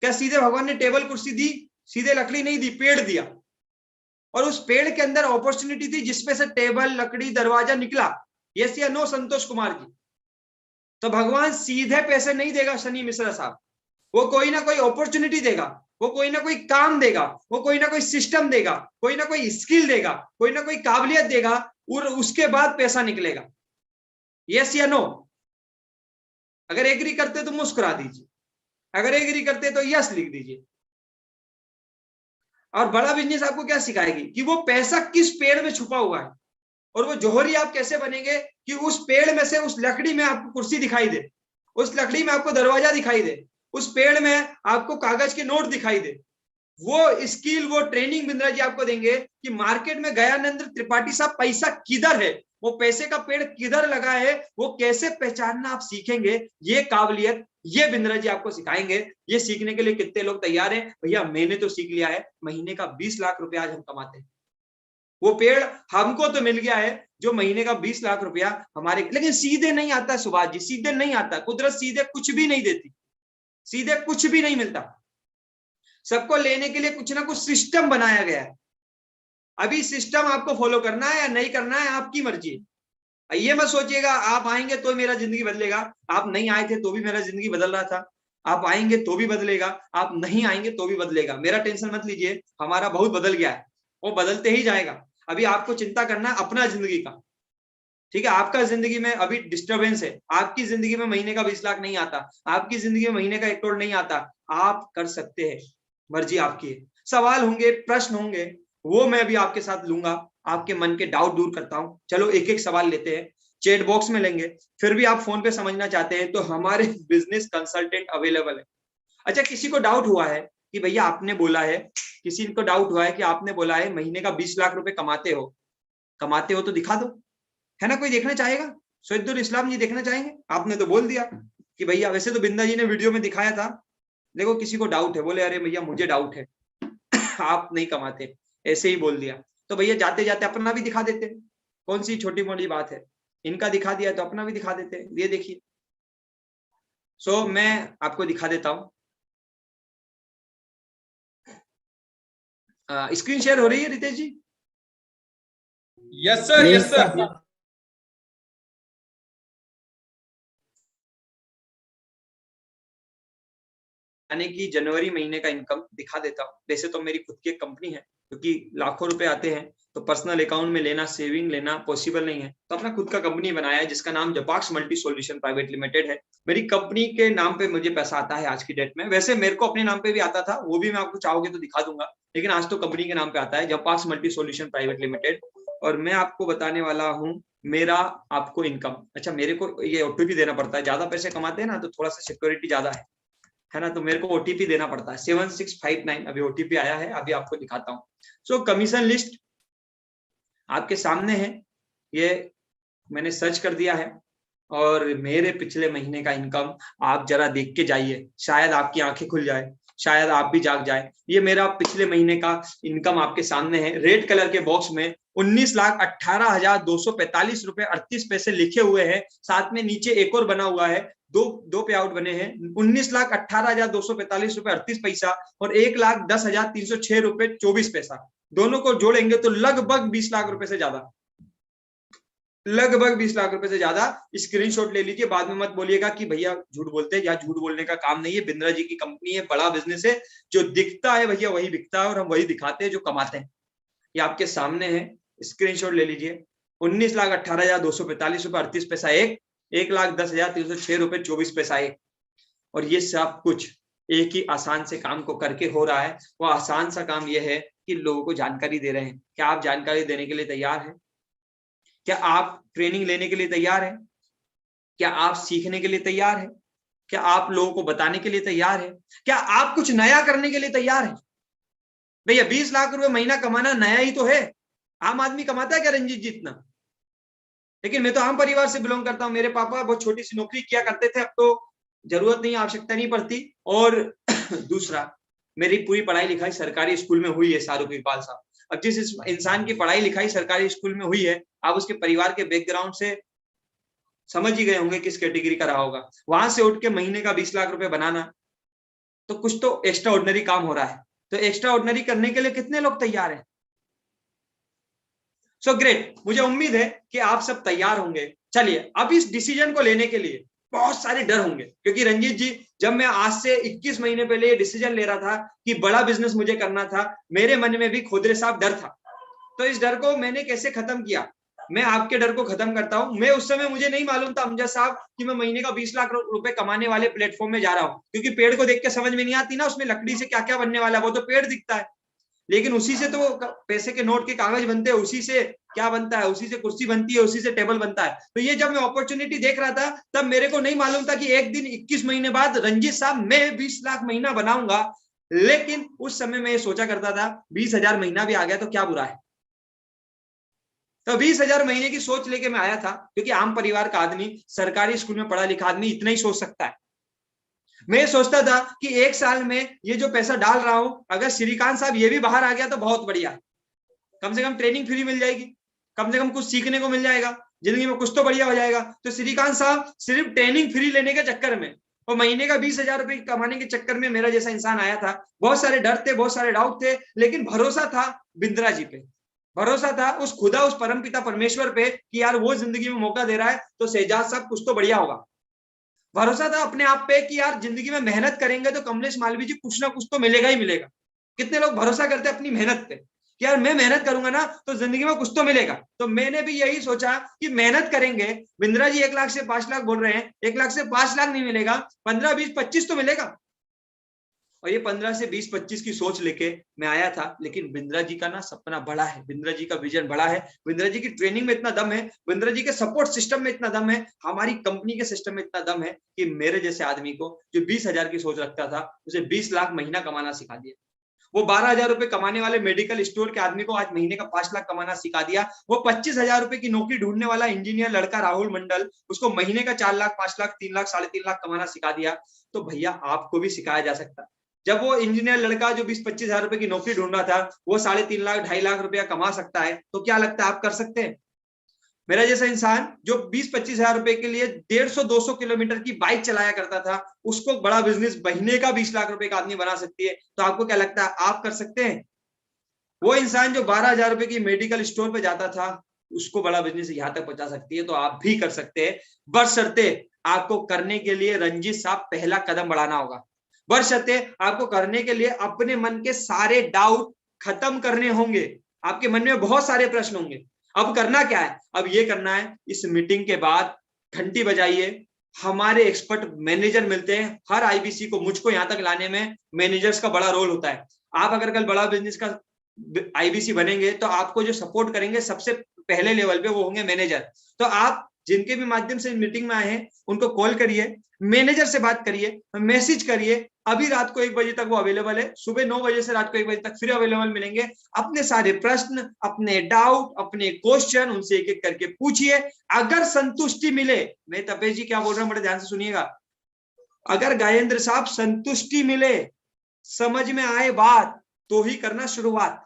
क्या सीधे भगवान ने टेबल कुर्सी दी? सीधे लकड़ी नहीं दी, पेड़ दिया, और उस पेड़ के अंदर अपॉर्चुनिटी थी जिसपे से टेबल, लकड़ी, दरवाजा निकला। यस या नो संतोष कुमार जी? तो भगवान सीधे पैसे नहीं देगा शनि मिश्रा साहब, वो कोई ना कोई अपॉर्चुनिटी देगा, वो कोई ना कोई काम देगा, वो कोई ना कोई सिस्टम देगा, कोई ना कोई स्किल देगा, कोई ना कोई काबिलियत देगा, और उसके बाद पैसा निकलेगा। यस या नो? अगर एग्री करते तो मुस्कुरा दीजिए, अगर एग्री करते तो यस लिख दीजिए। और बड़ा बिजनेस आपको क्या सिखाएगी कि वो पैसा किस पेड़ में छुपा हुआ है, और वो जौहरी आप कैसे बनेंगे कि उस पेड़ में से, उस लकड़ी में आपको कुर्सी दिखाई दे, उस लकड़ी में आपको दरवाजा दिखाई दे, उस पेड़ में आपको कागज के नोट दिखाई दे। वो स्किल, वो ट्रेनिंग बिंद्रा जी आपको देंगे कि मार्केट में गयानंद त्रिपाठी साहब पैसा किधर है, वो पैसे का पेड़ किधर लगा है, वो कैसे पहचानना आप सीखेंगे। ये काबिलियत ये बिंद्रा जी आपको सिखाएंगे। ये सीखने के लिए कितने लोग तैयार हैं? भैया मैंने तो सीख लिया है, महीने का 20 लाख रुपया आज हम कमाते हैं। वो पेड़ हमको तो मिल गया है जो महीने का 20 लाख रुपया हमारे, लेकिन सीधे नहीं आता सुभाष जी, सीधे नहीं आता। कुदरत सीधे कुछ भी नहीं देती, सीधे कुछ भी नहीं मिलता। सबको लेने के लिए कुछ ना कुछ सिस्टम बनाया गया है। अभी सिस्टम आपको फॉलो करना है या नहीं करना है, आपकी मर्जी है। ये मत सोचिएगा आप आएंगे तो मेरा जिंदगी बदलेगा। आप नहीं आए थे तो भी मेरा जिंदगी बदल रहा था, आप आएंगे तो भी बदलेगा, आप नहीं आएंगे तो भी बदलेगा। मेरा टेंशन मत लीजिए, हमारा बहुत बदल गया है, वो बदलते ही जाएगा। अभी आपको चिंता करना है अपना जिंदगी का, ठीक है। आपका जिंदगी में अभी डिस्टरबेंस है, आपकी जिंदगी में महीने का 20 लाख नहीं आता, आपकी जिंदगी में महीने का 1 करोड़ नहीं आता, आप कर सकते हैं, मर्जी आपकी है। सवाल होंगे, प्रश्न होंगे, वो मैं अभी आपके साथ लूंगा, आपके मन के डाउट दूर करता हूं। चलो एक एक सवाल लेते हैं, चैट बॉक्स में लेंगे। फिर भी आप फोन पे समझना चाहते हैं तो हमारे बिजनेस कंसल्टेंट अवेलेबल है। अच्छा, किसी को डाउट हुआ है कि भैया आपने बोला है, किसी को डाउट हुआ है कि आपने बोला है महीने का 20 लाख रुपए कमाते हो तो दिखा दो, है ना? कोई देखना चाहेगा? शहीदुल इस्लाम जी देखना चाहेंगे? आपने तो बोल दिया कि भैया, वैसे तो बिंदा जी ने वीडियो में दिखाया था। देखो किसी को डाउट है, बोले अरे भैया मुझे डाउट है आप नहीं कमाते, ऐसे ही बोल दिया। तो भैया जाते जाते अपना भी दिखा देते, कौन सी छोटी मोटी बात है, इनका दिखा दिया तो अपना भी दिखा देते हैं। ये देखिए, सो मैं आपको दिखा देता हूं। स्क्रीन शेयर हो रही है Ritesh ji? Yes sir, yes sir. यानी कि जनवरी महीने का इनकम दिखा देता हूँ। वैसे तो मेरी खुद की एक कंपनी है, क्योंकि लाखों रुपए आते हैं तो पर्सनल अकाउंट में लेना, सेविंग लेना पॉसिबल नहीं है, तो अपना खुद का कंपनी बनाया है जिसका नाम जपाक्स मल्टी सॉल्यूशन प्राइवेट लिमिटेड है। मेरी कंपनी के नाम पे मुझे पैसा आता है आज की डेट में। वैसे मेरे को अपने नाम पे भी आता था, वो भी मैं आपको चाहोगे तो दिखा दूंगा, लेकिन आज तो कंपनी के नाम पे आता है जपाक्स मल्टी सॉल्यूशन प्राइवेट लिमिटेड। और मैं आपको बताने वाला हूँ मेरा आपको इनकम। अच्छा, मेरे को ये ओटीपी देना पड़ता है, ज्यादा पैसे कमाते हैं ना तो थोड़ा सा सिक्योरिटी ज्यादा है ना, तो मेरे को ओटीपी देना पड़ता है 7659। अभी ओटीपी आया है, अभी आपको दिखाता हूँ। सो कमीशन लिस्ट आपके सामने है, ये मैंने सर्च कर दिया है और मेरे पिछले महीने का इनकम आप जरा देख के जाइए, शायद आपकी आंखें खुल जाए, शायद आप भी जाग जाए। ये मेरा पिछले महीने का इनकम आपके सामने है। रेड कलर के बॉक्स में 19,18,245 रुपए 38 पैसे लिखे हुए हैं, साथ में नीचे एक और बना हुआ है, दो पे आउट बने हैं, 19,18,245 रुपए 38 पैसा और 1,10,306 रुपए 24 पैसा। दोनों को जोड़ेंगे तो लगभग 20 लाख रुपए से ज्यादा, लगभग 20 लाख रुपए से ज्यादा। स्क्रीनशॉट ले लीजिए, बाद में मत बोलिएगा कि भैया झूठ बोलते हैं, या झूठ बोलने का काम नहीं है। बिंद्रा जी की कंपनी है, बड़ा बिजनेस है, जो दिखता है भैया वही बिकता है और हम वही दिखाते हैं जो कमाते हैं। ये आपके सामने है, स्क्रीनशॉट ले लीजिए। 19,18,245 रुपए 38 पैसा एक, 1,10,306 रुपए 24 पैसा एक। और ये सब कुछ एक ही आसान से काम को करके हो रहा है। वो आसान सा काम ये है कि लोगों को जानकारी दे रहे हैं। क्या आप जानकारी देने के लिए तैयार हैं? क्या आप ट्रेनिंग लेने के लिए तैयार हैं? क्या आप सीखने के लिए तैयार हैं? क्या आप लोगों को बताने के लिए तैयार हैं? क्या आप कुछ नया करने के लिए तैयार हैं? भैया 20 लाख रुपए महीना कमाना नया ही तो है। आम आदमी कमाता है क्या रंजीत जी इतना? लेकिन मैं तो आम परिवार से बिलोंग करता हूं। मेरे पापा बहुत छोटी सी नौकरी किया करते थे, अब तो जरूरत नहीं, आवश्यकता नहीं पड़ती। और दूसरा, मेरी पूरी पढ़ाई लिखाई सरकारी स्कूल में हुई है शाहरुख इकबाल साहब। अब जिस इंसान की पढ़ाई लिखाई सरकारी स्कूल में हुई है, आप उसके परिवार के बैकग्राउंड से समझ ही गए होंगे किस कैटेगरी का रहा होगा। वहां से उठ के महीने का 20 लाख रुपए बनाना, तो कुछ तो एक्स्ट्रा ऑर्डिनरी काम हो रहा है। तो एक्स्ट्रा ऑर्डिनरी करने के लिए कितने लोग तैयार हैं? सो ग्रेट, मुझे उम्मीद है कि आप सब तैयार होंगे। चलिए, अब इस डिसीजन को लेने के लिए बहुत सारे डर होंगे, क्योंकि रंजीत जी, जब मैं आज से 21 महीने पहले ये डिसीजन ले रहा था कि बड़ा बिजनेस मुझे करना था, मेरे मन में भी खोदरे साहब डर था। तो इस डर को मैंने कैसे खत्म किया, मैं आपके डर को खत्म करता हूं। मैं उस समय, मुझे नहीं मालूम था अमजद साहब कि मैं महीने का 20 लाख रुपए कमाने वाले प्लेटफॉर्म में जा रहा हूं, क्योंकि पेड़ को देख के समझ में नहीं आती ना उसमें लकड़ी से क्या क्या बनने वाला है। वो तो पेड़ दिखता है, लेकिन उसी से तो पैसे के नोट के कागज बनते हैं, उसी से क्या बनता है, उसी से कुर्सी बनती है, उसी से टेबल बनता है। तो ये जब मैं अपॉर्चुनिटी देख रहा था, तब मेरे को नहीं मालूम था कि एक दिन 21 महीने बाद रंजीत साहब मैं 20 लाख महीना बनाऊंगा। लेकिन उस समय मैं ये सोचा करता था 20,000 महीना भी आ गया तो क्या बुरा है। तो 20,000 महीने की सोच लेके मैं आया था, क्योंकि आम परिवार का आदमी, सरकारी स्कूल में पढ़ा लिखा आदमी इतना ही सोच सकता है। मैं सोचता था कि एक साल में ये जो पैसा डाल रहा हूं, अगर श्रीकांत साहब ये भी बाहर आ गया तो बहुत बढ़िया है, कम से कम ट्रेनिंग फ्री मिल जाएगी, कम से कम कुछ सीखने को मिल जाएगा, जिंदगी में कुछ तो बढ़िया हो जाएगा। तो श्रीकांत साहब सिर्फ ट्रेनिंग फ्री लेने के चक्कर में और महीने का 20,000 रुपए कमाने के चक्कर में मेरा जैसा इंसान आया था। बहुत सारे डर थे, बहुत सारे डाउट थे, लेकिन भरोसा था बिंद्रा जी पे, भरोसा था उस खुदा, उस परमपिता परमेश्वर पे कि यार वो जिंदगी में मौका दे रहा है तो शहजाद साहब कुछ तो बढ़िया होगा। भरोसा था अपने आप पे कि यार जिंदगी में मेहनत करेंगे तो कमलेश मालवीय जी कुछ ना कुछ तो मिलेगा ही मिलेगा। कितने लोग भरोसा करते हैं अपनी मेहनत पे कि यार मैं मेहनत करूंगा ना तो जिंदगी में कुछ तो मिलेगा। तो मैंने भी यही सोचा कि मेहनत करेंगे। बिंद्रा जी 1 लाख से 5 लाख बोल रहे हैं, 1 लाख से 5 लाख नहीं मिलेगा, 15, 20, 25 तो मिलेगा। और ये 15 से 20, 25 की सोच लेके मैं आया था। लेकिन बिंद्रा जी का ना सपना बड़ा है, बिंद्रा जी का विजन बड़ा है, बिंद्रा जी की ट्रेनिंग में इतना दम है, बिंद्रा जी के सपोर्ट सिस्टम में इतना दम है, हमारी कंपनी के सिस्टम में इतना दम है कि मेरे जैसे आदमी को जो 20,000 की सोच रखता था उसे 20 लाख महीना कमाना सिखा दिया। वो 12,000 रुपए कमाने वाले मेडिकल स्टोर के आदमी को आज महीने का 5 लाख कमाना सिखा दिया। वो 25,000 रुपए की नौकरी ढूंढने वाला इंजीनियर लड़का राहुल मंडल, उसको महीने का 4 लाख, 5 लाख, 3 लाख, 3.5 लाख कमाना सिखा दिया। तो भैया आपको भी सिखाया जा सकता है। जब वो इंजीनियर लड़का जो 20-25 हजार रुपए की नौकरी ढूंढ रहा था वो 3.5 लाख, 2.5 लाख रुपया कमा सकता है, तो क्या लगता है आप कर सकते हैं? मेरा जैसा इंसान जो 20-25 हजार रुपए के लिए 150-200 किलोमीटर की बाइक चलाया करता था, उसको बड़ा बिजनेस महीने का 20 लाख रुपए का आदमी बना सकती है। तो आपको क्या लगता है आप कर सकते हैं? वो इंसान जो 12,000 रुपए की मेडिकल स्टोर पे जाता था, उसको बड़ा बिजनेस यहां तक पहुंचा सकती है। तो आप भी कर सकते हैं, बशर्ते आपको करने के लिए रंजीत साहब पहला कदम बढ़ाना होगा। बशर्ते आपको करने के लिए अपने मन के सारे डाउट खत्म करने होंगे। आपके मन में बहुत सारे प्रश्न होंगे। अब करना क्या है? अब ये करना है, इस मीटिंग के बाद घंटी बजाइए, हमारे एक्सपर्ट मैनेजर मिलते हैं। हर आईबीसी को, मुझको यहां तक लाने में मैनेजर्स का बड़ा रोल होता है। आप अगर कल बड़ा बिजनेस का आईबीसी बनेंगे तो आपको जो सपोर्ट करेंगे सबसे पहले लेवल पे वो होंगे मैनेजर। तो आप जिनके भी माध्यम से मीटिंग में आए हैं उनको कॉल करिए, मैनेजर से बात करिए, मैसेज करिए। अभी रात को 1 बजे तक वो अवेलेबल है, सुबह 9 बजे से रात को 1 बजे तक फिर अवेलेबल मिलेंगे। अपने सारे प्रश्न, अपने डाउट, अपने क्वेश्चन उनसे एक एक करके पूछिए। अगर संतुष्टि मिले, मैं तपेश जी क्या बोल रहा हूं बड़े ध्यान से सुनिएगा, अगर गायेंद्र साहब संतुष्टि मिले, समझ में आए बात, तो ही करना शुरुआत।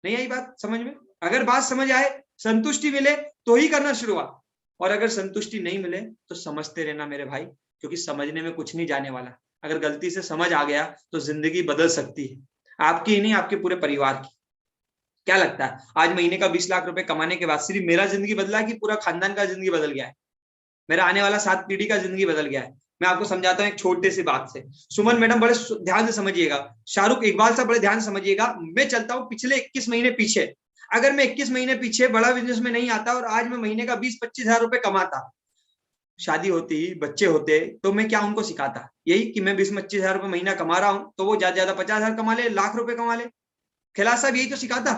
नहीं आई बात समझ में? अगर बात समझ आए, संतुष्टि मिले तो ही करना शुरुआत। और अगर संतुष्टि नहीं मिले तो समझते रहना मेरे भाई, क्योंकि समझने में कुछ नहीं जाने वाला। अगर गलती से समझ आ गया तो जिंदगी बदल सकती है, आपकी ही नहीं आपके पूरे परिवार की। क्या लगता है आज महीने का 20 लाख रुपए कमाने के बाद सिर्फ मेरा जिंदगी बदला कि पूरा खानदान का जिंदगी बदल गया है? मेरा आने वाला 7 पीढ़ी का जिंदगी बदल गया है। मैं आपको समझाता हूँ एक छोटे सी बात से। सुमन मैडम बड़े ध्यान से समझिएगा, शाहरुख इकबाल साहब बड़े ध्यान से समझिएगा। मैं चलता हूँ पिछले 21 महीने पीछे। अगर मैं 21 महीने पीछे बड़ा बिजनेस में नहीं आता और आज मैं महीने का 20-25 हजार रुपए कमाता, शादी होती, बच्चे होते, तो मैं क्या उनको सिखाता? यही कि मैं 20-25 हजार रुपए महीना कमा रहा हूं तो वो ज्यादा ज्यादा 50 हजार कमा ले, लाख रुपए कमा ले। खिलास साहब यही तो सिखाता।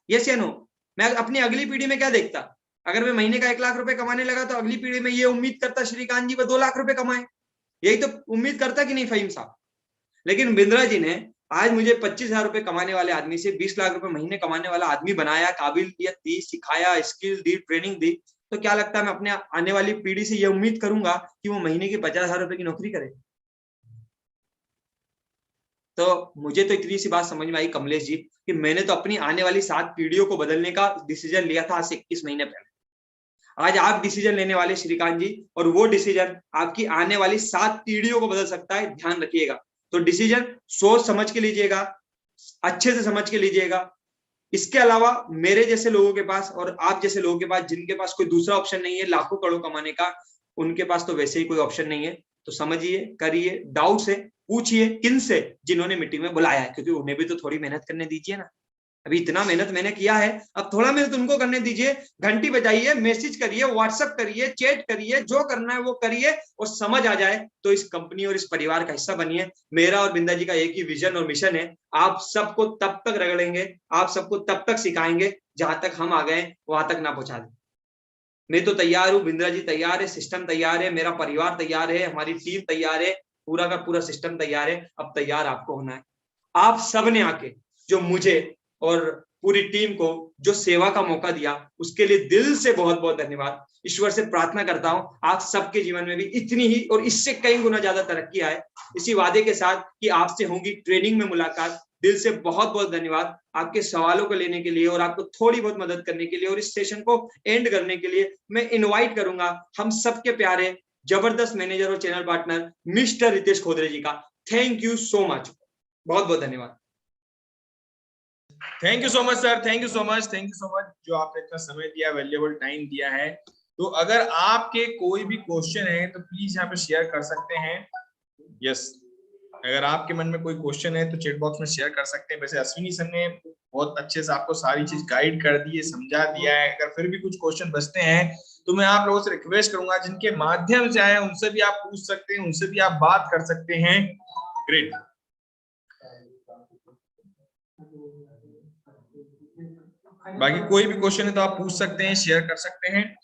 यस या नो? मैं अपनी अगली पीढ़ी में क्या देखता? अगर मैं महीने का 1 लाख रुपए कमाने लगा तो अगली पीढ़ी में ये उम्मीद करता श्रीकांत जी वो 2 लाख रुपए कमाए। यही तो उम्मीद करता कि नहीं फहीम साहब? लेकिन बिंद्रा जी ने आज मुझे 25 हजार रुपए कमाने वाले आदमी से 20 लाख रुपए महीने कमाने वाला आदमी बनाया, काबिलियत दी, सिखाया, स्किल दी, ट्रेनिंग दी। तो क्या लगता है मैं अपने आने वाली पीढ़ी से ये उम्मीद करूंगा कि वो महीने की 50 हजार रुपए की नौकरी करे? तो मुझे तो इतनी सी बात समझ में आई कमलेश जी कि मैंने तो अपनी आने वाली 7 पीढ़ियों को बदलने का डिसीजन लिया था आज से 21 महीने पहले। आज आप डिसीजन लेने वाले श्रीकांत जी, और वो डिसीजन आपकी आने वाली 7 पीढ़ियों को बदल सकता है, ध्यान रखिएगा। तो डिसीजन सोच समझ के लीजिएगा, अच्छे से समझ के लीजिएगा। इसके अलावा मेरे जैसे लोगों के पास और आप जैसे लोगों के पास जिनके पास कोई दूसरा ऑप्शन नहीं है लाखों करोड़ कमाने का, उनके पास तो वैसे ही कोई ऑप्शन नहीं है। तो समझिए, करिए, डाउट से पूछिए किन से, जिन्होंने मीटिंग में बुलाया है, क्योंकि उन्हें भी तो थोड़ी मेहनत करने दीजिए ना। अभी इतना मेहनत मैंने किया है, अब थोड़ा मेहनत उनको करने दीजिए। घंटी बजाइए, मैसेज करिए, व्हाट्सएप करिए, चैट करिए, जो करना है वो करिए, और समझ आ जाए तो इस कंपनी और इस परिवार का हिस्सा बनिए। मेरा और बिंदा जी का एक ही विजन और मिशन है, आप सबको तब तक रगड़ेंगे, आप सबको तब तक सिखाएंगे जहां तक हम आ गए वहां तक ना पहुंचा दें। मैं तो तैयार हूँ, बिंद्रा जी तैयार है, सिस्टम तैयार है, मेरा परिवार तैयार है, हमारी टीम तैयार है, पूरा का पूरा सिस्टम तैयार है। अब तैयार आपको होना है। आप सब ने आके जो मुझे और पूरी टीम को जो सेवा का मौका दिया, उसके लिए दिल से बहुत बहुत धन्यवाद। ईश्वर से प्रार्थना करता हूं आप सबके जीवन में भी इतनी ही और इससे कई गुना ज्यादा तरक्की आए, इसी वादे के साथ कि आपसे होंगी ट्रेनिंग में मुलाकात। दिल से बहुत बहुत धन्यवाद आपके सवालों को लेने के लिए और आपको थोड़ी बहुत मदद करने के लिए, और इस सेशन को एंड करने के लिए मैं इनवाइट करूंगा हम सबके प्यारे जबरदस्त मैनेजर और चैनल पार्टनर मिस्टर रितेश खोदरे जी का। थैंक यू सो मच, बहुत बहुत धन्यवाद। Thank you so much sir, thank you so much, thank you so much जो आपने इतना समय दिया, वैल्यूएबल टाइम दिया है। तो अगर आपके कोई भी क्वेश्चन है तो प्लीज यहाँ पे शेयर कर सकते हैं। यस अगर आपके मन में कोई क्वेश्चन है तो चैट बॉक्स में शेयर कर सकते हैं। वैसे अश्विनी सर ने बहुत अच्छे से आपको सारी चीज गाइड कर दी है, समझा दिया है। अगर फिर भी कुछ क्वेश्चन बचते हैं तो मैं आप लोगों से रिक्वेस्ट करूंगा, जिनके माध्यम से आए उनसे भी आप पूछ सकते हैं, उनसे भी आप बात कर सकते हैं। ग्रेट। बाकी कोई भी क्वेश्चन है तो आप पूछ सकते हैं, शेयर कर सकते हैं।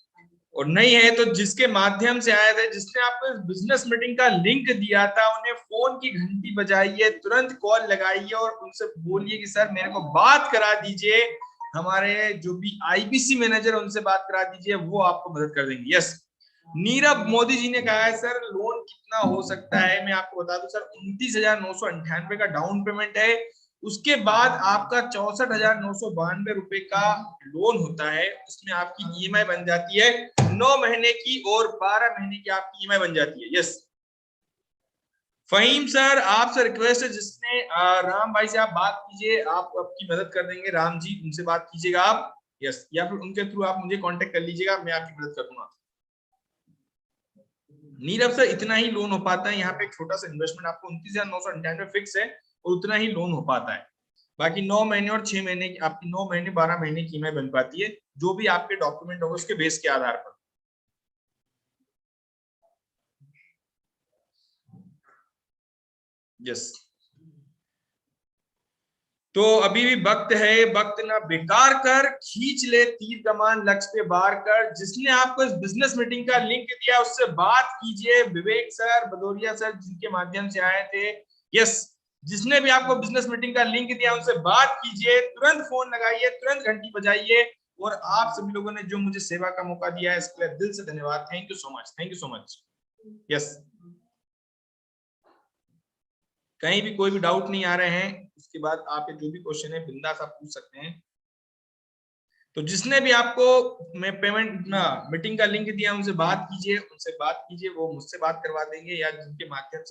और नहीं है तो जिसके माध्यम से आए थे, जिसने आपको बिजनेस मीटिंग का लिंक दिया था, उन्हें फोन की घंटी बजाइए, तुरंत कॉल लगाइए और उनसे बोलिए कि सर मेरे को बात करा दीजिए, हमारे जो भी आईबीसी मैनेजर उनसे बात करा दीजिए, वो आपको मदद कर देंगे। यस, नीरव मोदी जी ने कहा है सर लोन कितना हो सकता है। मैं आपको बता दूं सर 29,998 का डाउन पेमेंट है, उसके बाद आपका 64,992 रुपए का लोन होता है। उसमें आपकी ईएमआई बन जाती है 9 महीने की और 12 महीने की आपकी ईएमआई बन जाती है। यस फहीम सर, आपसे रिक्वेस्ट है, जिसने राम भाई से आप बात कीजिए, आप आपकी मदद कर देंगे। राम जी, उनसे बात कीजिएगा आप। यस, या फिर उनके थ्रू आप मुझे कांटेक्ट कर लीजिएगा, मैं आपकी मदद कर दूंगा। नीरव सर, इतना ही लोन हो पाता है यहाँ पे, एक छोटा सा इन्वेस्टमेंट आपको 29,998 फिक्स है और उतना ही लोन हो पाता है। बाकी 9 महीने और 6 महीने की आपकी 9 महीने 12 महीने की ईएमआई बन पाती है, जो भी आपके डॉक्यूमेंट होंगे उसके बेस के आधार पर। यस, तो अभी भी वक्त है, वक्त ना बेकार कर, खींच ले तीर कमान लक्ष्य पे वार कर। जिसने आपको इस बिजनेस मीटिंग का लिंक दिया उससे बात कीजिए। विवेक सर, भदौरिया सर, जिनके माध्यम से आए थे। यस, जिसने भी आपको बिजनेस मीटिंग का लिंक दिया उनसे बात कीजिए, तुरंत फोन लगाइए, तुरंत घंटी बजाइए। और आप सभी लोगों ने जो मुझे सेवा का मौका दिया है इसके लिए दिल से धन्यवाद। Thank you so much, thank you so much. Yes, कहीं भी कोई भी डाउट नहीं आ रहे हैं, उसके बाद आप जो भी क्वेश्चन है बिंदास आप पूछ सकते हैं। तो जिसने भी आपको मैं पेमेंट ना मीटिंग का लिंक दिया उनसे बात कीजिए, वो मुझसे बात करवा देंगे, या जिनके माध्यम से